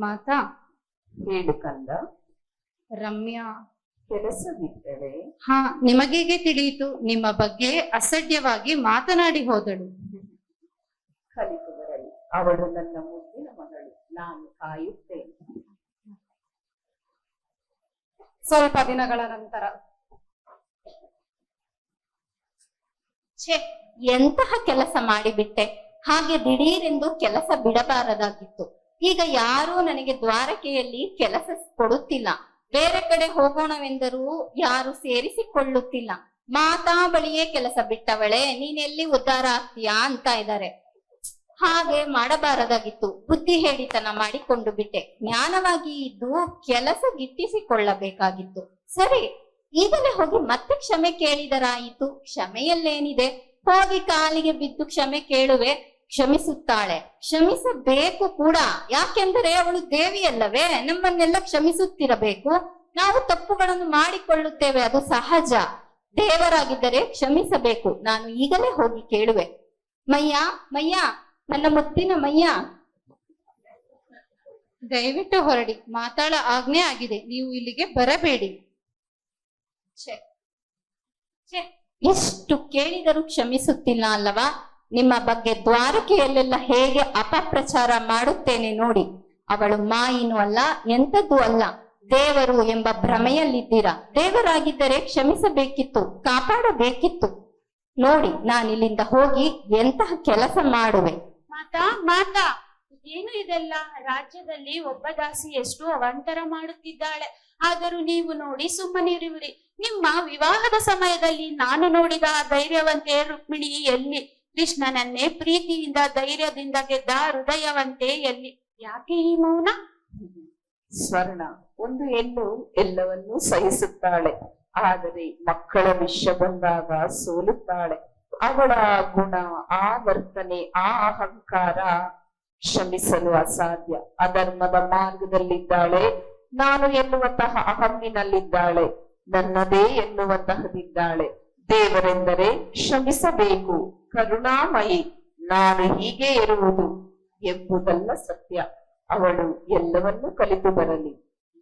ಮಾತಾ. ಹೇಳು ಕಂದ. ರಮ್ಯಾ ಕೆಲಸವಿದ್ದರೆ ಹಾ, ನಿಮಗೇಗೆ ತಿಳಿಯಿತು? ನಿಮ್ಮ ಬಗ್ಗೆ ಅಸಡ್ಯವಾಗಿ ಮಾತನಾಡಿ ಹೋದಳು. ಕಲಿತು ಬರಲಿ, ಅವಳು ನನ್ನ ಮುದ್ದಿನ ಮಗಳು, ನಾನು ಕಾಯುತ್ತೇನೆ. ಸ್ವಲ್ಪ ದಿನಗಳ ನಂತರ. ಛೇ, ಎಂತಹ ಕೆಲಸ ಮಾಡಿಬಿಟ್ಟೆ. ಹಾಗೆ ದಿಢೀರೆಂದು ಕೆಲಸ ಬಿಡಬಾರದಾಗಿತ್ತು. ಈಗ ಯಾರೂ ನನಗೆ ದ್ವಾರಕೆಯಲ್ಲಿ ಕೆಲಸ ಕೊಡುತ್ತಿಲ್ಲ. ಬೇರೆ ಕಡೆ ಹೋಗೋಣವೆಂದರೂ ಯಾರು ಸೇರಿಸಿಕೊಳ್ಳುತ್ತಿಲ್ಲ. ಮಾತಾ ಬಳಿಯೇ ಕೆಲಸ ಬಿಟ್ಟವಳೆ, ನೀನೆಲ್ಲಿ ಉದ್ಧಾರ ಆಗ್ತೀಯಾ ಅಂತ ಇದ್ದಾರೆ. ಹಾಗೆ ಮಾಡಬಾರದಾಗಿತ್ತು. ಬುದ್ಧಿ ಹೇಳಿತನ ಮಾಡಿಕೊಂಡು ಬಿಟ್ಟೆ. ಜ್ಞಾನವಾಗಿ ಇದ್ದು ಕೆಲಸ ಗಿಟ್ಟಿಸಿಕೊಳ್ಳಬೇಕಾಗಿತ್ತು. ಸರಿ, ಈಗಲೇ ಹೋಗಿ ಮತ್ತೆ ಕ್ಷಮೆ ಕೇಳಿದರಾಯಿತು. ಕ್ಷಮೆಯಲ್ಲೇನಿದೆ? ಹೋಗಿ ಕಾಲಿಗೆ ಬಿದ್ದು ಕ್ಷಮೆ ಕೇಳುವೆ, ಕ್ಷಮಿಸುತ್ತಾಳೆ. ಕ್ಷಮಿಸಬೇಕು ಕೂಡ, ಯಾಕೆಂದರೆ ಅವಳು ದೇವಿಯಲ್ಲವೇ, ನಮ್ಮನ್ನೆಲ್ಲ ಕ್ಷಮಿಸುತ್ತಿರಬೇಕು. ನಾವು ತಪ್ಪುಗಳನ್ನು ಮಾಡಿಕೊಳ್ಳುತ್ತೇವೆ, ಅದು ಸಹಜ. ದೇವರಾಗಿದ್ದರೆ ಕ್ಷಮಿಸಬೇಕು. ನಾನು ಈಗಲೇ ಹೋಗಿ ಕೇಳುವೆ. ಮಯ್ಯ, ಮಯ್ಯ, ನನ್ನ ಮುತ್ತಿನ ಮಯ್ಯ. ದಯವಿಟ್ಟು ಹೊರಡಿ, ಮಾತಾಡ ಆಜ್ಞೆ ಆಗಿದೆ, ನೀವು ಇಲ್ಲಿಗೆ ಬರಬೇಡಿ. ಛೆ, ಎಷ್ಟು ಕೇಳಿದರೂ ಕ್ಷಮಿಸುತ್ತಿಲ್ಲ ಅಲ್ಲವಾ? ನಿಮ್ಮ ಬಗ್ಗೆ ದ್ವಾರಕೆಯಲ್ಲೆಲ್ಲ ಹೇಗೆ ಅಪಪ್ರಚಾರ ಮಾಡುತ್ತೇನೆ ನೋಡಿ. ಅವಳು ಮಾಯಿನೂ ಅಲ್ಲ, ಎಂಥದ್ದು ಅಲ್ಲ, ದೇವರು ಎಂಬ ಭ್ರಮೆಯಲ್ಲಿದ್ದೀರಾ. ದೇವರಾಗಿದ್ದರೆ ಕ್ಷಮಿಸಬೇಕಿತ್ತು, ಕಾಪಾಡಬೇಕಿತ್ತು. ನೋಡಿ, ನಾನಿಲ್ಲಿಂದ ಹೋಗಿ ಎಂತಹ ಕೆಲಸ ಮಾಡುವೆ. ಮಾತಾ, ಮಾತಾ, ಏನು ಇದೆಲ್ಲ? ರಾಜ್ಯದಲ್ಲಿ ಒಬ್ಬ ದಾಸಿ ಎಷ್ಟು ಅವಾಂತರ ಮಾಡುತ್ತಿದ್ದಾಳೆ. ಆದರೂ ನೀವು ನೋಡಿ ಸುಮ್ಮನಿರುವಿರಿ. ನಿಮ್ಮ ವಿವಾಹದ ಸಮಯದಲ್ಲಿ ನಾನು ನೋಡಿದ ಧೈರ್ಯವಂತೆ ರುಕ್ಮಿಣಿ ಎಲ್ಲಿ? ಕೃಷ್ಣನನ್ನೇ ಪ್ರೀತಿಯಿಂದ ಧೈರ್ಯದಿಂದ ಗೆದ್ದ ಹೃದಯವಂತೆ ಎಲ್ಲಿ? ಯಾಕೆ ಈ ಮೌನ? ಸ್ವರ್ಣ, ಒಂದು ಹೆಣ್ಣು ಎಲ್ಲವನ್ನೂ ಸಹಿಸುತ್ತಾಳೆ, ಆದರೆ ಮಕ್ಕಳ ವಿಷಯ ಬಂದಾಗ ಸೋಲುತ್ತಾಳೆ. ಅವಳ ಗುಣ, ಆ ವರ್ತನೆ, ಆ ಅಹಂಕಾರ ಕ್ಷಮಿಸಲು ಅಸಾಧ್ಯ. ಅಧರ್ಮದ ಮಾರ್ಗದಲ್ಲಿದ್ದಾಳೆ. ನಾನು ಎನ್ನುವಂತಹ ಅಹಮ್ಮಿನಲ್ಲಿದ್ದಾಳೆ, ನನ್ನದೇ ಎನ್ನುವಂತಹದಿದ್ದಾಳೆ. ದೇವರೆಂದರೆ ಕ್ಷಮಿಸಬೇಕು, ಕರುಣಾಮಯಿ, ನಾನು ಹೀಗೆ ಇರುವುದು ಎಂಬುದಲ್ಲ ಸತ್ಯ. ಅವಳು ಎಲ್ಲವನ್ನೂ ಕಲಿತು ಬರಲಿ.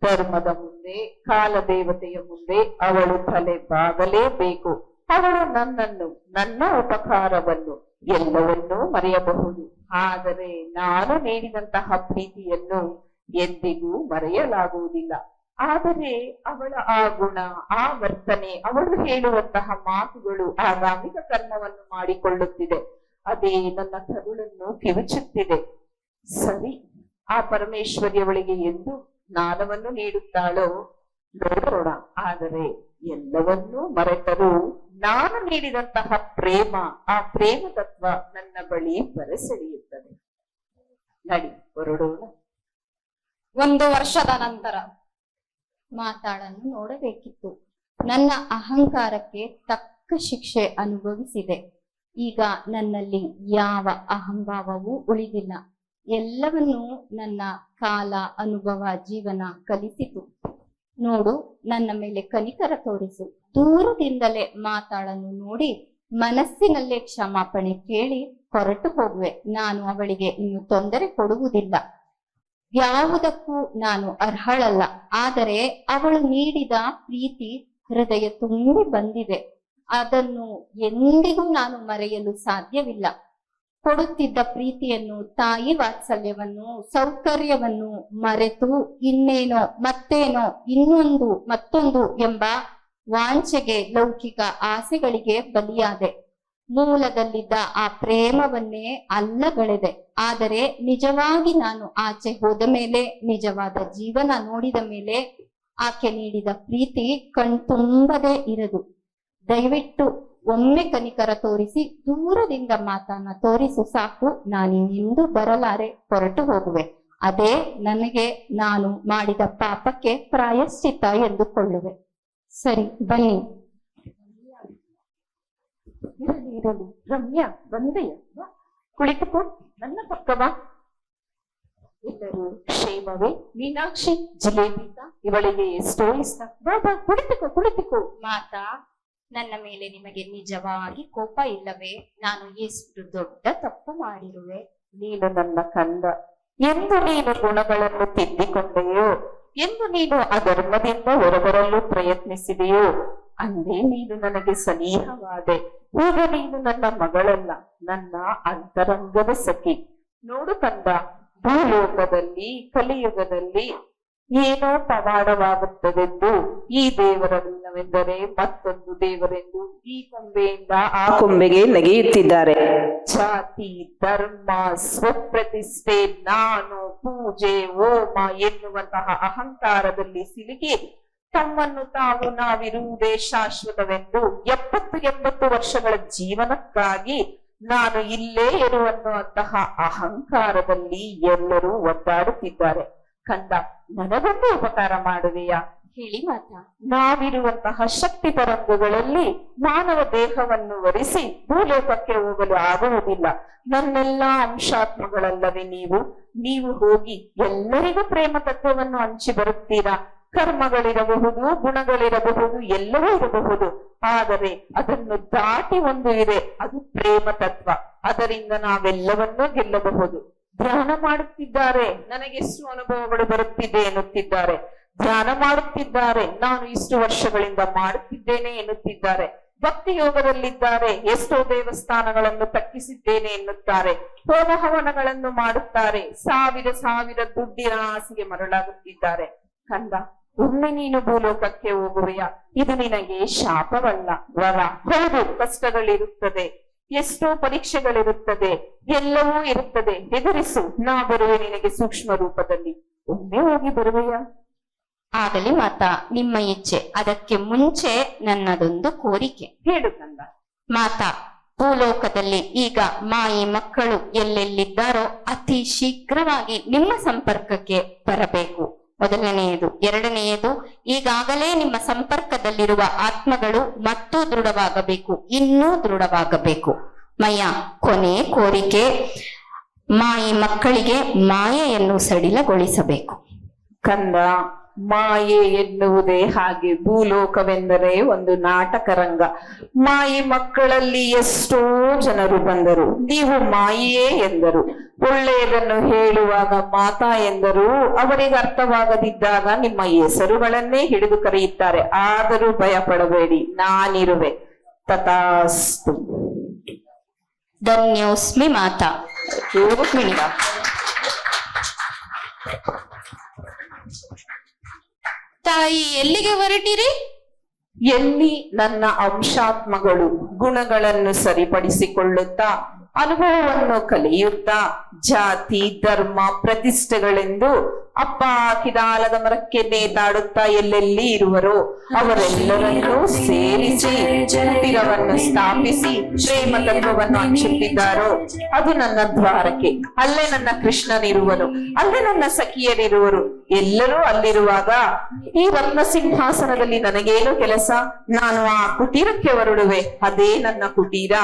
ಧರ್ಮದ ಮುಂದೆ, ಕಾಲದೇವತೆಯ ಮುಂದೆ ಅವಳು ತಲೆ ಬಾಗಲೇಬೇಕು. ಅವಳು ನನ್ನನ್ನು, ನನ್ನ ಉಪಕಾರವನ್ನು, ಎಲ್ಲವನ್ನೂ ಮರೆಯಬಹುದು. ಆದರೆ ನಾನು ನೀಡಿದಂತಹ ಪ್ರೀತಿಯನ್ನು ಎಂದಿಗೂ ಮರೆಯಲಾಗುವುದಿಲ್ಲ. ಆದರೆ ಅವಳ ಆ ಗುಣ, ಆ ವರ್ತನೆ, ಅವಳು ಹೇಳುವಂತಹ ಮಾತುಗಳು ಆಗಾಮಿಕ ಕರ್ಮವನ್ನು ಮಾಡಿಕೊಳ್ಳುತ್ತಿದೆ. ಅದೇ ನನ್ನ ಕರುಳನ್ನು ಕಿವುಚುತ್ತಿದೆ. ಸರಿ, ಆ ಪರಮೇಶ್ವರಿ ಅವಳಿಗೆ ಎಂದು ಜ್ಞಾನವನ್ನು ನೀಡುತ್ತಾಳೋ ನೋಡೋಣ. ಆದರೆ ಎಲ್ಲವನ್ನೂ ಮರೆತರೂ ನಾನು ನೀಡಿದಂತಹ ಪ್ರೇಮ, ಆ ಪ್ರೇಮ ತತ್ವ ನನ್ನ ಬಳಿ ಬರಸೆಳೆಯುತ್ತದೆ. ನಡಿ ಹೊರಡೋಣ. 1 ವರ್ಷದ ನಂತರ ಮಾತಾಳನ್ನು ನೋಡಬೇಕಿತ್ತು. ನನ್ನ ಅಹಂಕಾರಕ್ಕೆ ತಕ್ಕ ಶಿಕ್ಷೆ ಅನುಭವಿಸಿದೆ. ಈಗ ನನ್ನಲ್ಲಿ ಯಾವ ಅಹಂಭಾವವೂ ಉಳಿದಿಲ್ಲ. ಎಲ್ಲವನ್ನೂ ನನ್ನ ಕಾಲ, ಅನುಭವ, ಜೀವನ ಕಲಿಸಿತು. ನೋಡು, ನನ್ನ ಮೇಲೆ ಕನಿಕರ ತೋರಿಸು. ದೂರದಿಂದಲೇ ಮಾತಾಳನ್ನು ನೋಡಿ ಮನಸ್ಸಿನಲ್ಲೇ ಕ್ಷಮಾಪಣೆ ಕೇಳಿ ಹೊರಟು ಹೋಗುವೆ. ನಾನು ಅವಳಿಗೆ ಇನ್ನು ತೊಂದರೆ ಕೊಡುವುದಿಲ್ಲ. ಯಾವುದಕ್ಕೂ ನಾನು ಅರ್ಹಳಲ್ಲ. ಆದರೆ ಅವಳು ನೀಡಿದ ಪ್ರೀತಿ ಹೃದಯ ತುಂಬಿ ಬಂದಿದೆ. ಅದನ್ನು ಎಂದಿಗೂ ನಾನು ಮರೆಯಲು ಸಾಧ್ಯವಿಲ್ಲ. ಕೊಡುತ್ತಿದ್ದ ಪ್ರೀತಿಯನ್ನು, ತಾಯಿ ವಾತ್ಸಲ್ಯವನ್ನು, ಸೌಕರ್ಯವನ್ನು ಮರೆತು ಇನ್ನೇನೋ, ಮತ್ತೇನೋ, ಇನ್ನೊಂದು, ಮತ್ತೊಂದು ಎಂಬ ವಾಂಛೆಗೆ, ಲೌಕಿಕ ಆಸೆಗಳಿಗೆ ಬಲಿಯಾದೆ. ಮೂಲದಲ್ಲಿದ್ದ ಆ ಪ್ರೇಮವನ್ನೇ ಅಲ್ಲಗಳೆದೆ. ಆದರೆ ನಿಜವಾಗಿ ನಾನು ಆಚೆ ಹೋದ ಮೇಲೆ, ನಿಜವಾದ ಜೀವನ ನೋಡಿದ ಮೇಲೆ ಆಕೆ ನೀಡಿದ ಪ್ರೀತಿ ಕಣ್ತುಂಬದೇ ಇರದು. ದಯವಿಟ್ಟು ಒಮ್ಮೆ ಕನಿಕರ ತೋರಿಸಿ ದೂರದಿಂದ ಮಾತನ್ನ ತೋರಿಸು ಸಾಕು. ನಾನಿನ್ನೆಂದೂ ಬರಲಾರೆ, ಹೊರಟು ಹೋಗುವೆ. ಅದೇ ನನಗೆ ನಾನು ಮಾಡಿದ ಪಾಪಕ್ಕೆ ಪ್ರಾಯಶ್ಚಿತ್ತ ಎಂದುಕೊಳ್ಳುವೆ. ಸರಿ, ಬನ್ನಿ. ಇರಲಿ ರಮ್ಯಾ, ಬಂದೆಯ? ಕುಳಿತುಕೋ, ನನ್ನ ಪಕ್ಕವಾ. ಎಲ್ಲರೂ ಕ್ಷೇಮವೇ? ಮೀನಾಕ್ಷಿ ಜಿಲೇಬಿತ ಇವಳಿಗೆ ಎಷ್ಟೋ ಇಷ್ಟ. ಬಾಬಾ, ಕುಳಿತುಕೋ ಕುಳಿತುಕೋ. ಮಾತಾ, ನನ್ನ ಮೇಲೆ ನಿಮಗೆ ನಿಜವಾಗಿ ಕೋಪ ಇಲ್ಲವೇ? ನಾನು ಎಷ್ಟು ದೊಡ್ಡ ತಪ್ಪು ಮಾಡಿರುವೆ? ನೀನು ನನ್ನ ಕಂದ. ಎಂದು ನೀನು ಗುಣಗಳನ್ನು ತಿದ್ದಿಕೊಂಡೆಯೋ, ಎಂದು ನೀನು ಅಧರ್ಮದಿಂದ ಹೊರಬರಲು ಪ್ರಯತ್ನಿಸಿದೆಯೋ, ಅಂದೇ ನೀನು ನನಗೆ ಸನಿಹವಾದೆ. ಈಗ ನೀನು ನನ್ನ ಮಗಳಲ್ಲ, ನನ್ನ ಅಂತರಂಗದ ಸಖಿ. ನೋಡು ಕಂದ, ಭೂಲೋಕದಲ್ಲಿ, ಕಲಿಯುಗದಲ್ಲಿ ಏನೋ ಪವಾಡವಾಗುತ್ತದೆಂದು ಈ ದೇವರಲ್ಲವೆಂದರೆ ಮತ್ತೊಂದು ದೇವರೆಂದು ಈ ಕೊಂಬೆಯಿಂದ ಆ ಕೊಂಬೆಗೆ ನೆಗೆಯುತ್ತಿದ್ದಾರೆ. ಜಾತಿ, ಧರ್ಮ, ಸ್ವಪ್ರತಿಷ್ಠೆ, ನಾನು, ಪೂಜೆ, ಹೋಮ ಎನ್ನುವಂತಹ ಅಹಂಕಾರದಲ್ಲಿ ಸಿಲುಕಿ ತಮ್ಮನ್ನು ತಾವು ನಾವಿರುವುದೇ ಶಾಶ್ವತವೆಂದು 70-80 ವರ್ಷಗಳ ಜೀವನಕ್ಕಾಗಿ ನಾನು ಇಲ್ಲೇ ಇರುವನ್ನುವಂತಹ ಅಹಂಕಾರದಲ್ಲಿ ಎಲ್ಲರೂ ಒದ್ದಾಡುತ್ತಿದ್ದಾರೆ. ಕಂದ, ನನಗೊಂದು ಉಪಕಾರ ಮಾಡುವೆಯಾ? ಹೇಳಿ ಮಾತಾ. ನಾವಿರುವಂತಹ ಶಕ್ತಿ ತರಂಗಗಳಲ್ಲಿ ಮಾನವ ದೇಹವನ್ನು ವರಿಸಿ ಭೂಲೋಕಕ್ಕೆ ಹೋಗಲು ಆಗುವುದಿಲ್ಲ. ನನ್ನೆಲ್ಲಾ ಅಂಶಾತ್ಮಗಳಲ್ಲವೇ ನೀವು ಹೋಗಿ ಎಲ್ಲರಿಗೂ ಪ್ರೇಮ ತತ್ವವನ್ನು ಹಂಚಿ ಬರುತ್ತೀರಾ. ಕರ್ಮಗಳಿರಬಹುದು, ಗುಣಗಳಿರಬಹುದು, ಎಲ್ಲವೂ ಇರಬಹುದು. ಆದರೆ ಅದನ್ನು ದಾಟಿ ಒಂದು ಇದೆ, ಅದು ಪ್ರೇಮ ತತ್ವ. ಅದರಿಂದ ನಾವೆಲ್ಲವನ್ನೂ ಗೆಲ್ಲಬಹುದು. ಧ್ಯಾನ ಮಾಡುತ್ತಿದ್ದಾರೆ, ನನಗೆಷ್ಟು ಅನುಭವಗಳು ಬರುತ್ತಿದೆ ಎನ್ನುತ್ತಿದ್ದಾರೆ. ಧ್ಯಾನ ಮಾಡುತ್ತಿದ್ದಾರೆ, ನಾನು ಇಷ್ಟು ವರ್ಷಗಳಿಂದ ಮಾಡುತ್ತಿದ್ದೇನೆ ಎನ್ನುತ್ತಿದ್ದಾರೆ. ಭಕ್ತಿ ಯೋಗದಲ್ಲಿದ್ದಾರೆ, ಎಷ್ಟೋ ದೇವಸ್ಥಾನಗಳನ್ನು ಕಟ್ಟಿಸಿದ್ದೇನೆ ಎನ್ನುತ್ತಾರೆ. ಹೋಮ ಹವನಗಳನ್ನು ಮಾಡುತ್ತಾರೆ, ಸಾವಿರ ದುಡ್ಡಿನ ಆಸೆಗೆ ಮರಳಾಗುತ್ತಿದ್ದಾರೆ. ಕಂದ, ಒಮ್ಮೆ ನೀನು ಭೂಲೋಕಕ್ಕೆ ಹೋಗುವೆಯಾ? ಇದು ನಿನಗೆ ಶಾಪವಲ್ಲ, ವರ. ಹೌದು, ಕಷ್ಟಗಳಿರುತ್ತದೆ, ಎಷ್ಟೋ ಪರೀಕ್ಷೆಗಳಿರುತ್ತದೆ, ಎಲ್ಲವೂ ಇರುತ್ತದೆ. ಹೆದರಿಸು, ನಾ ಬರುವೆ ನಿನಗೆ ಸೂಕ್ಷ್ಮ ರೂಪದಲ್ಲಿ. ಒಮ್ಮೆ ಹೋಗಿ ಬರುವೆಯಾ? ಆಗಲಿ ಮಾತಾ, ನಿಮ್ಮ ಇಚ್ಛೆ. ಅದಕ್ಕೆ ಮುಂಚೆ ನನ್ನದೊಂದು ಕೋರಿಕೆ. ಹೇಳು ಕಂದ. ಮಾತಾ, ಭೂಲೋಕದಲ್ಲಿ ಈಗ ಮಾಯಿ ಮಕ್ಕಳು ಎಲ್ಲೆಲ್ಲಿದ್ದಾರೋ ಅತಿ ಶೀಘ್ರವಾಗಿ ನಿಮ್ಮ ಸಂಪರ್ಕಕ್ಕೆ ಬರಬೇಕು. ಮೊದಲನೆಯದು. ಎರಡನೆಯದು, ಈಗಾಗಲೇ ನಿಮ್ಮ ಸಂಪರ್ಕದಲ್ಲಿರುವ ಆತ್ಮಗಳು ಮತ್ತೂ ದೃಢವಾಗಬೇಕು, ಇನ್ನೂ ದೃಢವಾಗಬೇಕು. ಮಯ್ಯ, ಕೊನೆ ಕೋರಿಕೆ, ಮಾಯಿ ಮಕ್ಕಳಿಗೆ ಮಾಯೆಯನ್ನು ಸಡಿಲಗೊಳಿಸಬೇಕು. ಕಂದ, ಮಾಯೆ ಎನ್ನುವುದೇ ಹಾಗೆ. ಭೂಲೋಕವೆಂದರೆ ಒಂದು ನಾಟಕ ರಂಗ. ಮಾಯಿ ಮಕ್ಕಳಲ್ಲಿ ಎಷ್ಟೋ ಜನರು ಬಂದರು, ನೀವು ಮಾಯೆಯೇ ಎಂದರು. ಒಳ್ಳೆಯದನ್ನು ಹೇಳುವಾಗ ಮಾತಾ ಎಂದರು, ಅವರಿಗೆ ಅರ್ಥವಾಗದಿದ್ದಾಗ ನಿಮ್ಮ ಹೆಸರುಗಳನ್ನೇ ಹಿಡಿದು ಕರೆಯುತ್ತಾರೆ. ಆದರೂ ಭಯ ಪಡಬೇಡಿ, ನಾನಿರುವೆ. ತಥಾಸ್ತು. ಧನ್ಯೋಸ್ಮಿ ಮಾತಾ. ಹೋಗು. ತಾಯಿ ಎಲ್ಲಿಗೆ ಹೊರಟಿರಿ? ಎಲ್ಲಿ ನನ್ನ ಅಂಶಾತ್ಮಗಳು ಗುಣಗಳನ್ನು ಸರಿಪಡಿಸಿಕೊಳ್ಳುತ್ತಾ ಅನುಭವವನ್ನು ಕಲಿಯುತ್ತಾ ಜಾತಿ ಧರ್ಮ ಪ್ರತಿಷ್ಠೆಗಳೆಂದು ಅಪ್ಪ ಹಾಕಿದ ಆಲದ ಮರಕ್ಕೆ ನೇತಾಡುತ್ತಾ ಎಲ್ಲೆಲ್ಲಿ ಇರುವರೋ ಅವರೆಲ್ಲರನ್ನೂ ಸೇರಿಸಿ ಮಂದಿರವನ್ನು ಸ್ಥಾಪಿಸಿ ಪ್ರೇಮ ತತ್ವವನ್ನು ಹಂಚುತ್ತಿದ್ದಾರೋ ಅದು ನನ್ನ ದ್ವಾರಕೆ. ಅಲ್ಲೇ ನನ್ನ ಕೃಷ್ಣನಿರುವನು, ಅಲ್ಲೇ ನನ್ನ ಸಖಿಯರಿರುವರು. ಎಲ್ಲರೂ ಅಲ್ಲಿರುವಾಗ ಈ ರತ್ನ ಸಿಂಹಾಸನದಲ್ಲಿ ನನಗೇನು ಕೆಲಸ? ನಾನು ಆ ಕುಟೀರಕ್ಕೆ ಹೊರಡುವೆ. ಅದೇ ನನ್ನ ಕುಟೀರ,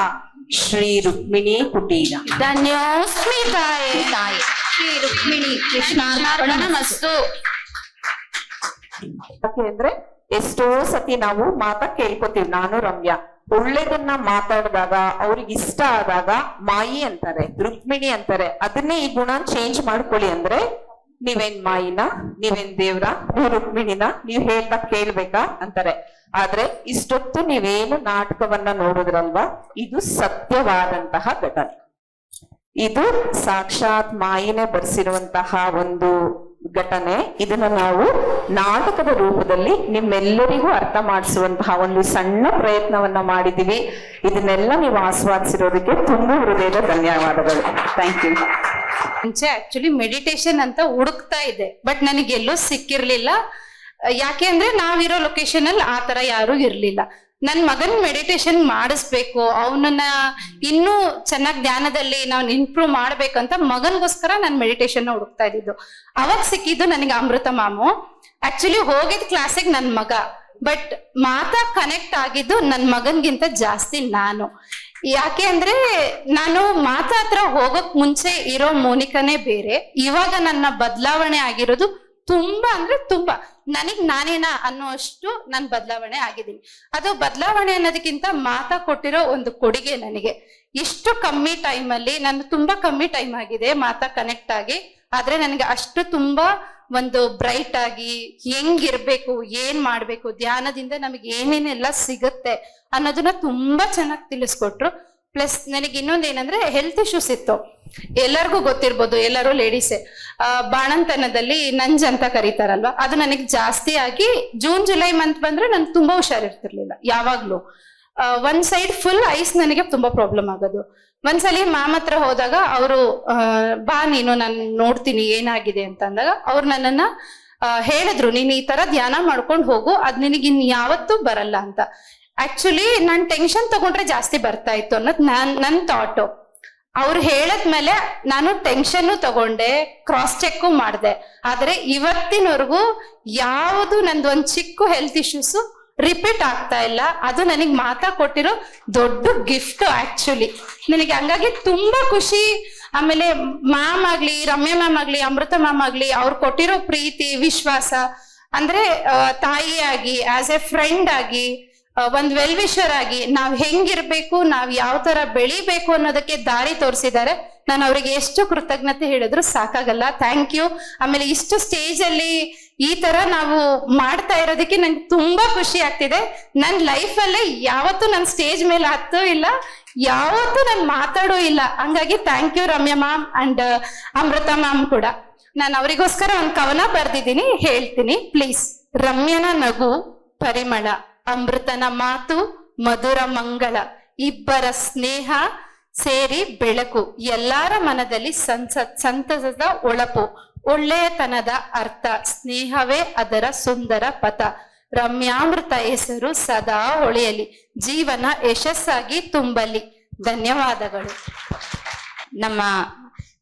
ಶ್ರೀ ರುಕ್ಮಿಣಿ ಕುಟೀರ. ಧನ್ಯೋಸ್ಮಿ ತಾಯೇ. ಶ್ರೀ ರುಕ್ಮಿಣಿ ಕೃಷ್ಣಾರ್ಪಣಮಸ್ತು. ಯಾಕೆಂದ್ರೆ ಎಷ್ಟೋ ಸತಿ ನಾವು ಮಾತಾ ಕೇಳ್ಕೊತೀವಿ. ನಾನು ರಮ್ಯಾ ಒಳ್ಳೇದನ್ನ ಮಾತಾಡಿದಾಗ ಅವ್ರಿಗೆ ಇಷ್ಟ ಆದಾಗ ಮಾಯಿ ಅಂತಾರೆ, ರುಕ್ಮಿಣಿ ಅಂತಾರೆ. ಅದನ್ನೇ ಈ ಗುಣ ಚೇಂಜ್ ಮಾಡ್ಕೊಳ್ಳಿ ಅಂದ್ರೆ ನೀವೇನ್ ಮಾಯಿನ, ನೀವೇನ್ ದೇವ್ರ, ನೀವು ರುಕ್ಮಿಣಿನ, ನೀವ್ ಹೇಳ್ದಾಗ ಕೇಳ್ಬೇಕಾ ಅಂತಾರೆ. ಆದ್ರೆ ಇಷ್ಟೊತ್ತು ನೀವೇನು ನಾಟಕವನ್ನ ನೋಡಿದ್ರಲ್ವಾ, ಇದು ಸತ್ಯವಾದಂತಹ ಘಟನೆ. ಇದು ಸಾಕ್ಷಾತ್ ಮಾಯಿನೇ ಬರ್ಸಿರುವಂತಹ ಒಂದು ಘಟನೆ. ಇದನ್ನ ನಾವು ನಾಟಕದ ರೂಪದಲ್ಲಿ ನಿಮ್ಮೆಲ್ಲರಿಗೂ ಅರ್ಥ ಮಾಡಿಸುವಂತಹ ಒಂದು ಸಣ್ಣ ಪ್ರಯತ್ನವನ್ನ ಮಾಡಿದೀವಿ. ಇದನ್ನೆಲ್ಲ ನೀವು ಆಸ್ವಾದಿಸಿರೋದಕ್ಕೆ ತುಂಬಾ ಹೃದಯದ ಧನ್ಯವಾದಗಳು. Thank you. ಮುಂಚೆ ಆಕ್ಚುಲಿ ಮೆಡಿಟೇಷನ್ ಅಂತ ಹುಡುಕ್ತಾ ಇದೆ, ಬಟ್ ನನಗೆಲ್ಲೂ ಸಿಕ್ಕಿರ್ಲಿಲ್ಲ. ಯಾಕೆ ಅಂದ್ರೆ ನಾವಿರೋ ಲೊಕೇಶನ್ ಅಲ್ಲಿ ಆ ತರ ಯಾರು ಇರ್ಲಿಲ್ಲ. ನನ್ ಮಗನ್ ಮೆಡಿಟೇಷನ್ ಮಾಡಿಸ್ಬೇಕು, ಅವನನ್ನ ಇನ್ನೂ ಚೆನ್ನಾಗಿ ಧ್ಯಾನದಲ್ಲಿ ನಾವು ಇಂಪ್ರೂವ್ ಮಾಡ್ಬೇಕಂತ ಮಗನ್ಗೋಸ್ಕರ ನಾನು ಮೆಡಿಟೇಷನ್ ಹುಡುಕ್ತಾ ಇದ್ದಿದ್ದು. ಅವಾಗ ಸಿಕ್ಕಿದ್ದು ನನಗೆ ಅಮೃತ ಮ್ಯಾಮು. ಆಕ್ಚುಲಿ ಹೋಗಿದ್ ಕ್ಲಾಸಿಗೆ ನನ್ ಮಗ, ಬಟ್ ಮಾತಾ ಕನೆಕ್ಟ್ ಆಗಿದ್ದು ನನ್ ಮಗನ್ಗಿಂತ ಜಾಸ್ತಿ ನಾನು. ಯಾಕೆ ಅಂದ್ರೆ ನಾನು ಮಾತಾ ಹತ್ರ ಹೋಗಕ್ ಮುಂಚೆ ಇರೋ ಮೋನಿಕಾನೇ ಬೇರೆ. ಇವಾಗ ನನ್ನ ಬದಲಾವಣೆ ಆಗಿರೋದು ತುಂಬಾ ಅಂದ್ರೆ ತುಂಬಾ, ನನಗ್ ನಾನೇನಾ ಅನ್ನೋಷ್ಟು ನಾನು ಬದಲಾವಣೆ ಆಗಿದ್ದೀನಿ. ಅದು ಬದಲಾವಣೆ ಅನ್ನೋದಕ್ಕಿಂತ ಮಾತಾ ಕೊಟ್ಟಿರೋ ಒಂದು ಕೊಡುಗೆ ನನಗೆ. ಇಷ್ಟು ಕಮ್ಮಿ ಟೈಮ್ ಅಲ್ಲಿ, ನಾನು ತುಂಬಾ ಕಮ್ಮಿ ಟೈಮ್ ಆಗಿದೆ ಮಾತಾ ಕನೆಕ್ಟ್ ಆಗಿ, ಆದ್ರೆ ನನಗೆ ಅಷ್ಟು ತುಂಬಾ ಒಂದು ಬ್ರೈಟ್ ಆಗಿ ಹೆಂಗಿರ್ಬೇಕು, ಏನ್ ಮಾಡ್ಬೇಕು, ಧ್ಯಾನದಿಂದ ನಮಗೆ ಏನೇನೆಲ್ಲ ಸಿಗುತ್ತೆ ಅನ್ನೋದನ್ನ ತುಂಬಾ ಚೆನ್ನಾಗಿ ತಿಳಿಸ್ಕೊಟ್ರು. ಪ್ಲಸ್ ನನಗೆ ಇನ್ನೊಂದೇನಂದ್ರೆ ಹೆಲ್ತ್ ಇಶ್ಯೂಸ್ ಇತ್ತು, ಎಲ್ಲರಿಗೂ ಗೊತ್ತಿರ್ಬೋದು, ಎಲ್ಲರೂ ಲೇಡೀಸೇ. ಬಾಣಂತನದಲ್ಲಿ ನಂಜ್ ಅಂತ ಕರೀತಾರಲ್ವಾ, ಅದು ನನಗೆ ಜಾಸ್ತಿ ಆಗಿ ಜೂನ್ ಜುಲೈ ಮಂತ್ ಬಂದ್ರೆ ನನ್ಗೆ ತುಂಬಾ ಹುಷಾರಿರ್ತಿರ್ಲಿಲ್ಲ ಯಾವಾಗ್ಲೂ. ಒಂದ್ ಸೈಡ್ ಫುಲ್ ಐಸ್ ನನಗೆ ತುಂಬಾ ಪ್ರಾಬ್ಲಮ್ ಆಗೋದು. ಒಂದ್ಸಲಿ ಮ್ಯಾಮ್ ಹತ್ರ ಹೋದಾಗ ಅವರು ಬಾ ನೀನು ನಾನು ನೋಡ್ತೀನಿ ಏನಾಗಿದೆ ಅಂತ ಅಂದಾಗ ಅವ್ರು ನನ್ನನ್ನ ಹೇಳಿದ್ರು, ನೀನ್ ಈ ತರ ಧ್ಯಾನ ಮಾಡ್ಕೊಂಡು ಹೋಗು, ಅದ್ ನಿನಗೆ ಇನ್ ಯಾವತ್ತೂ ಬರಲ್ಲ ಅಂತ. ಆಕ್ಚುಲಿ ನಾನ್ ಟೆನ್ಷನ್ ತಗೊಂಡ್ರೆ ಜಾಸ್ತಿ ಬರ್ತಾ ಇತ್ತು ಅನ್ನೋದು ನನ್ ಥಾಟು. ಅವ್ರು ಹೇಳದ್ಮೇಲೆ ನಾನು ಟೆನ್ಷನ್ ತಗೊಂಡೆ, ಕ್ರಾಸ್ ಚೆಕ್ ಮಾಡಿದೆ. ಆದ್ರೆ ಇವತ್ತಿನವರೆಗೂ ಯಾವುದು ನಂದು ಒಂದ್ ಚಿಕ್ಕ ಹೆಲ್ತ್ ಇಶ್ಯೂಸ್ ರಿಪೀಟ್ ಆಗ್ತಾ ಇಲ್ಲ. ಅದು ನನಗ್ ಮಾತಾ ಕೊಟ್ಟಿರೋ ದೊಡ್ಡ ಗಿಫ್ಟ್ ಆಕ್ಚುಲಿ ನನಗೆ. ಹಂಗಾಗಿ ತುಂಬಾ ಖುಷಿ. ಆಮೇಲೆ ಮ್ಯಾಮ್ ಆಗ್ಲಿ, ರಮ್ಯಾ ಮ್ಯಾಮ್ ಆಗ್ಲಿ, ಅಮೃತ ಮ್ಯಾಮ್ ಆಗ್ಲಿ, ಅವ್ರು ಕೊಟ್ಟಿರೋ ಪ್ರೀತಿ ವಿಶ್ವಾಸ, ಅಂದ್ರೆ ತಾಯಿಯಾಗಿ, ಆಸ್ ಎ ಫ್ರೆಂಡ್ ಆಗಿ, ಒಂದ್ ವೆಲ್ ವಿಶರ್ ಆಗಿ ನಾವ್ ಹೆಂಗಿರ್ಬೇಕು, ನಾವ್ ಯಾವ ತರ ಬೆಳಿಬೇಕು ಅನ್ನೋದಕ್ಕೆ ದಾರಿ ತೋರಿಸಿದ್ದಾರೆ. ನಾನು ಅವ್ರಿಗೆ ಎಷ್ಟು ಕೃತಜ್ಞತೆ ಹೇಳಿದ್ರು ಸಾಕಾಗಲ್ಲ. Thank you. ಆಮೇಲೆ ಇಷ್ಟು ಸ್ಟೇಜ್ ಅಲ್ಲಿ ಈ ತರ ನಾವು ಮಾಡ್ತಾ ಇರೋದಕ್ಕೆ ನಂಗೆ ತುಂಬಾ ಖುಷಿ ಆಗ್ತಿದೆ. ನನ್ ಲೈಫ್ ಅಲ್ಲೇ ಯಾವತ್ತೂ ನನ್ ಸ್ಟೇಜ್ ಮೇಲೆ ಹತ್ತೂ ಇಲ್ಲ, ಯಾವತ್ತೂ ನಾನು ಮಾತಾಡೂ ಇಲ್ಲ. ಹಂಗಾಗಿ thank you Ramya ma'am and Amrita ma'am ಕೂಡ. ನಾನು ಅವರಿಗೋಸ್ಕರ ಒಂದ್ ಕವನ ಬರ್ದಿದ್ದೀನಿ, ಹೇಳ್ತೀನಿ ಪ್ಲೀಸ್. ರಮ್ಯನ ನಗು ಪರಿಮಳ, ಅಮೃತನ ಮಾತು ಮಧುರ ಮಂಗಳ, ಇಬ್ಬರ ಸ್ನೇಹ ಸೇರಿ ಬೆಳಕು, ಎಲ್ಲಾರ ಮನದಲ್ಲಿ ಸಂತಸದ ಒಳಪು, ಒಳ್ಳೆಯತನದ ಅರ್ಥ, ಸ್ನೇಹವೇ ಅದರ ಸುಂದರ ಪಥ, ರಮ್ಯಾಮೃತ ಹೆಸರು ಸದಾ ಹೊಳೆಯಲಿ, ಜೀವನ ಯಶಸ್ಸಾಗಿ ತುಂಬಲಿ. ಧನ್ಯವಾದಗಳು. ನಮ್ಮ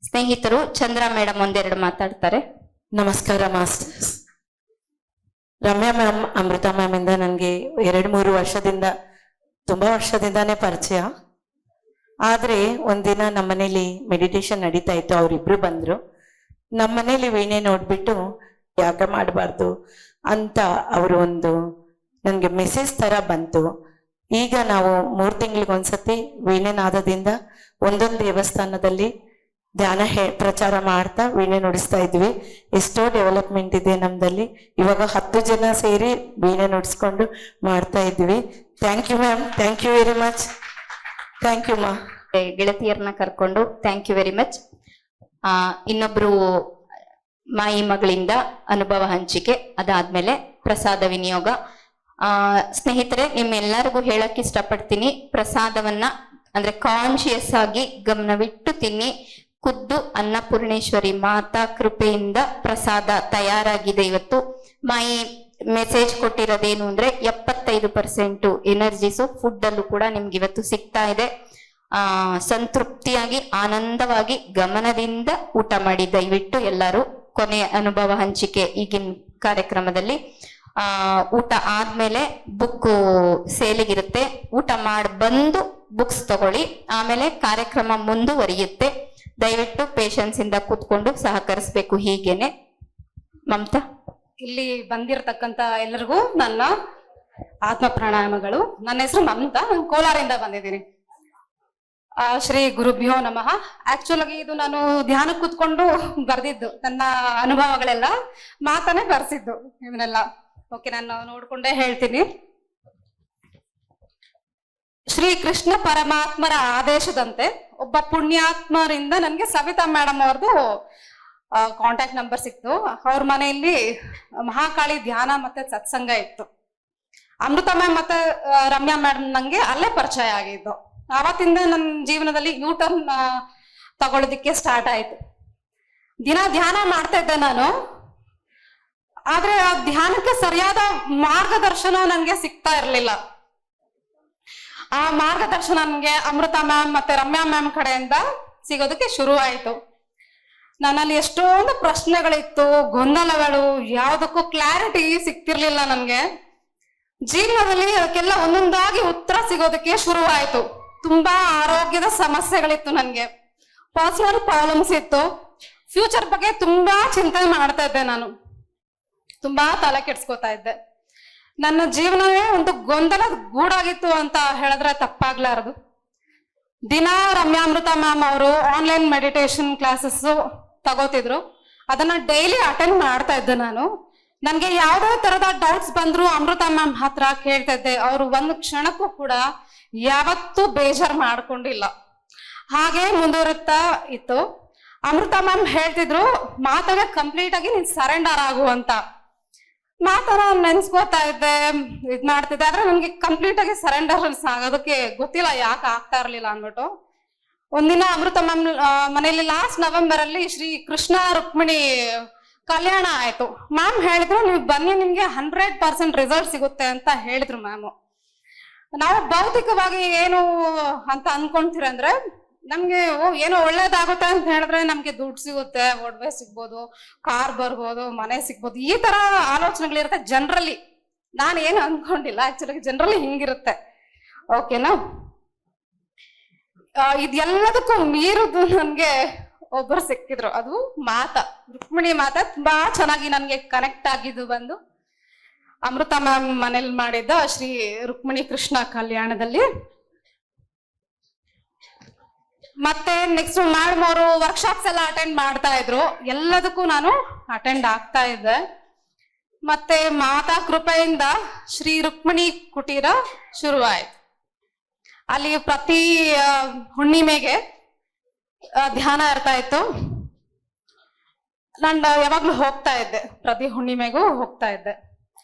ಸ್ನೇಹಿತರು ಚಂದ್ರ ಮೇಡಮ್ ಒಂದೆರಡು ಮಾತಾಡ್ತಾರೆ. ನಮಸ್ಕಾರ ಮಾಸ್ಟರ್ಸ್. ರಮ್ಯಾ ಮ್ಯಾಮ್, ಅಮೃತ ಮ್ಯಾಮ್ ಇಂದ ನನಗೆ 2-3 ವರ್ಷದಿಂದ, ತುಂಬ ವರ್ಷದಿಂದಾನೇ ಪರಿಚಯ. ಆದರೆ ಒಂದಿನ ನಮ್ಮನೇಲಿ ಮೆಡಿಟೇಷನ್ ನಡೀತಾ ಇತ್ತು, ಅವರಿಬ್ರು ಬಂದರು. ನಮ್ಮನೇಲಿ ವೀಣೆ ನೋಡ್ಬಿಟ್ಟು ಯಾಕೆ ಮಾಡಬಾರ್ದು ಅಂತ ಅವರು ಒಂದು ನನಗೆ ಮೆಸೇಜ್ ಥರ ಬಂತು. ಈಗ ನಾವು 3 ತಿಂಗಳಿಗೊಂದ್ಸತಿ ವೀಣೆನಾದದಿಂದ ಒಂದೊಂದು ದೇವಸ್ಥಾನದಲ್ಲಿ ಧ್ಯಾನ ಪ್ರಚಾರ ಮಾಡ್ತಾ ವೀಣೆ ನುಡಿಸ್ತಾ ಇದ್ವಿ. ಎಷ್ಟೋ ಡೆವಲಪ್ಮೆಂಟ್ ಇದೆ ನಮ್ದಲ್ಲಿ. ಇವಾಗ 10 ಜನ ಸೇರಿ ವೀಣೆ ನುಡಿಸ್ಕೊಂಡು ಮಾಡ್ತಾ ಇದ್ವಿ. Thank you ma'am, thank you very much. Thank you ಮಾ. ಗೆಳತಿಯರನ್ನ ಕರ್ಕೊಂಡು ಥ್ಯಾಂಕ್ ಯು ವೆರಿ ಮಚ್. ಇನ್ನೊಬ್ರು ಮಾಯಿ ಮಗಳಿಂದ ಅನುಭವ ಹಂಚಿಕೆ, ಅದಾದ್ಮೇಲೆ ಪ್ರಸಾದ ವಿನಿಯೋಗ. ಸ್ನೇಹಿತರೆ, ನಿಮ್ಮೆಲ್ಲರಿಗೂ ಹೇಳಕ್ ಇಷ್ಟಪಡ್ತೀನಿ, ಪ್ರಸಾದವನ್ನ ಅಂದ್ರೆ ಕಾನ್ಶಿಯಸ್ ಆಗಿ ಗಮನವಿಟ್ಟು ತಿನ್ನಿ. ಖುದ್ದು ಅನ್ನಪೂರ್ಣೇಶ್ವರಿ ಮಾತಾ ಕೃಪೆಯಿಂದ ಪ್ರಸಾದ ತಯಾರಾಗಿದೆ. ಇವತ್ತು ಮಾಯಿ ಮೆಸೇಜ್ ಕೊಟ್ಟಿರೋದೇನು ಅಂದ್ರೆ 75% ಎನರ್ಜೀಸು ಫುಡ್ ಅಲ್ಲೂ ಕೂಡ ನಿಮ್ಗೆ ಇವತ್ತು ಸಿಗ್ತಾ ಇದೆ. ಸಂತೃಪ್ತಿಯಾಗಿ ಆನಂದವಾಗಿ ಗಮನದಿಂದ ಊಟ ಮಾಡಿ. ದಯವಿಟ್ಟು ಎಲ್ಲರೂ ಕೊನೆಯ ಅನುಭವ ಹಂಚಿಕೆ ಈಗಿನ ಕಾರ್ಯಕ್ರಮದಲ್ಲಿ. ಊಟ ಆದ್ಮೇಲೆ ಬುಕ್ ಸೇಲಿಗಿರುತ್ತೆ. ಊಟ ಮಾಡಿ ಬಂದು ಬುಕ್ಸ್ ತಗೊಳ್ಳಿ, ಆಮೇಲೆ ಕಾರ್ಯಕ್ರಮ ಮುಂದುವರಿಯುತ್ತೆ. ದಯವಿಟ್ಟು ಪೇಷನ್ಸ್ ಇಂದ ಕೂತ್ಕೊಂಡು ಸಹಕರಿಸ್ಬೇಕು. ಹೀಗೇನೆ ಮಮತಾ. ಇಲ್ಲಿ ಬಂದಿರತಕ್ಕಂತ ಎಲ್ಲರಿಗೂ ನನ್ನ ಆತ್ಮ ಪ್ರಾಣಾಯಾಮಗಳು. ನನ್ನ ಹೆಸರು ಮಮತಾ, ನಾನು ಕೋಲಾರಿಂದ ಬಂದಿದ್ದೀನಿ. ಶ್ರೀ ಗುರುಭ್ಯೋ ನಮಃ. ಆಕ್ಚುಲ್ ಆಗಿ ಇದು ನಾನು ಧ್ಯಾನಕ್ಕೆ ಕೂತ್ಕೊಂಡು ಬರ್ದಿದ್ದು, ನನ್ನ ಅನುಭವಗಳೆಲ್ಲ ಮಾತನೇ ಬರ್ಸಿದ್ದು ಇವನ್ನೆಲ್ಲ. ಓಕೆ, ನಾನು ನೋಡ್ಕೊಂಡೇ ಹೇಳ್ತೀನಿ. ಶ್ರೀ ಕೃಷ್ಣ ಪರಮಾತ್ಮರ ಆದೇಶದಂತೆ ಒಬ್ಬ ಪುಣ್ಯಾತ್ಮರಿಂದ ನನಗೆ ಸವಿತಾ ಮೇಡಮ್ ಅವ್ರದ್ದು ಕಾಂಟ್ಯಾಕ್ಟ್ ನಂಬರ್ ಸಿಕ್ತು. ಅವ್ರ ಮನೆಯಲ್ಲಿ ಮಹಾಕಾಳಿ ಧ್ಯಾನ ಮತ್ತೆ ಸತ್ಸಂಗ ಇತ್ತು. ಅಮೃತ ಮ್ಯಾಮ್ ಮತ್ತೆ ರಮ್ಯಾ ಮೇಡಮ್ ನಂಗೆ ಅಲ್ಲೇ ಪರಿಚಯ ಆಗಿದ್ದು. ಆವತ್ತಿಂದ ನನ್ನ ಜೀವನದಲ್ಲಿ ಯೂಟರ್ನ್ ತಗೊಳ್ಳೋದಿಕ್ಕೆ ಸ್ಟಾರ್ಟ್ ಆಯ್ತು. ದಿನ ಧ್ಯಾನ ಮಾಡ್ತಾ ಇದ್ದೆ ನಾನು, ಆದ್ರೆ ಆ ಧ್ಯಾನಕ್ಕೆ ಸರಿಯಾದ ಮಾರ್ಗದರ್ಶನ ನನ್ಗೆ ಸಿಗ್ತಾ ಇರ್ಲಿಲ್ಲ. ಆ ಮಾರ್ಗದರ್ಶನ ನನ್ಗೆ ಅಮೃತ ಮ್ಯಾಮ್ ಮತ್ತೆ ರಮ್ಯಾ ಮ್ಯಾಮ್ ಕಡೆಯಿಂದ ಸಿಗೋದಕ್ಕೆ ಶುರು ಆಯ್ತು. ನನ್ನಲ್ಲಿ ಎಷ್ಟೊಂದು ಪ್ರಶ್ನೆಗಳಿತ್ತು, ಗೊಂದಲಗಳು, ಯಾವ್ದಕ್ಕೂ ಕ್ಲಾರಿಟಿ ಸಿಗ್ತಿರ್ಲಿಲ್ಲ ನನ್ಗೆ. ಜೀವನದಲ್ಲಿ ಅದಕ್ಕೆಲ್ಲ ಒಂದೊಂದಾಗಿ ಉತ್ತರ ಸಿಗೋದಕ್ಕೆ ಶುರು ಆಯ್ತು. ತುಂಬಾ ಆರೋಗ್ಯದ ಸಮಸ್ಯೆಗಳಿತ್ತು ನನ್ಗೆ, ಪರ್ಸನಲ್ ಪ್ರಾಬ್ಲಮ್ಸ್ ಇತ್ತು, ಫ್ಯೂಚರ್ ಬಗ್ಗೆ ತುಂಬಾ ಚಿಂತೆ ಮಾಡ್ತಾ ಇದ್ದೆ ನಾನು, ತುಂಬಾ ತಲೆ ಕೆಡ್ಸ್ಕೊತಾ ಇದ್ದೆ. ನನ್ನ ಜೀವನವೇ ಒಂದು ಗೊಂದಲದ ಗೂಡಾಗಿತ್ತು ಅಂತ ಹೇಳಿದ್ರೆ ತಪ್ಪಾಗ್ಲಾರದು. ದಿನ ರಮ್ಯಾಮೃತ ಮ್ಯಾಮ್ ಅವರು ಆನ್ಲೈನ್ ಮೆಡಿಟೇಷನ್ ಕ್ಲಾಸಸ್ ತಗೋತಿದ್ರು, ಅದನ್ನ ಡೈಲಿ ಅಟೆಂಡ್ ಮಾಡ್ತಾ ಇದ್ದೆ ನಾನು. ನನ್ಗೆ ಯಾವ್ದೇ ತರದ ಡೌಟ್ಸ್ ಬಂದ್ರು ಅಮೃತ ಮ್ಯಾಮ್ ಹತ್ರ ಕೇಳ್ತಾ ಇದ್ದೆ. ಅವರು ಒಂದು ಕ್ಷಣಕ್ಕೂ ಕೂಡ ಯಾವತ್ತೂ ಬೇಜಾರ್ ಮಾಡ್ಕೊಂಡಿಲ್ಲ, ಹಾಗೆ ಮುಂದುವರಿತಾ ಇತ್ತು. ಅಮೃತ ಮ್ಯಾಮ್ ಹೇಳ್ತಿದ್ರು, ಮಾತಾಗ ಕಂಪ್ಲೀಟ್ ಆಗಿ ನೀನ್ ಸರೆಂಡರ್ ಆಗು ಅಂತ. ಮಾತನ್ನ ನೆನ್ಸ್ಕೋತಾ ಇದ್ದೆ, ಇದ್ ಮಾಡ್ತಿದ್ದೆ, ಆದ್ರೆ ನನ್ಗೆ ಕಂಪ್ಲೀಟ್ ಆಗಿ ಸರೆಂಡರ್ ಆಗೋದಕ್ಕೆ ಗೊತ್ತಿಲ್ಲ ಯಾಕೆ ಆಗ್ತಾ ಇರ್ಲಿಲ್ಲ ಅನ್ಬಿಟ್ಟು. ಒಂದಿನ ಅಮೃತ ಮ್ಯಾಮ್ ಮನೆಯಲ್ಲಿ ಲಾಸ್ಟ್ ನವೆಂಬರ್ ಅಲ್ಲಿ ಶ್ರೀ ಕೃಷ್ಣ ರುಕ್ಮಿಣಿ ಕಲ್ಯಾಣ ಆಯ್ತು. ಮ್ಯಾಮ್ ಹೇಳಿದ್ರು, ನೀವು ಬನ್ನಿ, ನಿಮ್ಗೆ 100% ರಿಸಲ್ಟ್ ಸಿಗುತ್ತೆ ಅಂತ ಹೇಳಿದ್ರು ಮ್ಯಾಮ್. ನಾವು ಭೌತಿಕವಾಗಿ ಏನು ಅಂತ ಅನ್ಕೊಂತೀರ ಅಂದ್ರೆ, ನಮ್ಗೆ ಏನೋ ಒಳ್ಳೇದಾಗುತ್ತೆ ಅಂತ ಹೇಳಿದ್ರೆ ನಮ್ಗೆ ದುಡ್ಡು ಸಿಗುತ್ತೆ, ಒಡವೆ ಸಿಗ್ಬೋದು, ಕಾರ್ ಬರ್ಬೋದು, ಮನೆ ಸಿಗ್ಬೋದು, ಈ ತರ ಆಲೋಚನೆಗಳಿರುತ್ತೆ ಜನರಲಿ. ನಾನು ಏನು ಅನ್ಕೊಂಡಿಲ್ಲ, ಆಕ್ಚುಲಿ ಜನರಲಿ ಹಿಂಗಿರುತ್ತೆ. ಓಕೆನಾ? ಇದೆಲ್ಲದಕ್ಕೂ ಮೀರುದು ನನ್ಗೆ ಒಬ್ಬರು ಸಿಕ್ಕಿದ್ರು, ಅದು ಮಾತಾ, ರುಕ್ಮಿಣಿ ಮಾತಾ. ತುಂಬಾ ಚೆನ್ನಾಗಿ ನನ್ಗೆ ಕನೆಕ್ಟ್ ಆಗಿದ್ದು ಬಂದು ಅಮೃತ ಮ್ಯಾಮ್ ಮನೇಲಿ ಮಾಡಿದ್ದ ಶ್ರೀ ರುಕ್ಮಿಣಿ ಕೃಷ್ಣ ಕಲ್ಯಾಣದಲ್ಲಿ. ಮತ್ತೆ ನೆಕ್ಸ್ಟ್ ಮ್ಯಾಮ್ ಅವರು ವರ್ಕ್ಶಾಪ್ಸ್ ಎಲ್ಲ ಅಟೆಂಡ್ ಮಾಡ್ತಾ ಇದ್ರು, ಎಲ್ಲದಕ್ಕೂ ನಾನು ಅಟೆಂಡ್ ಆಗ್ತಾ ಇದ್ದೆ. ಮತ್ತೆ ಮಾತಾ ಕೃಪೆಯಿಂದ ಶ್ರೀ ರುಕ್ಮಿಣಿ ಕುಟೀರ ಶುರುವಾಯ್ತು. ಅಲ್ಲಿ ಪ್ರತಿ ಹುಣ್ಣಿಮೆಗೆ ಧ್ಯಾನ ಇರ್ತಾ ಇತ್ತು. ನಾನು ಯಾವಾಗ್ಲೂ ಹೋಗ್ತಾ ಇದ್ದೆ, ಪ್ರತಿ ಹುಣ್ಣಿಮೆಗೂ ಹೋಗ್ತಾ ಇದ್ದೆ.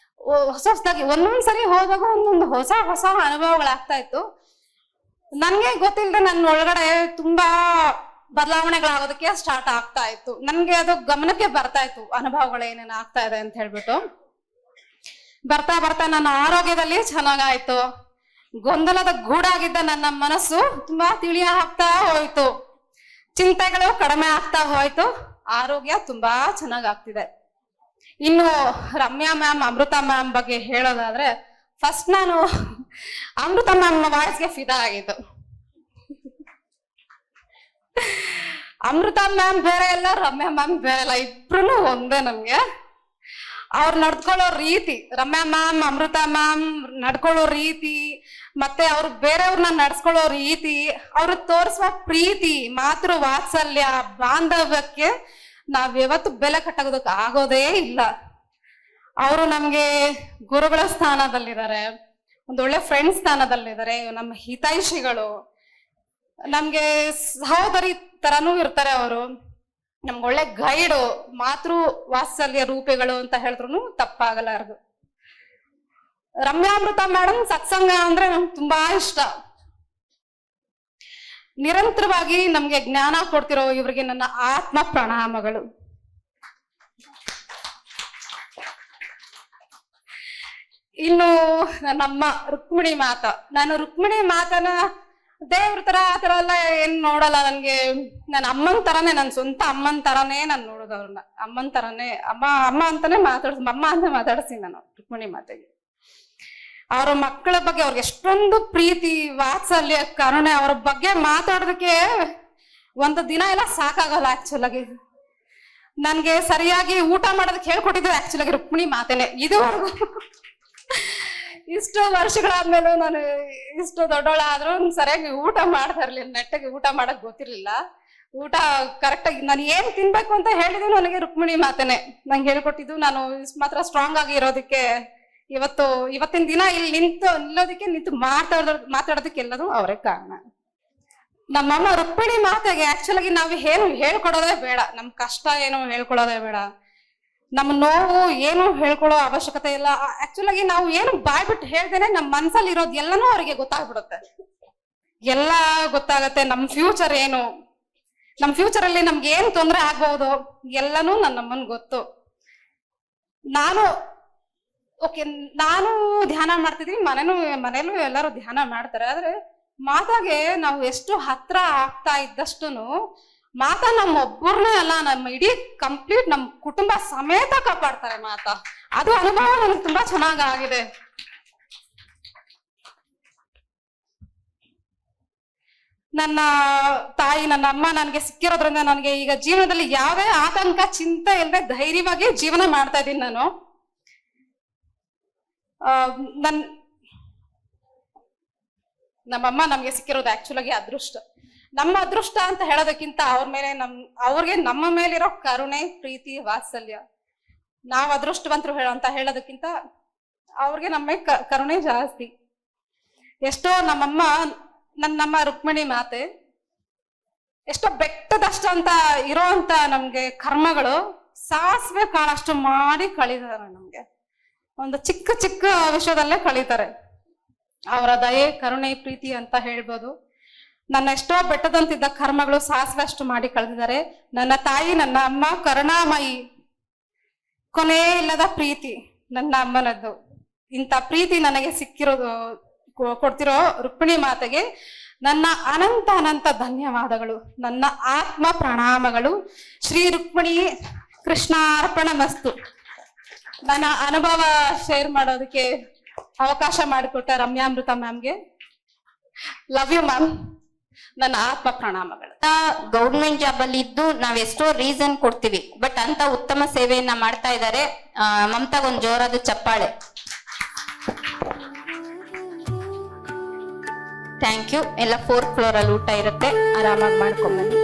ಹೊಸ ಹೊಸದಾಗಿ ಒಂದೊಂದ್ಸರಿ ಹೋದಾಗ ಒಂದೊಂದು ಹೊಸ ಹೊಸ ಅನುಭವಗಳಾಗ್ತಾ ಇತ್ತು. ನನ್ಗೆ ಗೊತ್ತಿಲ್ಲದೆ ನನ್ನ ಒಳಗಡೆ ತುಂಬಾ ಬದಲಾವಣೆಗಳಾಗೋದಕ್ಕೆ ಸ್ಟಾರ್ಟ್ ಆಗ್ತಾ ಇತ್ತು. ನನ್ಗೆ ಅದು ಗಮನಕ್ಕೆ ಬರ್ತಾ ಇತ್ತು, ಅನುಭವಗಳು ಏನೇನು ಆಗ್ತಾ ಇದೆ ಅಂತ ಹೇಳ್ಬಿಟ್ಟು. ಬರ್ತಾ ಬರ್ತಾ ನನ್ನ ಆರೋಗ್ಯದಲ್ಲಿ ಚೆನ್ನಾಗಾಯ್ತು. ಗೊಂದಲದ ಗೂಡಾಗಿದ್ದ ನನ್ನ ಮನಸ್ಸು ತುಂಬಾ ತಿಳಿಯ ಆಗ್ತಾ ಹೋಯ್ತು, ಚಿಂತೆಗಳು ಕಡಿಮೆ ಆಗ್ತಾ ಹೋಯ್ತು, ಆರೋಗ್ಯ ತುಂಬಾ ಚೆನ್ನಾಗಾಗ್ತಿದೆ. ಇನ್ನು ರಮ್ಯಾ ಮ್ಯಾಮ್, ಅಮೃತ ಮ್ಯಾಮ್ ಬಗ್ಗೆ ಹೇಳೋದಾದ್ರೆ, ಫಸ್ಟ್ ನಾನು ಅಮೃತ ಮ್ಯಾಮ್ ವಾಯ್ಸ್ಗೆ ಫಿದಾ ಆಗಿದ್ದು. ಅಮೃತ ಮ್ಯಾಮ್ ಬೇರೆ ಇಲ್ಲ, ರಮ್ಯಾ ಮ್ಯಾಮ್ ಬೇರೆ ಇಲ್ಲ, ಇಬ್ರು ಒಂದೇ ನಮ್ಗೆ. ಅವ್ರು ನಡ್ಕೊಳ್ಳೋ ರೀತಿ, ರಮ್ಯಾ ಮ್ಯಾಮ್, ಅಮೃತ ಮ್ಯಾಮ್ ನಡ್ಕೊಳ್ಳೋ ರೀತಿ, ಮತ್ತೆ ಅವ್ರು ಬೇರೆಯವ್ರನ್ನ ನಡ್ಸ್ಕೊಳ್ಳೋ ರೀತಿ, ಅವ್ರು ತೋರಿಸುವ ಪ್ರೀತಿ, ಮಾತೃ ವಾತ್ಸಲ್ಯ, ಬಾಂಧವ್ಯಕ್ಕೆ ನಾವ್ ಯಾವತ್ತು ಬೆಲೆ ಕಟ್ಟೋದಕ್ಕೆ ಆಗೋದೇ ಇಲ್ಲ. ಅವರು ನಮ್ಗೆ ಗುರುಗಳ ಸ್ಥಾನದಲ್ಲಿದ್ದಾರೆ, ಒಂದೊಳ್ಳೆ ಫ್ರೆಂಡ್ ಸ್ಥಾನದಲ್ಲಿದ್ದಾರೆ, ನಮ್ಮ ಹಿತೈಷಿಗಳು, ನಮ್ಗೆ ಸಹೋದರಿ ತರನೂ ಇರ್ತಾರೆ ಅವರು. ನಮ್ಗೆ ಒಳ್ಳೆ ಗೈಡು, ಮಾತೃ ವಾತ್ಸಲ್ಯ ರೂಪಿಗಳು ಅಂತ ಹೇಳಿದ್ರು ತಪ್ಪಾಗಲಾರದು. ರಮ್ಯಾಮೃತ ಮೇಡಮ್ ಸತ್ಸಂಗ ಅಂದ್ರೆ ನಮ್ಗೆ ತುಂಬಾ ಇಷ್ಟ. ನಿರಂತರವಾಗಿ ನಮ್ಗೆ ಜ್ಞಾನ ಕೊಡ್ತಿರೋ ಇವರಿಗೆ ನನ್ನ ಆತ್ಮ ಪ್ರಣಾಮಗಳು. ಇನ್ನು ನನ್ನಮ್ಮ ರುಕ್ಮಿಣಿ ಮಾತ, ನಾನು ರುಕ್ಮಿಣಿ ಮಾತನ ದೇವ್ರ ತರ ಆ ತರ ಎಲ್ಲ ಏನ್ ನೋಡಲ್ಲ. ನನ್ಗೆ ನನ್ನ ಅಮ್ಮನ್ ತರಾನೇ, ನನ್ನ ಸ್ವಂತ ಅಮ್ಮನ್ ತರಾನೇ ನಾನು ನೋಡೋದು ಅವ್ರನ್ನ. ಅಮ್ಮನ್ ತರಾನೇ, ಅಮ್ಮ ಅಮ್ಮ ಅಂತಾನೆ ಅಮ್ಮ ಅಂತ ಮಾತಾಡ್ತೀನಿ ನಾನು ರುಕ್ಮಿಣಿ ಮಾತೆಗೆ. ಅವ್ರ ಮಕ್ಕಳ ಬಗ್ಗೆ ಅವ್ರಿಗೆ ಎಷ್ಟೊಂದು ಪ್ರೀತಿ, ವಾತ್ಸಲ್ಯ, ಕರುಣೆ, ಅವ್ರ ಬಗ್ಗೆ ಮಾತಾಡೋದಕ್ಕೆ ಒಂದು ದಿನ ಎಲ್ಲ ಸಾಕಾಗಲ್ಲ. ಆಕ್ಚುಲಾಗಿ ನನ್ಗೆ ಸರಿಯಾಗಿ ಊಟ ಮಾಡೋದಕ್ಕೆ ಹೇಳ್ಕೊಟ್ಟಿದ್ದು ಆಕ್ಚುಲಾಗಿ ರುಕ್ಮಿಣಿ ಮಾತೇನೆ. ಇದುವರೆಗೂ ಇಷ್ಟು ವರ್ಷಗಳಾದ್ಮೇಲೆ ನಾನು ಇಷ್ಟು ದೊಡ್ಡವಳಾದ್ರೂ ಸರಿಯಾಗಿ ಊಟ ಮಾಡ್ತಾ ಇರ್ಲಿಲ್ಲ, ನೆಟ್ಟಗೆ ಊಟ ಮಾಡಕ್ ಗೊತ್ತಿರ್ಲಿಲ್ಲ. ಊಟ ಕರೆಕ್ಟಾಗಿ ನಾನು ಏನ್ ತಿನ್ಬೇಕು ಅಂತ ಹೇಳಿದ್ರು ನನಗೆ ರುಕ್ಮಿಣಿ ಮಾತೇನೆ ನಂಗೆ ಹೇಳ್ಕೊಟ್ಟಿದ್ದು. ನಾನು ಮಾತ್ರ ಸ್ಟ್ರಾಂಗ್ ಆಗಿ ಇರೋದಕ್ಕೆ ಇವತ್ತಿನ ದಿನ ಇಲ್ಲಿ ನಿಲ್ಲೋದಕ್ಕೆ ನಿಂತು ಮಾತಾಡೋದಕ್ಕೆ ಎಲ್ಲರೂ ಅವರೇ ಕಾರಣ. ನಮ್ಮಮ್ಮ ರುಕ್ಮಿಣಿ ಮಾತೆಗೆ ಆಕ್ಚುಲಾಗಿ ನಾವು ಏನು ಹೇಳ್ಕೊಡೋದೇ ಬೇಡ, ನಮ್ ಕಷ್ಟ ಏನು ಹೇಳ್ಕೊಡೋದೇ ಬೇಡ, ನಮ್ಮ ನೋವು ಏನು ಹೇಳ್ಕೊಳ್ಳೋ ಅವಶ್ಯಕತೆ ಇಲ್ಲ. ಆಕ್ಚುಲಾಗಿ ನಾವು ಏನು ಬಾಯ್ಬಿಟ್ಟು ಹೇಳ್ದೇನೆ ನಮ್ಮ ಮನ್ಸಲ್ಲಿ ಇರೋದು ಎಲ್ಲನೂ ಅವ್ರಿಗೆ ಗೊತ್ತಾಗ್ಬಿಡುತ್ತೆ, ಎಲ್ಲ ಗೊತ್ತಾಗತ್ತೆ. ನಮ್ಮ ಫ್ಯೂಚರ್ ಏನು, ನಮ್ಮ ಫ್ಯೂಚರ್ ಅಲ್ಲಿ ನಮ್ಗೆ ಏನ್ ತೊಂದರೆ ಆಗ್ಬಹುದು ಎಲ್ಲನೂ ನನ್ನಮ್ಮನ್ ಗೊತ್ತು. ನಾನು ಧ್ಯಾನ ಮಾಡ್ತಿದೀನಿ, ಮನೇಲೂ ಎಲ್ಲರೂ ಧ್ಯಾನ ಮಾಡ್ತಾರೆ. ಆದ್ರೆ ಮಾತಾಗೆ ನಾವು ಎಷ್ಟು ಹತ್ರ ಆಗ್ತಾ ಇದ್ದಷ್ಟುನು ಮಾತಾ ನಮ್ಮೊಬ್ಬರನ್ನೇ ಅಲ್ಲ, ನಮ್ಮ ಇಡೀ ಕಂಪ್ಲೀಟ್ ನಮ್ಮ ಕುಟುಂಬ ಸಮೇತ ಕಾಪಾಡ್ತಾರೆ ಮಾತಾ. ಅದು ಅನುಭವ ನನಗೆ ತುಂಬಾ ಚೆನ್ನಾಗಿದೆ. ನನ್ನ ತಾಯಿ, ನನ್ನ ಅಮ್ಮ ನನಗೆ ಸಿಕ್ಕಿರೋದ್ರಿಂದ ನನಗೆ ಈಗ ಜೀವನದಲ್ಲಿ ಯಾವುದೇ ಆತಂಕ, ಚಿಂತೆ ಇಲ್ಲದೆ ಧೈರ್ಯವಾಗಿ ಜೀವನ ಮಾಡ್ತಾ ಇದ್ದೀನಿ ನಾನು. ನಮ್ಮಮ್ಮ ನಮ್ಗೆ ಸಿಕ್ಕಿರೋದು ಆಕ್ಚುಲಾಗಿ ಅದೃಷ್ಟ. ನಮ್ಮ ಅದೃಷ್ಟ ಅಂತ ಹೇಳೋದಕ್ಕಿಂತ ಅವ್ರಿಗೆ ನಮ್ಮ ಮೇಲಿರೋ ಕರುಣೆ, ಪ್ರೀತಿ, ವಾತ್ಸಲ್ಯ. ನಾವು ಅದೃಷ್ಟವಂತರು ಅಂತ ಹೇಳೋದಕ್ಕಿಂತ ಅವ್ರಿಗೆ ನಮ್ಮ ಕರುಣೆ ಜಾಸ್ತಿ. ಎಷ್ಟೋ ನಮ್ಮ ರುಕ್ಮಿಣಿ ಮಾತೆ ಎಷ್ಟೋ ಬೆಟ್ಟದಷ್ಟು ಅಂತ ಇರೋ ಅಂತ ನಮ್ಗೆ ಕರ್ಮಗಳು ಸಾಸಿವೆ ಕಾಳಷ್ಟು ಮಾಡಿ ಕಳೀತಾರೆ. ನಮ್ಗೆ ಒಂದು ಚಿಕ್ಕ ಚಿಕ್ಕ ವಿಷಯದಲ್ಲೇ ಕಳೀತಾರೆ. ಅವರ ದಯೆ, ಕರುಣೆ, ಪ್ರೀತಿ ಅಂತ ಹೇಳ್ಬೋದು. ನನ್ನ ಎಷ್ಟೋ ಬೆಟ್ಟದಂತಿದ್ದ ಕರ್ಮಗಳು ಸಾಸಿವೆ ಅಷ್ಟು ಮಾಡಿ ಕಳೆದಿದ್ದಾರೆ. ನನ್ನ ತಾಯಿ, ನನ್ನ ಅಮ್ಮ ಕರುಣಾಮಯಿ, ಕೊನೆ ಇಲ್ಲದ ಪ್ರೀತಿ ನನ್ನ ಅಮ್ಮನದ್ದು. ಇಂಥ ಪ್ರೀತಿ ನನಗೆ ಸಿಕ್ಕಿರೋದು, ಕೊಡ್ತಿರೋ ರುಕ್ಮಿಣಿ ಮಾತೆಗೆ ನನ್ನ ಅನಂತ ಧನ್ಯವಾದಗಳು, ನನ್ನ ಆತ್ಮ ಪ್ರಣಾಮಗಳು. ಶ್ರೀ ರುಕ್ಮಿಣಿ ಕೃಷ್ಣಾರ್ಪಣ ಮಸ್ತು. ನನ್ನ ಅನುಭವ ಶೇರ್ ಮಾಡೋದಕ್ಕೆ ಅವಕಾಶ ಮಾಡಿಕೊಟ್ಟ ರಮ್ಯಾಮೃತ ಮ್ಯಾಮ್ಗೆ ಲವ್ ಯು ಮ್ಯಾಮ್. ನನ್ನ ಆತ್ಮ ಪ್ರಣಾಮಗಳು. ಗೌರ್ಮೆಂಟ್ ಜಾಬ್ ಅಲ್ಲಿ ಇದ್ದು ನಾವೆಷ್ಟೋ ರೀಸನ್ ಕೊಡ್ತೀವಿ, ಬಟ್ ಅಂತ ಉತ್ತಮ ಸೇವೆಯನ್ನ ಮಾಡ್ತಾ ಇದ್ದಾರೆ. ಮಮತಾಗೊಂದು ಜೋರಾದ ಚಪ್ಪಾಳೆ. Thank you. ಎಲ್ಲ 4th ಫ್ಲೋರ್ ಅಲ್ಲಿ ಊಟ ಇರುತ್ತೆ, ಆರಾಮಾಗಿ ಮಾಡ್ಕೊಂಬನ್ನಿ.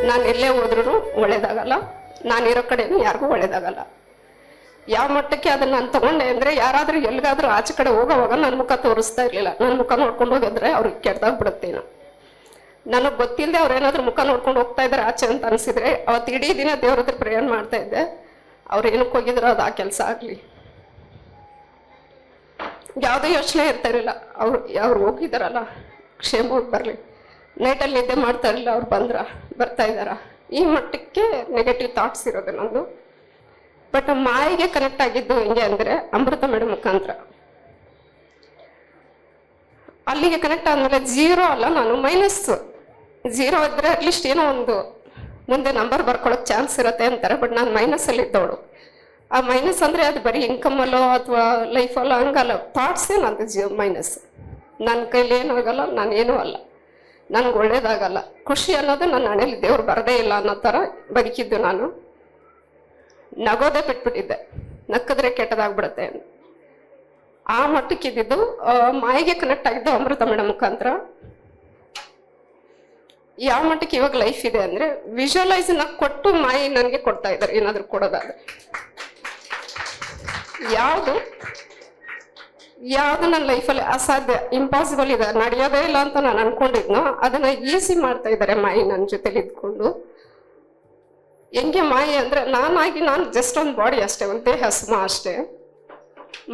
ನಾನು ಎಲ್ಲೇ ಹೋದ್ರೂ ಒಳ್ಳೇದಾಗಲ್ಲ, ನಾನಿರೋ ಕಡೆನೂ ಯಾರಿಗೂ ಒಳ್ಳೇದಾಗಲ್ಲ. ಯಾವ ಮಟ್ಟಕ್ಕೆ ಅದನ್ನ ನಾನು ತಗೊಂಡೆ ಅಂದ್ರೆ, ಯಾರಾದ್ರೂ ಎಲ್ಲಿಗಾದ್ರೂ ಆಚೆ ಕಡೆ ಹೋಗೋವಾಗ ನನ್ನ ಮುಖ ತೋರಿಸ್ತಾ ಇರ್ಲಿಲ್ಲ. ನನ್ನ ಮುಖ ನೋಡ್ಕೊಂಡು ಹೋಗಿದ್ರೆ ಅವ್ರಿಗೆ ಕೆಡ್ದಾಗ್ಬಿಡುತ್ತೇನೋ. ನನಗೆ ಗೊತ್ತಿಲ್ಲದೆ ಅವ್ರೇನಾದ್ರೂ ಮುಖ ನೋಡ್ಕೊಂಡು ಹೋಗ್ತಾ ಇದ್ದಾರೆ ಆಚೆ ಅಂತ ಅನ್ಸಿದ್ರೆ, ಅವತ್ತು ಇಡೀ ದಿನ ದೇವ್ರ ಹತ್ರ ಪ್ರಯಾಣ ಮಾಡ್ತಾ ಇದ್ದೆ. ಅವ್ರು ಏನಕ್ಕೆ ಹೋಗಿದ್ರು ಅದು ಆ ಕೆಲಸ ಆಗ್ಲಿ, ಯಾವುದೇ ಯೋಚನೆ ಇರ್ತಾ ಇರಲಿಲ್ಲ. ಅವ್ರು ಹೋಗಿದಾರಲ್ಲ ಕ್ಷೇಮವಾಗಿ ಬರಲಿ, ನೈಟಲ್ಲಿ ನಿದ್ದೆ ಮಾಡ್ತಾ ಇರಲಿಲ್ಲ, ಅವ್ರು ಬರ್ತಾ ಇದ್ದಾರ, ಈ ಮಟ್ಟಕ್ಕೆ ನೆಗೆಟಿವ್ ಥಾಟ್ಸ್ ಇರೋದು ನಂದು. ಬಟ್ ಮಾಯಿಗೆ ಕನೆಕ್ಟ್ ಆಗಿದ್ದು ಹೆಂಗೆ ಅಂದ್ರೆ ಅಮೃತ ಮೇಡಮ್ ಮುಖಾಂತರ. ಅಲ್ಲಿಗೆ ಕನೆಕ್ಟ್ ಆದ್ಮೇಲೆ 0 ಅಲ್ಲ, ನಾನು -0 ಇದ್ರೆ ಅಟ್ಲೀಸ್ಟ್ ಏನೋ ಒಂದು ಮುಂದೆ ನಂಬರ್ ಬರ್ಕೊಳ್ಳೋಕೆ ಚಾನ್ಸ್ ಇರುತ್ತೆ ಅಂತಾರೆ. ಬಟ್ ನಾನು ಮೈನಸಲ್ಲಿ ಇದ್ದವಳು. ಆ ಮೈನಸ್ ಅಂದ್ರೆ ಅದು ಬರೀ ಇನ್ಕಮ್ ಅಲ್ಲೋ ಅಥವಾ ಲೈಫಲ್ಲೋ ಹಂಗಲ್ಲ, ಥಾಟ್ಸೇ ನಂದು ಮೈನಸ್. ನನ್ನ ಕೈಲಿ ಏನೂ ಆಗಲ್ಲ, ನಾನೇನೂ ಅಲ್ಲ, ನನ್ಗೆ ಒಳ್ಳೇದಾಗಲ್ಲ, ಖುಷಿ ಅನ್ನೋದು ನನ್ನ ಹಣೆಯಲ್ಲಿ ದೇವ್ರು ಬರದೇ ಇಲ್ಲ ಅನ್ನೋ ಥರ ಬದುಕಿದ್ದು. ನಾನು ನಗೋದೇ ಬಿಟ್ಬಿಟ್ಟಿದ್ದೆ, ನಕ್ಕಿದ್ರೆ ಕೆಟ್ಟದಾಗ್ಬಿಡುತ್ತೆ ಅಂತ. ಆ ಮಟ್ಟಕ್ಕಿದ್ದು ಮಾಯಿಗೆ ಕನೆಕ್ಟ್ ಆಗಿದ್ದು ಅಮೃತ ಮೇಡಮ್ ಮುಖಾಂತರ. ಯಾವ ಮಟ್ಟಕ್ಕೆ ಇವಾಗ ಲೈಫ್ ಇದೆ ಅಂದ್ರೆ ವಿಜುವಲೈಸ್ ಕೊಟ್ಟು ಮಾಯಿ ನನಗೆ ಕೊಡ್ತಾ ಇದ್ದಾರೆ. ಏನಾದ್ರು ಕೊಡೋದಾದ್ರೆ ಯಾವುದು ನನ್ನ ಲೈಫಲ್ಲಿ ಅಸಾಧ್ಯ, ಇಂಪಾಸಿಬಲ್ ಇದೆ, ನಡೆಯೋದೇ ಇಲ್ಲ ಅಂತ ನಾನು ಅನ್ಕೊಂಡಿದ್ನೋ ಅದನ್ನ ಈಸಿ ಮಾಡ್ತಾ ಇದ್ದಾರೆ ಮಾಯಿ ನನ್ನ ಜೊತೆಲಿ ಇದ್ಕೊಂಡು. ಹೆಂಗೆ ಮಾಯಿ ಅಂದ್ರೆ ನಾನು ಜಸ್ಟ್ ಒಂದು ಬಾಡಿ ಅಷ್ಟೇ, ಒಂದು ದೇಹ ಸ್ಮ ಅಷ್ಟೇ.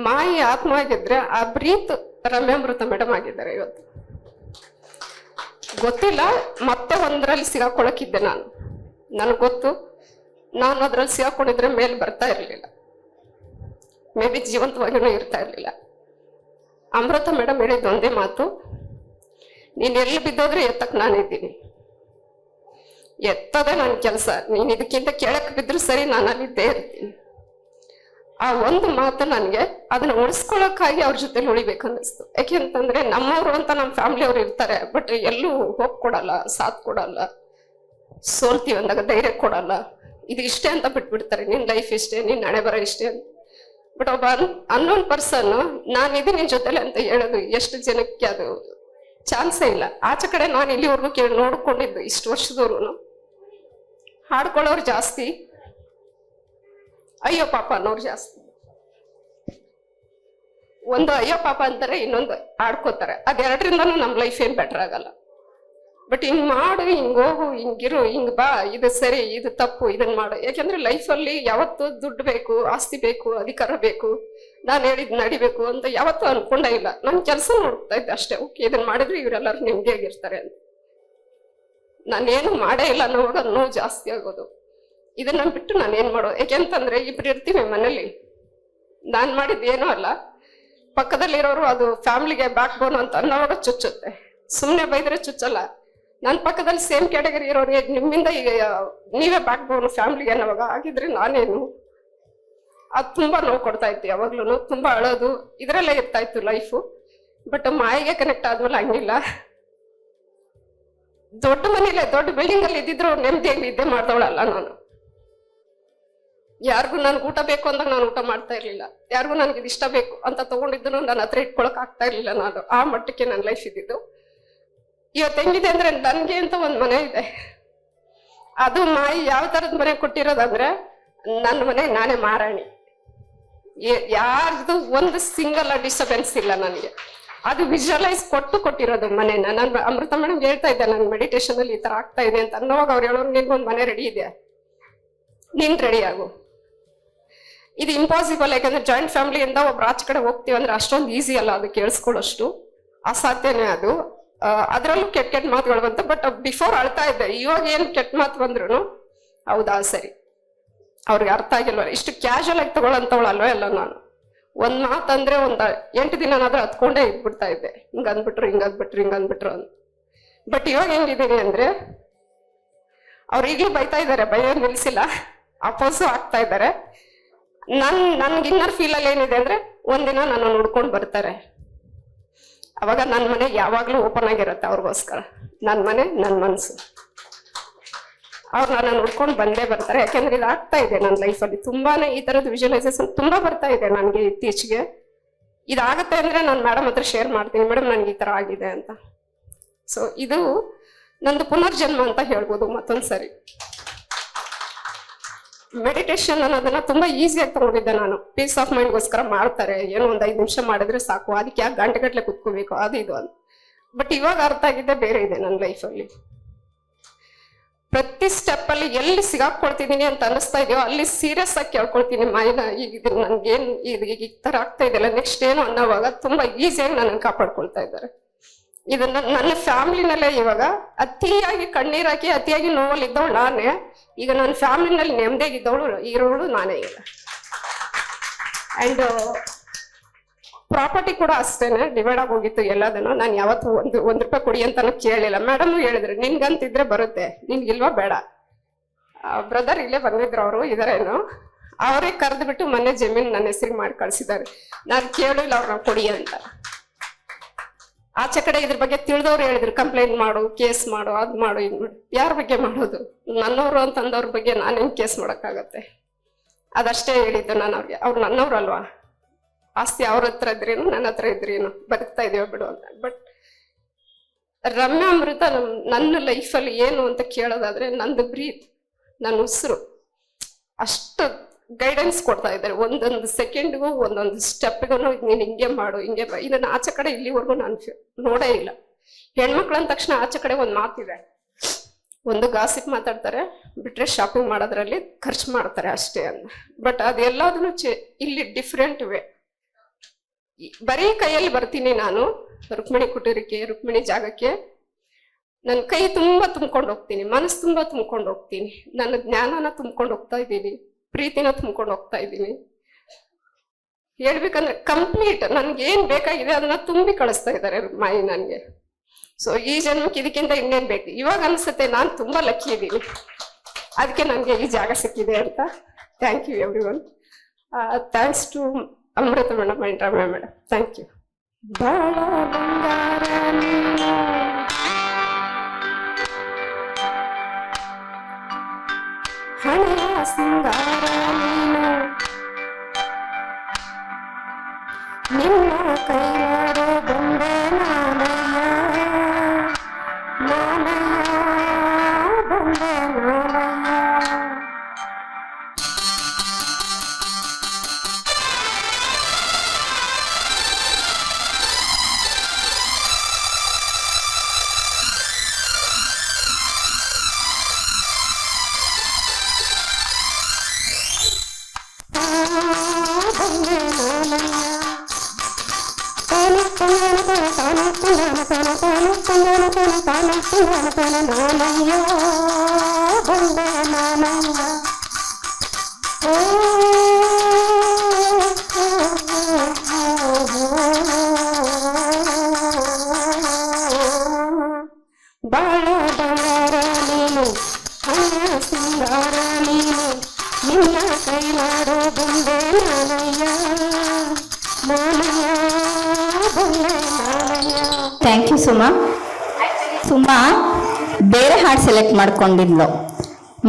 ಮಾಯಿ ಆತ್ಮ ಆಗಿದ್ರೆ ಆ ಬ್ರೀತ್ ರಮ್ಯಾಮೃತ ಮೇಡಮ್ ಆಗಿದ್ದಾರೆ ಇವತ್ತು. ಗೊತ್ತಿಲ್ಲ, ಮತ್ತೆ ಒಂದ್ರಲ್ಲಿ ಸಿಗಾಕೊಳಕಿದ್ದೆ ನಾನು. ನನಗೆ ಗೊತ್ತು, ನಾನು ಅದ್ರಲ್ಲಿ ಸಿಗಾಕೊಂಡಿದ್ರೆ ಮೇಲೆ ಬರ್ತಾ ಇರಲಿಲ್ಲ, ಮೇ ಬಿ ಜೀವಂತವಾಗಿನೂ ಇರ್ತಾ ಇರಲಿಲ್ಲ. ಅಮೃತ ಮೇಡಮ್ ಹೇಳಿದ್ದು ಒಂದೇ ಮಾತು, ನೀನು ಎಲ್ಲಿ ಬಿದ್ದೋದ್ರೆ ಎತ್ತಕ್ಕೆ ನಾನಿದ್ದೀನಿ, ಎತ್ತದೇ ನನ್ನ ಕೆಲಸ, ನೀನು ಇದಕ್ಕಿಂತ ಕೆಳಕ್ಕೆ ಬಿದ್ರು ಸರಿ, ನಾನು ಅಲ್ಲಿದ್ದೇ ಇರ್ತೀನಿ. ಆ ಒಂದು ಮಾತು ನನಗೆ ಅದನ್ನ ಉಳಿಸ್ಕೊಳ್ಳೋಕ್ಕಾಗಿ ಅವ್ರ ಜೊತೆಲಿ ಉಳಿಬೇಕು ಅನ್ನಿಸ್ತು. ಯಾಕೆಂತಂದ್ರೆ ನಮ್ಮವರು ಅಂತ ನಮ್ಮ ಫ್ಯಾಮಿಲಿ ಅವ್ರು ಇರ್ತಾರೆ, ಬಟ್ ಎಲ್ಲೂ ಹೋಗ್ ಕೊಡಲ್ಲ, ಸಾಥ್ ಕೊಡಲ್ಲ, ಸೋಲ್ತೀವಿ ಅಂದಾಗ ಧೈರ್ಯ ಕೊಡಲ್ಲ, ಇದು ಇಷ್ಟೇ ಅಂತ ಬಿಟ್ಬಿಡ್ತಾರೆ, ನಿನ್ ಲೈಫ್ ಇಷ್ಟೇ, ನಿನ್ ಹಣೆ ಬರೋ ಇಷ್ಟೇ ಅಂತ. ಬಟ್ ಒಬ್ಬ ಅನ್ನೋನ್ ಪರ್ಸನ್ ನಾನಿದ್ದೀನಿ ನಿನ್ ಜೊತೆಲಿ ಅಂತ ಹೇಳೋದು ಎಷ್ಟು ಜನಕ್ಕೆ ಅದು ಚಾನ್ಸೇ ಇಲ್ಲ. ಆಚೆ ಕಡೆ ನಾನು ಇಲ್ಲಿವರೆಗೂ ನೋಡ್ಕೊಂಡಿದ್ದು ಇಷ್ಟು ವರ್ಷದವ್ರು ಹಾಡ್ಕೊಳ್ಳೋರು ಜಾಸ್ತಿ, ಅಯ್ಯೋ ಪಾಪ ಅನ್ನೋರು ಜಾಸ್ತಿ. ಒಂದು ಅಯ್ಯೋ ಪಾಪ ಅಂತಾರೆ, ಇನ್ನೊಂದು ಆಡ್ಕೋತಾರೆ. ಅದೆರಡರಿಂದನೂ ನಮ್ಮ ಲೈಫ್ ಏನ್ ಬೆಟರ್ ಆಗಲ್ಲ. ಬಟ್ ಹಿಂಗ್ ಮಾಡು, ಹಿಂಗ್ ಹೋಗು, ಹಿಂಗಿರು, ಹಿಂಗ್ ಬಾ, ಇದು ಸರಿ, ಇದು ತಪ್ಪು, ಇದನ್ನ ಮಾಡು. ಯಾಕೆಂದ್ರೆ ಲೈಫಲ್ಲಿ ಯಾವತ್ತು ದುಡ್ಡು ಬೇಕು, ಆಸ್ತಿ ಬೇಕು, ಅಧಿಕಾರ ಬೇಕು, ನಾನು ಹೇಳಿದ್ ನಡಿಬೇಕು ಅಂತ ಯಾವತ್ತೂ ಅನ್ಕೊಂಡೇ ಇಲ್ಲ. ನನ್ ಕೆಲಸ ನೋಡ್ತಾ ಇದ್ದೆ ಅಷ್ಟೇ. ಓಕೆ, ಇದನ್ನ ಮಾಡಿದ್ರೆ ಇವರೆಲ್ಲರೂ ನೆಮ್ಮದಿಯಾಗಿರ್ತಾರೆ ಅಂತ. ನಾನೇನು ಮಾಡೇ ಇಲ್ಲ ಅನ್ನೋವಾಗ ನೋವು ಜಾಸ್ತಿ ಆಗೋದು. ಇದನ್ನ ಬಿಟ್ಟು ನಾನು ಏನ್ ಮಾಡೋದು? ಯಾಕೆಂತಂದ್ರೆ ಇಬ್ರು ಇರ್ತೀವಿ ಮನೇಲಿ, ನಾನ್ ಮಾಡಿದ್ ಏನೂ ಅಲ್ಲ, ಪಕ್ಕದಲ್ಲಿರೋರು ಅದು ಫ್ಯಾಮಿಲಿಗೆ ಬ್ಯಾಕ್ ಬೋನ್ ಅಂತ ಅನ್ನೋವಾಗ ಚುಚ್ಚುತ್ತೆ. ಸುಮ್ನೆ ಬೈದ್ರೆ ಚುಚ್ಚಲ್ಲ. ನನ್ನ ಪಕ್ಕದಲ್ಲಿ ಸೇಮ್ ಕ್ಯಾಟಗರಿ ಇರೋರಿಗೆ ನಿಮ್ಮಿಂದ ಈಗ ನೀವೇ ಬ್ಯಾಕ್ ಬೋನ್ ಫ್ಯಾಮಿಲಿಗೆ ಅನ್ನೋವಾಗ ಆಗಿದ್ರೆ ನಾನೇನು, ಅದು ತುಂಬಾ ನೋವು ಕೊಡ್ತಾ ಇತ್ತು. ಯಾವಾಗ್ಲೂ ತುಂಬಾ ಅಳೋದು ಇದ್ರಲ್ಲೇ ಇರ್ತಾ ಇತ್ತು ಲೈಫು. ಬಟ್ ಮಾಯಿಗೆ ಕನೆಕ್ಟ್ ಆದ್ಮೇಲೆ ಹಂಗಿಲ್ಲ. ದೊಡ್ಡ ಮನೇಲೆ ದೊಡ್ಡ ಬಿಲ್ಡಿಂಗ್ ಅಲ್ಲಿ ಇದ್ದಿದ್ರು ನೆಮ್ಮದಿಯಾಗಿ ನಿದ್ದೆ ಮಾಡ್ದವಳಲ್ಲ ನಾನು. ಯಾರಿಗೂ ನನ್ಗೆ ಊಟ ಬೇಕು ಅಂದಾಗ ನಾನು ಊಟ ಮಾಡ್ತಾ ಇರ್ಲಿಲ್ಲ, ಯಾರಿಗೂ ನನ್ಗೆ ಇದು ಇಷ್ಟ ಬೇಕು ಅಂತ ತಗೊಂಡಿದ್ರು ನನ್ನ ಹತ್ರ ಇಟ್ಕೊಳಕ್ ಆಗ್ತಾ ಇರ್ಲಿಲ್ಲ. ನಾನು ಆ ಮಟ್ಟಕ್ಕೆ ನನ್ನ ಲೈಫ್ ಇದ್ದಿದ್ದು. ಇವತ್ತು ಹೆಂಗಿದೆ ಅಂದ್ರೆ ನನ್ಗೆ ಅಂತ ಒಂದ್ ಮನೆ ಇದೆ. ಅದು ಮಾಯಿ ಯಾವ ತರದ ಮನೆ ಕೊಟ್ಟಿರೋದಂದ್ರೆ ನನ್ನ ಮನೆ ನಾನೇ ಮಾರಾಣಿ. ಯಾರ್ದು ಒಂದು ಸಿಂಗಲ್ ಡಿಸ್ಟರ್ಬೆನ್ಸ್ ಇಲ್ಲ ನನಗೆ. ಅದು ವಿಜುವಲೈಸ್ ಕೊಟ್ಟಿರೋದು ಮನೆನ. ನಾನು ಅಮೃತ ಮೇಡಮ್ ಹೇಳ್ತಾ ಇದ್ದೆ, ನನ್ನ ಮೆಡಿಟೇಷನ್ ಅಲ್ಲಿ ಈ ತರ ಆಗ್ತಾ ಇದೆ ಅಂತ ಅನ್ನೋವಾಗ ಅವ್ರು ಹೇಳೋರು, ನಿನ್ಗೊಂದು ಮನೆ ರೆಡಿ ಇದೆ, ನೀನ್ ರೆಡಿ ಆಗು. ಇದು ಇಂಪಾಸಿಬಲ್. ಯಾಕಂದ್ರೆ ಜಾಯಿಂಟ್ ಫ್ಯಾಮಿಲಿಯಿಂದ ಒಬ್ರು ಆಚೆ ಕಡೆ ಹೋಗ್ತೀವಿ ಅಂದ್ರೆ ಅಷ್ಟೊಂದು ಈಸಿ ಅಲ್ಲ, ಅದು ಕೇಳಿಸ್ಕೊಳ್ಳೋಷ್ಟು ಅಸಾಧ್ಯನೇ ಅದು. ಅದ್ರಲ್ಲೂ ಕೆಟ್ಟ ಮಾತುಗಳು ಬಂತು. ಬಟ್ ಬಿಫೋರ್ ಅಳ್ತಾ ಇದ್ದೆ. ಇವಾಗ ಏನ್ ಕೆಟ್ಟ ಮಾತು ಬಂದ್ರು ಹೌದಾ ಸರಿ, ಅವ್ರಿಗೆ ಅರ್ಥ ಆಗಿಲ್ವ, ಇಷ್ಟು ಕ್ಯಾಶುವಲ್ ಆಗಿ ತಗೊಳ್ಳಂತವಳಲ್ವ ಎಲ್ಲ. ನಾನು ಒಂದ್ ಮಾತಂದ್ರೆ 8 ದಿನನಾದ್ರೂ ಹತ್ಕೊಂಡೇ ಇದ್ಬಿಡ್ತಾ ಇದ್ದೆ, ಹಿಂಗ ಅಂದ್ಬಿಟ್ರು ಅಂತ. ಬಟ್ ಇವಾಗ ಹೆಂಗಿದ್ದೀನಿ ಅಂದ್ರೆ ಅವ್ರು ಈಗಲೂ ಬೈತಾ ಇದ್ದಾರೆ, ಬೈಯೋ ನಿಲ್ಸಿಲ್ಲ, ಅಪೋಸು ಆಗ್ತಾ ಇದ್ದಾರೆ. ನನ್ಗೆ ಇನ್ನರ್ ಫೀಲ್ ಅಲ್ಲಿ ಏನಿದೆ ಅಂದ್ರೆ ಒಂದಿನ ನನ್ನ ನೋಡ್ಕೊಂಡು ಬರ್ತಾರೆ. ಅವಾಗ ನನ್ನ ಮನೆ ಯಾವಾಗ್ಲೂ ಓಪನ್ ಆಗಿರುತ್ತೆ ಅವ್ರಿಗೋಸ್ಕರ. ನನ್ನ ಮನೆ, ನನ್ನ ಮನ್ಸು, ಅವ್ರು ನನ್ನ ನೋಡ್ಕೊಂಡು ಬಂದೇ ಬರ್ತಾರೆ. ಯಾಕೆಂದ್ರೆ ಇದು ಆಗ್ತಾ ಇದೆ ನನ್ನ ಲೈಫಲ್ಲಿ. ತುಂಬಾನೇ ಈ ತರದ ವಿಜುವಲೈಸೇಷನ್ ತುಂಬಾ ಬರ್ತಾ ಇದೆ ನನಗೆ ಇತ್ತೀಚೆಗೆ. ಇದಾಗತ್ತೆ ಅಂದ್ರೆ ನಾನು ಮೇಡಮ್ ಹತ್ರ ಶೇರ್ ಮಾಡ್ತೀನಿ, ಮೇಡಮ್ ನನ್ಗೆ ಈ ತರ ಆಗಿದೆ ಅಂತ. ಸೊ ಇದು ನಂದು ಪುನರ್ಜನ್ಮ ಅಂತ ಹೇಳ್ಬೋದು. ಮತ್ತೊಂದ್ಸರಿ ಮೆಡಿಟೇಷನ್ ಅನ್ನೋದನ್ನ ತುಂಬಾ ಈಸಿಯಾಗಿ ತಗೊಂಡಿದ್ದೆ ನಾನು. ಪೀಸ್ ಆಫ್ ಮೈಂಡ್ಗೋಸ್ಕರ ಮಾಡ್ತಾರೆ, ಏನೋ 5 ನಿಮಿಷ ಮಾಡಿದ್ರೆ ಸಾಕು, ಅದಕ್ಕೆ ಯಾಕೆ ಗಂಟೆಗಟ್ಲೆ ಕುತ್ಕೋಬೇಕು, ಅದು ಇದು ಅಂತ. ಬಟ್ ಇವಾಗ ಅರ್ಥ ಆಗಿದ್ದೆ ಬೇರೆ ಇದೆ ನನ್ನ ಲೈಫಲ್ಲಿ. ಪ್ರತಿ ಸ್ಟೆಪ್ ಅಲ್ಲಿ ಎಲ್ಲಿ ಸಿಗಾಕೊಳ್ತಿದೀನಿ ಅಂತ ಅನಿಸ್ತಾ ಇದೆಯೋ ಅಲ್ಲಿ ಸೀರಿಯಸ್ ಆಗಿ ಕೇಳ್ಕೊಳ್ತೀನಿ ಮಾಯಿನ. ಈಗ ನನ್ಗೇನ್ ಈಗ ಈ ತರ ಆಗ್ತಾ ಇದೆಯಲ್ಲ, ನೆಕ್ಸ್ಟ್ ಏನು ಅನ್ನೋವಾಗ ತುಂಬಾ ಈಸಿಯಾಗಿ ನನ್ನ ಕಾಪಾಡ್ಕೊಳ್ತಾ ಇದ್ದಾರೆ. ಇದನ್ನ ನನ್ನ ಫ್ಯಾಮಿಲಿನಲ್ಲೇ ಇವಾಗ ಅತಿಯಾಗಿ ಕಣ್ಣೀರಾಕಿ ಅತಿಯಾಗಿ ನೋವಲ್ಲಿ ಇದ್ದವಳು ನಾನೇ. ಈಗ ನನ್ನ ಫ್ಯಾಮಿಲಿನಲ್ಲಿ ನೆಮ್ಮದಿಯಾಗಿದ್ದವಳು ಇರೋಳು ನಾನೇ ಈಗ. ಅಂಡ್ ಪ್ರಾಪರ್ಟಿ ಕೂಡ ಅಷ್ಟೇನೆ ಡಿವೈಡ್ ಆಗಿ ಹೋಗಿತ್ತು ಎಲ್ಲದನ್ನು. ನಾನು ಯಾವತ್ತು ಒಂದ್ ರೂಪಾಯಿ ಕೊಡಿ ಅಂತಾನು ಕೇಳಿಲ್ಲ. ಮೇಡಮ್ ಹೇಳಿದ್ರು ನಿನ್ಗಂತಿದ್ರೆ ಬರುತ್ತೆ, ನಿನ್ಗಿಲ್ವಾ ಬೇಡ. ಬ್ರದರ್ ಇಲ್ಲೇ ಬಂದಿದ್ರು, ಅವರು ಇದಾರೇನು, ಅವರೇ ಕರೆದು ಬಿಟ್ಟು ಮೊನ್ನೆ ಜಮೀನ್ ನನ್ನ ಹೆಸರಿಗೆ ಮಾಡಿ ಕಳ್ಸಿದ್ದಾರೆ. ನಾನು ಕೇಳಿಲ್ಲ ಅವ್ರನ್ನ ಕೊಡಿ ಅಂತ. ಆಚೆ ಕಡೆ ಇದ್ರ ಬಗ್ಗೆ ತಿಳಿದವ್ರು ಹೇಳಿದ್ರು ಕಂಪ್ಲೇಂಟ್ ಮಾಡು, ಕೇಸ್ ಮಾಡು, ಅದ್ ಮಾಡು, ಇದ್ ಮಾಡು. ಯಾರ ಬಗ್ಗೆ ಮಾಡೋದು? ನನ್ನವರು ಅಂತಂದವ್ರ ಬಗ್ಗೆ ನಾನೇನ್ ಕೇಸ್ ಮಾಡಕ್ಕಾಗತ್ತೆ? ಅದಷ್ಟೇ ಹೇಳಿದ್ದು ನಾನು ಅವ್ರಿಗೆ. ಅವ್ರು ನನ್ನವ್ರು ಅಲ್ವಾ, ಆಸ್ತಿ ಅವ್ರ ಹತ್ರ ಇದ್ರೇನು ನನ್ನ ಹತ್ರ ಇದ್ರೇನು, ಬದುಕ್ತಾ ಇದೀವ ಬಿಡು ಅಂತ. ಬಟ್ ರಮ್ಯಾ ಅಮೃತ ನನ್ನ ಲೈಫಲ್ಲಿ ಏನು ಅಂತ ಕೇಳೋದಾದ್ರೆ ನಂದು ಬ್ರೀತ್, ನನ್ನ ಉಸಿರು, ಅಷ್ಟು ಗೈಡೆನ್ಸ್ ಕೊಡ್ತಾ ಇದ್ದಾರೆ. ಒಂದೊಂದು ಸೆಕೆಂಡ್ಗೂ ಒಂದೊಂದು ಸ್ಟೆಪ್ಗೂ ನೀನು ಹಿಂಗೆ ಮಾಡು, ಹಿಂಗೆ ಇದನ್ನ ಆಚೆ ಕಡೆ ಇಲ್ಲಿವರೆಗೂ ನಾನು ನೋಡೇ ಇಲ್ಲ. ಹೆಣ್ಮಕ್ಳು ಅಂದ ತಕ್ಷಣ ಆಚೆ ಕಡೆ ಒಂದು ಮಾತಿದೆ, ಒಂದು ಗಾಸಿಪ್ ಮಾತಾಡ್ತಾರೆ, ಬಿಟ್ರೆ ಶಾಪಿಂಗ್ ಮಾಡೋದ್ರಲ್ಲಿ ಖರ್ಚು ಮಾಡ್ತಾರೆ ಅಷ್ಟೇ ಅಂತ. ಬಟ್ ಅದೆಲ್ಲದನ್ನು ಇಲ್ಲಿ ಡಿಫ್ರೆಂಟ್ ವೇ. ಬರೀ ಕೈಯಲ್ಲಿ ಬರ್ತೀನಿ ನಾನು ರುಕ್ಮಿಣಿ ಕುಟೀರಕ್ಕೆ, ರುಕ್ಮಿಣಿ ಜಾಗಕ್ಕೆ. ನನ್ನ ಕೈ ತುಂಬಾ ತುಂಬ್ಕೊಂಡು ಹೋಗ್ತೀನಿ, ಮನಸ್ಸು ತುಂಬಾ ತುಂಬ್ಕೊಂಡು ಹೋಗ್ತೀನಿ, ನನ್ನ ಜ್ಞಾನನ ತುಂಬ್ಕೊಂಡು ಹೋಗ್ತಾ ಇದ್ದೀನಿ, ಪ್ರೀತಿನ ತುಂಬ್ಕೊಂಡು ಹೋಗ್ತಾ ಇದ್ದೀನಿ. ಹೇಳ್ಬೇಕಂದ್ರೆ ಕಂಪ್ಲೀಟ್ ನನ್ಗೆ ಏನ್ ಬೇಕಾಗಿದೆ ಅದನ್ನ ತುಂಬಿ ಕಳಿಸ್ತಾ ಇದ್ದಾರೆ ಮಾಯಿ ನನ್ಗೆ. ಸೊ ಈ ಜನ್ಮಕ್ಕೆ ಇದಕ್ಕಿಂತ ಇನ್ನೇನ್ ಬೇಕು? ಇವಾಗ ಅನ್ಸುತ್ತೆ ನಾನು ತುಂಬಾ ಲಕ್ಕಿ ಇದ್ದೀನಿ, ಅದಕ್ಕೆ ನನ್ಗೆ ಈ ಜಾಗ ಸಿಕ್ಕಿದೆ ಅಂತ. Thank you everyone. Thanks to Amrita madam and Ramya madam. Thank you. ಬಾಳ ಬಂಗಾರ ನೀನು, ಹಣೆಯ ಸಿಂಗಾರ ನೀನು, ನಿನ್ನ ಕೈಲಾಡೋ ಬಂದೆ ನಾನಯ್ಯ, ನಾನಯ್ಯ ಬಂದೆ ನಾನಯ್ಯ. ಬಾಳ ಬಂಗಾರ ನೀನು, ಹಣ ಸಿಂಗಾರ ನೀನು, ನಿನ್ನ ಕೈಲಾಡೋ ಬಂದೆ ನಾನಯ್ಯ, ನಾನಯ್ಯ ಬಂದೆ ನಾನಯ್ಯ. Thank you Suma. ಸುಮಾ ಬೇರೆ ಹಾಡು ಸೆಲೆಕ್ಟ್ ಮಾಡ್ಕೊಂಡಿದ್ಲು.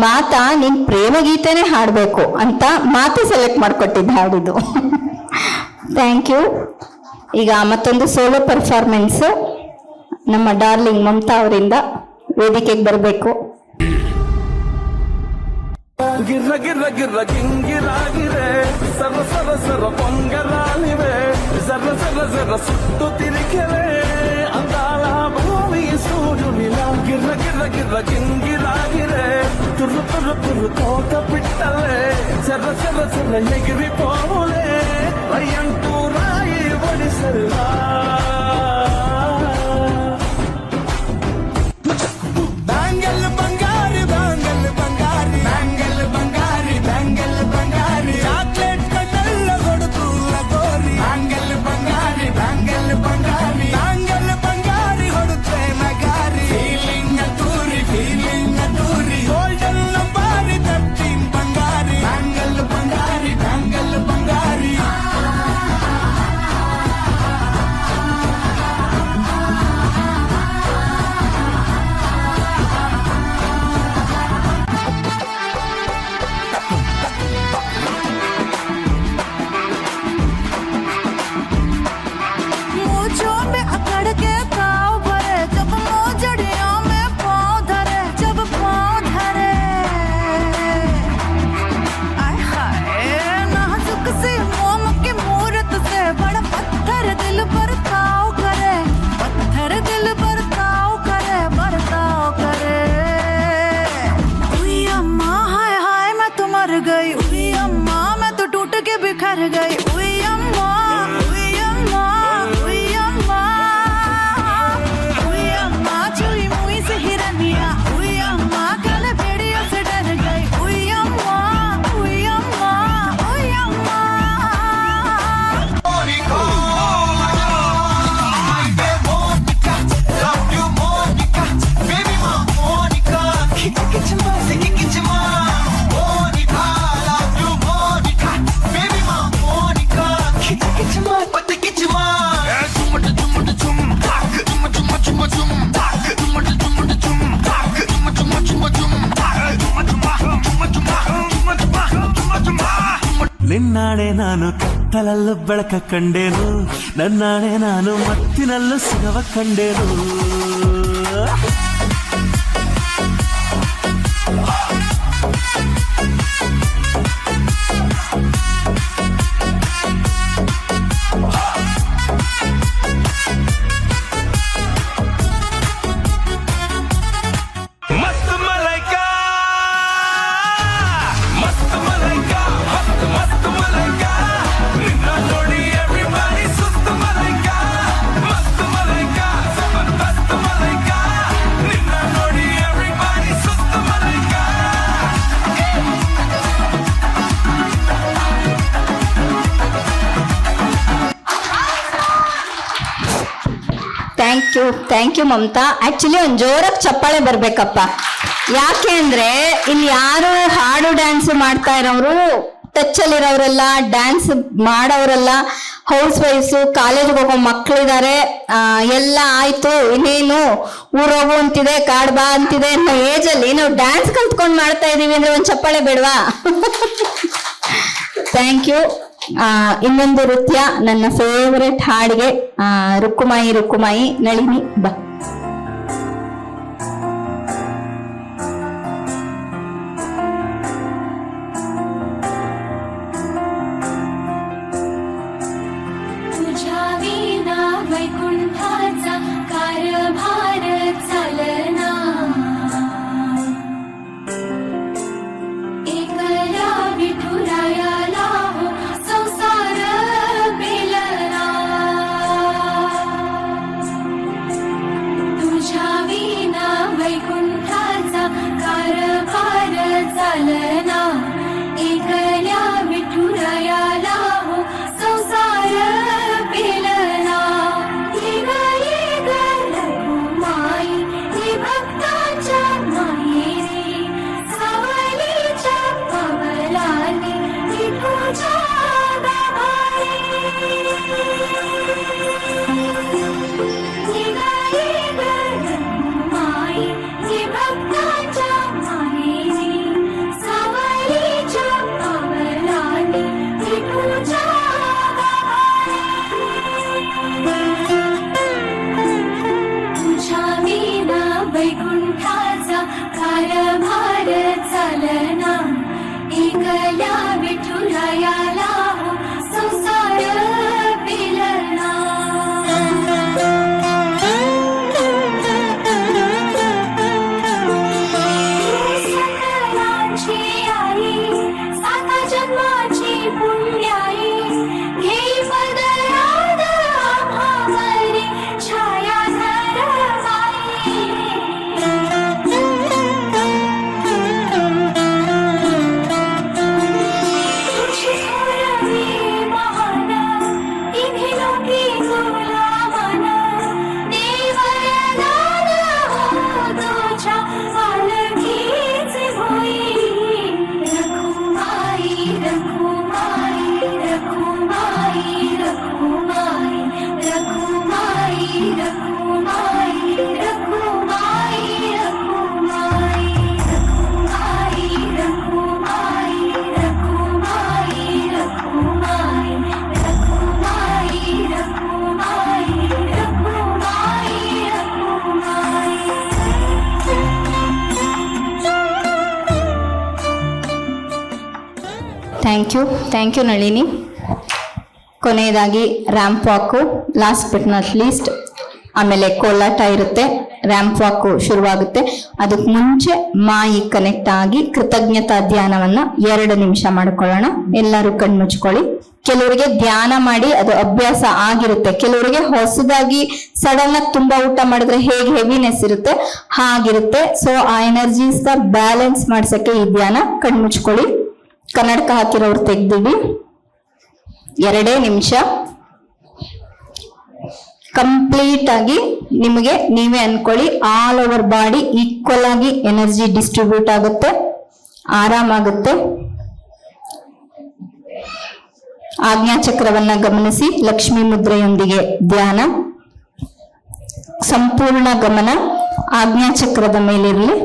ಮಾತಾ ನೀನ್ ಪ್ರೇಮ ಗೀತೆನೇ ಹಾಡಬೇಕು ಅಂತ ಮಾತು ಸೆಲೆಕ್ಟ್ ಮಾಡ್ಕೊಟ್ಟಿದ್ದ ಹಾಡಿದು. Thank you. ಈಗ ಮತ್ತೊಂದು ಸೋಲೋ ಪರ್ಫಾರ್ಮೆನ್ಸ್ ನಮ್ಮ ಡಾರ್ಲಿಂಗ್ ಮಮತಾ ಅವರಿಂದ ವೇದಿಕೆಗೆ ಬರಬೇಕು. ಗಿರ್ರ ಗಿರ್ರ ಗಿರ್ರ ಗಿಂಗಿರಾಗಿರೆ, ಸರ ಸರ ಸರ ಪೊಂಗರಾಲಿವೆ, ಜರ್ರ ಜರ್ರ ಜರ್ರ ಸುತ್ತು ತಿರುಗಿವೆ, ಅಂದಾಳ ಭೂಮಿ ಸೂರ್ಯುನಿಲ. ಗಿರ್ರ ಗಿರ್ರ ಗಿರ್ರ ಗಿಂಗಿರಾಗಿರೆ, ತುರು ತುರು ತುರು ತೋಟ ಬಿಟ್ಟಲೆ, ಜರ್ರ ಜರ್ರ ಜರ್ರ ಎಗಿರಿ ಪೋಲೆ, ರೈಯಂಟು ರಾಯಿ ಒಡಿಸಲ್ಲ. ಬ್ಯಾಂಗಲ್ ಬಂಗಾರಿ ಬ್ಯಾಂಗಲ್ ಬಂಗಾರಿ, ಬ್ಯಾಂಗಲ್ ಬಂಗಾರಿ ಬ್ಯಾಂಗಲ್ ಬಂಗಾರಿ, ಚಾಕ್ಲೇಟ್ ಕಣ್ಣೆಲ್ಲ ಕೊಡುತ್ತು ಲಗೋರಿ, ಬ್ಯಾಂಗಲ್ ಬಂಗಾರಿ ಬ್ಯಾಂಗಲ್ ಬಂಗಾರಿ, ಬ್ಯಾಂಗಲ್ ಬಂಗಾರಿ ಹೊಡುತ್ತೆ ನಗಾರಿ, ಫೀಲಿಂಗ್ ಅದ್ದೂರಿ ಫೀಲಿಂಗ್ ಅದ್ದೂರಿ, ಗೋಲ್ಡನ್ ನಂಬಾರಿ 13 ಬಂಗಾರಿ, ಬ್ಯಾಂಗಲ್ ಬಂಗಾರಿ ಬ್ಯಾಂಗಲ್ ಬಂಗಾರಿ. मोजों में अकड़ के पाँव भरे, जब मोजड़ियों में पाँव धरे, जब पाँव धरे, आय हाय नाजुक सी मोम की मूरत से बड़ा पत्थर दिल पर ताव करे, पत्थर दिल पर ताव करे, बरताव करे. उई अम्मा हाय हाय मैं तो मर गई, उई अम्मा मैं तो टूट के बिखर गई, उई अम्मा उई अम्मा उई अम्मा. ನಿನ್ನಾಣೆ ನಾನು ಕತ್ತಲಲ್ಲೂ ಬೆಳಕ ಕಂಡೇನು, ನನ್ನಾಣೆ ನಾನು ಮತ್ತಿನಲ್ಲೂ ಸುಗವ ಕಂಡೇನು. Thank you Mamata. ಆಕ್ಚುಲಿ ಒಂದ್ ಜೋರಾಗಿ ಚಪ್ಪಾಳೆ ಬರ್ಬೇಕಪ್ಪ. ಯಾಕೆ ಅಂದ್ರೆ ಇಲ್ಲಿ ಯಾರು ಹಾಡು ಡ್ಯಾನ್ಸ್ ಮಾಡ್ತಾ ಇರೋರು, ಟಚ್ ಅಲ್ಲಿರೋರೆಲ್ಲ, ಡ್ಯಾನ್ಸ್ ಮಾಡೋರೆಲ್ಲ ಹೌಸ್ ವೈಫ್ಸು, ಕಾಲೇಜ್ಗೆ ಹೋಗೋ ಮಕ್ಳಿದಾರೆ. ಎಲ್ಲ ಆಯ್ತು, ಇನ್ನೇನು ಊರೋಗು ಅಂತಿದೆ, ಕಾಡ್ ಬಾ ಅಂತಿದೆ ಅನ್ನೋ ಏಜ್ ಅಲ್ಲಿ ನಾವು ಡ್ಯಾನ್ಸ್ ಕಲ್ತ್ಕೊಂಡ್ ಮಾಡ್ತಾ ಇದೀವಿ ಅಂದ್ರೆ ಒಂದ್ ಚಪ್ಪಾಳೆ ಬೇಡವಾ? Thank you. ಇನ್ನೊಂದು ನೃತ್ಯ, ನನ್ನ ಫೇವರೆಟ್ ಹಾಡಿಗೆ ರುಕ್ಕುಮಾಯಿ ರುಕ್ಕುಮಾಯಿ. ನಳಿನಿ ಬಾ. वैकुंठाचा कारभार चालना, एकल्या विठुरायाला हो संसार पेलना. तुझ्या विना वैकुंठाचा कारभार चालना, एकल्या विठुरायाला हो संसार पेलना. भक्ताच्या मायेरी सावलीच्या पवलाने तुझ्या गाभारी. माई भक्ताच्या मायेरी सावलीच्या पवलाने तुझ्या वैकुंठाचा कारभार चालना, एकल्या विठुरायाला हो संसार पेलना. सकलांची आई, साता जन्माची पुण्याई, घेई पदरात आम्हावरी छाया धरवाई. Thank you Nalini. ಕೊನೆಯದಾಗಿ ramp walk, last but not least. ಆಮೇಲೆ ಕೋಲಾಟ ಇರುತ್ತೆ, ರ್ಯಾಂಪ್ ವಾಕು ಶುರುವಾಗುತ್ತೆ. ಅದಕ್ಕೆ ಮುಂಚೆ ಮಾಯಿ ಕನೆಕ್ಟ್ ಆಗಿ ಕೃತಜ್ಞತಾ ಧ್ಯಾನವನ್ನ 2 ನಿಮಿಷ ಮಾಡ್ಕೊಳ್ಳೋಣ. ಎಲ್ಲರೂ ಕಣ್ಮುಚ್ಕೊಳ್ಳಿ. ಕೆಲವರಿಗೆ ಧ್ಯಾನ ಮಾಡಿ ಅದು ಅಭ್ಯಾಸ ಆಗಿರುತ್ತೆ, ಕೆಲವರಿಗೆ ಹೊಸದಾಗಿ ಸಡನ್ ಆಗಿ ತುಂಬಾ ಊಟ ಮಾಡಿದ್ರೆ ಹೇಗೆ ಹೆವಿನೆಸ್ ಇರುತ್ತೆ ಹಾಗಿರುತ್ತೆ. ಸೊ ಆ ಎನರ್ಜೀಸ್ ಬ್ಯಾಲೆನ್ಸ್ ಮಾಡ್ಸಕ್ಕೆ ಈ ಧ್ಯಾನ. ಕಣ್ಮುಚ್ಕೊಳ್ಳಿ. ಕನ್ನಡಕ ಹಾಕಿರೋರು ತೆಗ್ದಿವಿ. 2 ನಿಮಿಷ ಕಂಪ್ಲೀಟ್ ಆಗಿ ನಿಮಗೆ ನೀವೇ ಅನ್ಕೊಳ್ಳಿ, ಆಲ್ ಓವರ್ ಬಾಡಿ ಈಕ್ವಲ್ ಆಗಿ ಎನರ್ಜಿ ಡಿಸ್ಟ್ರಿಬ್ಯೂಟ್ ಆಗುತ್ತೆ, ಆರಾಮಾಗುತ್ತೆ. ಆಜ್ಞಾಚಕ್ರವನ್ನ ಗಮನಿಸಿ, ಲಕ್ಷ್ಮೀ ಮುದ್ರೆಯೊಂದಿಗೆ ಧ್ಯಾನ. ಸಂಪೂರ್ಣ ಗಮನ ಆಜ್ಞಾಚಕ್ರದ ಮೇಲಿರಲಿ.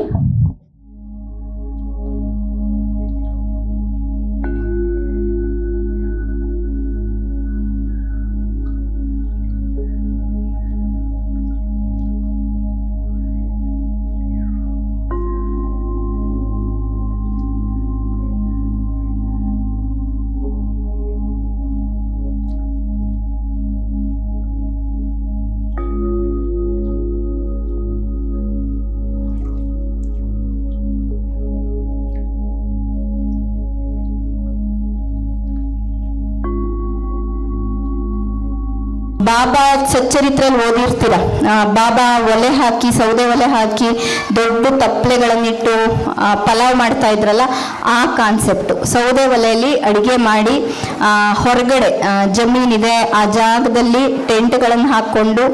ಬಾಬಾ ಸಚ್ಚರಿತ್ರೆಯಲ್ಲಿ ಓದಿರ್ತೀರ, ಬಾಬಾ ಒಲೆ ಹಾಕಿ, ಸೌದೆ ಒಲೆ ಹಾಕಿ ದೊಡ್ಡ ತಪ್ಪಲೆಗಳನ್ನಿಟ್ಟು ಪಲಾವ್ ಮಾಡ್ತಾ ಇದ್ರಲ್ಲ, ಆ ಕಾನ್ಸೆಪ್ಟು. ಸೌದೆ ಒಲೆಯಲ್ಲಿ ಅಡಿಗೆ ಮಾಡಿ ಹೊರಗಡೆ ಜಮೀನಿದೆ, ಆ ಜಾಗದಲ್ಲಿ ಟೆಂಟ್ಗಳನ್ನು ಹಾಕ್ಕೊಂಡು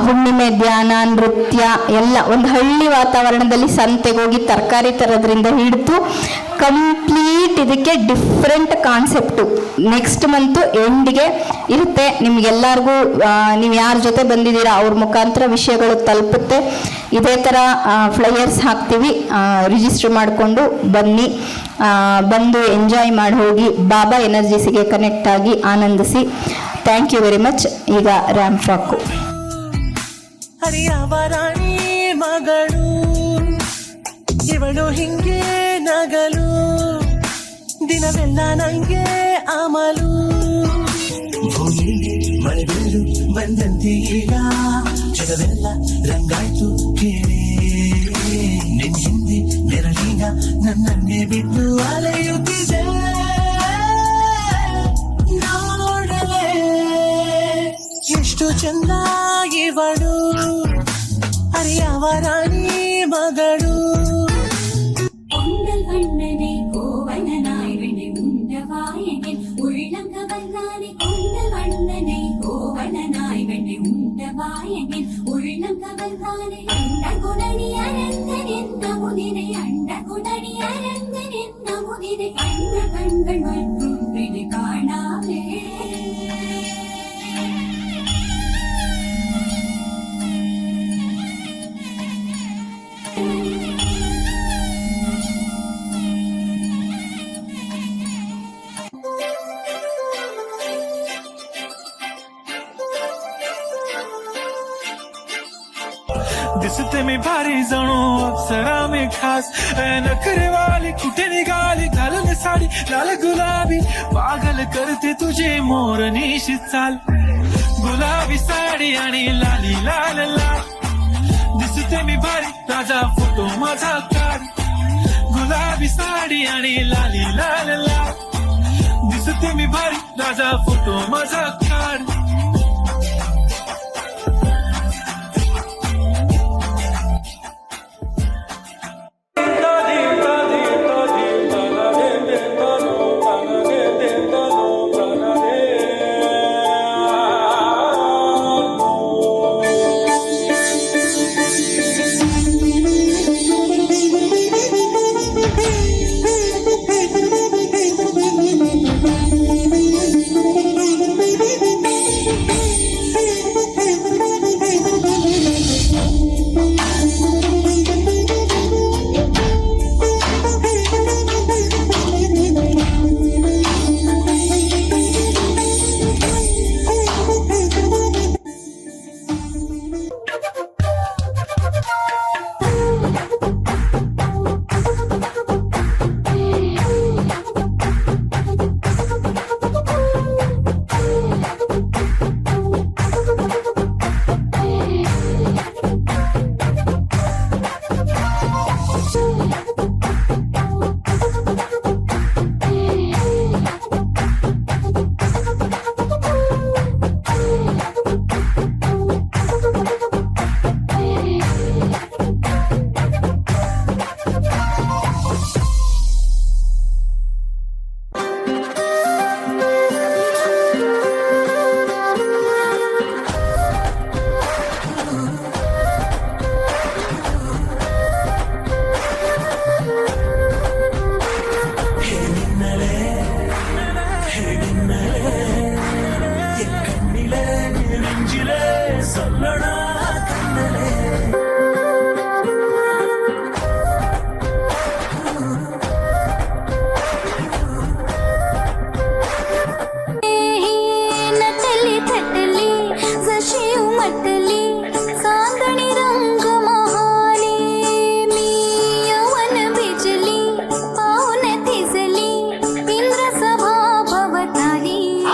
ಹುಣ್ಣಿಮೆ, ಧ್ಯಾನ, ನೃತ್ಯ ಎಲ್ಲ ಒಂದು ಹಳ್ಳಿ ವಾತಾವರಣದಲ್ಲಿ ಸಂತೆಗೆ ಹೋಗಿ ತರಕಾರಿ ತರೋದ್ರಿಂದ ಹಿಡಿದು ಕಂಪ್ಲೀಟ್ ಇದಕ್ಕೆ ಡಿಫ್ರೆಂಟ್ ಕಾನ್ಸೆಪ್ಟು ನೆಕ್ಸ್ಟ್ ಮಂತು ಎಂಡಿಗೆ ಇರುತ್ತೆ. ನಿಮ್ಗೆಲ್ಲರಿಗೂ ನೀವು ಯಾರ ಜೊತೆ ಬಂದಿದ್ದೀರಾ ಅವ್ರ ಮುಖಾಂತರ ವಿಷಯಗಳು ತಲುಪುತ್ತೆ. ಇದೇ ಥರ ಫ್ಲೈಯರ್ಸ್ ಹಾಕ್ತೀವಿ, ರಿಜಿಸ್ಟರ್ ಮಾಡಿಕೊಂಡು ಬನ್ನಿ, ಬಂದು ಎಂಜಾಯ್ ಮಾಡಿ ಹೋಗಿ, ಬಾಬಾ ಎನರ್ಜೀಸಿಗೆ ಕನೆಕ್ಟ್ ಆಗಿ ಆನಂದಿಸಿ. Thank you very much. ಈಗ ರ್ಯಾಮ್ ಫ್ರಾಕು. ಹರಿಯವರಾಣಿ ಮಗಳು ಇವಳು ಹಿಂಗೆ ನಗಲು, ದಿನವೆಲ್ಲ ನಂಗೆ ಅಮಲು. ಭೂಮಿಗೆ ಮಳೆಬೀಳು ಬಂದಂತೆ ಈಗ ಜಗವೆಲ್ಲ ರಂಗಾಯ್ತು ಕೇಳಿ. ನಿನ್ ಹಿಂದೆ ನೆರಳೀಗ ನನ್ನನ್ನೇ ಬಿಟ್ಟು ಅಲೆಯುತ್ತಿದೆ. ನೋಡಲೇ ಎಷ್ಟು ಚಂದ ಇವಳು, ಹರಿಯವರಾಣಿ ಮಗಳು. കൊണ്ടൽവണ്ണനെ കോവലനായി വെണ്ണെ ഉണ്ടവായകൻ ഉള്ളങ്ക വല്ലാനെ. കൊണ്ടൽവണ്ണനെ കോവലനായി വെണ്ണെ ഉണ്ടവായകൻ ഉള്ളങ്ക വല്ലാനെ. അണ്ടകുടണി അരന്തനെന്ന മുതിരെ, അണ്ടകുടണി അരന്തനെന്ന മുതിരെ. കണ്ട കൺകൾ മറ്റും പിടി കാണാമേ. दिसते मी भारी जणू अप्सरा में खास, नखरे वाली कुठे निघाली घालून साडी लाल गुलाबी. पागल करते तुझे मोरनीशी चाल, गुलाबी साडी आणि लाली लाल लाल. दिसते मी भारी राजा फोटो माझा काढ, गुलाबी साडी आणि लाली लाल लाल. दिसते मी भारी राजा फोटो माझा काढ.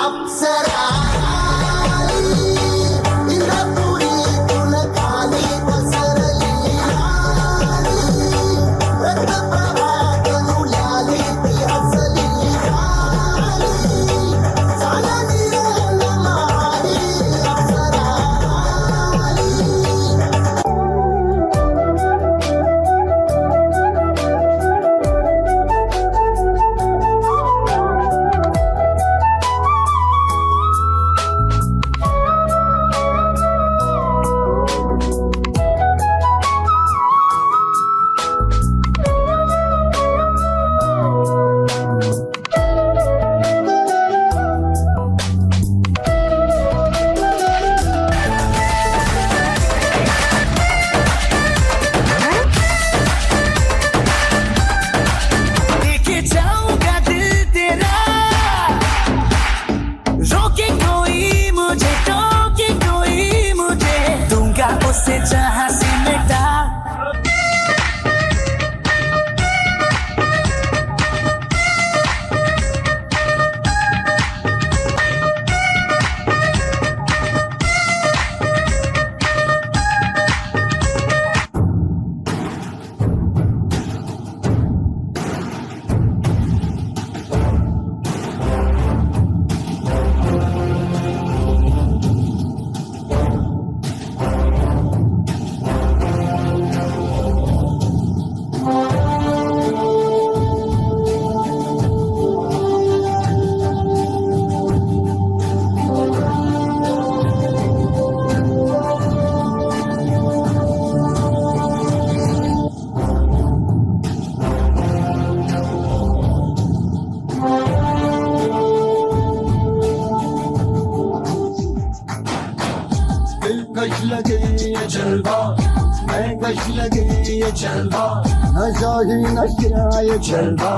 अप्सरा इंद्रपुरी जलवा मैं कश लगे ये जलवा नशा ही नशा ये जलवा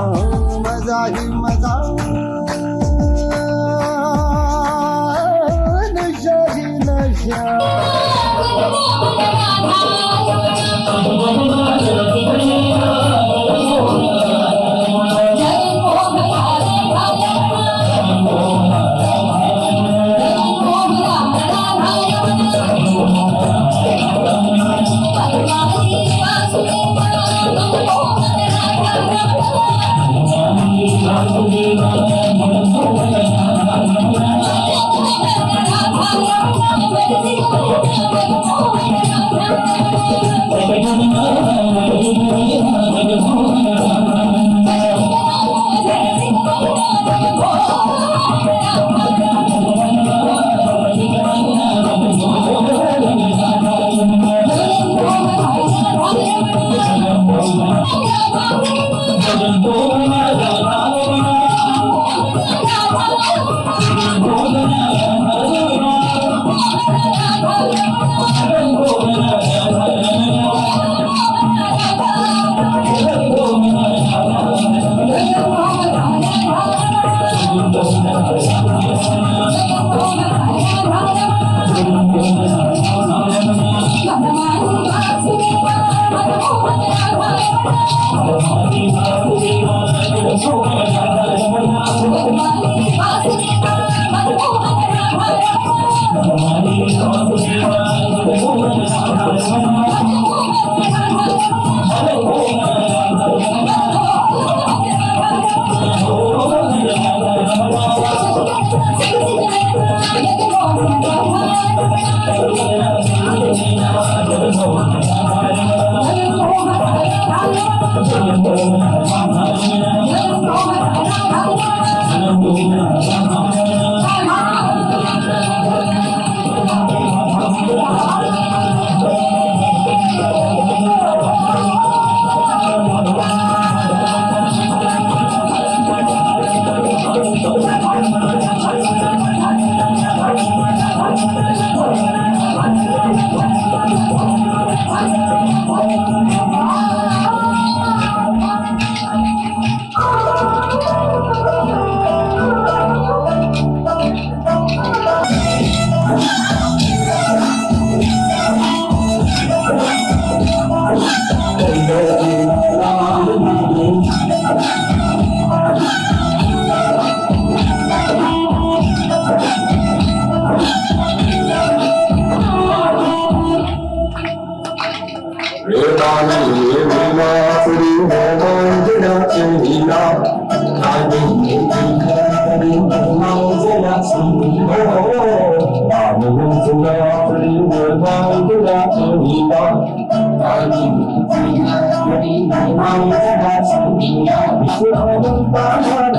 मजा ही मजा नशा ही नशा I'm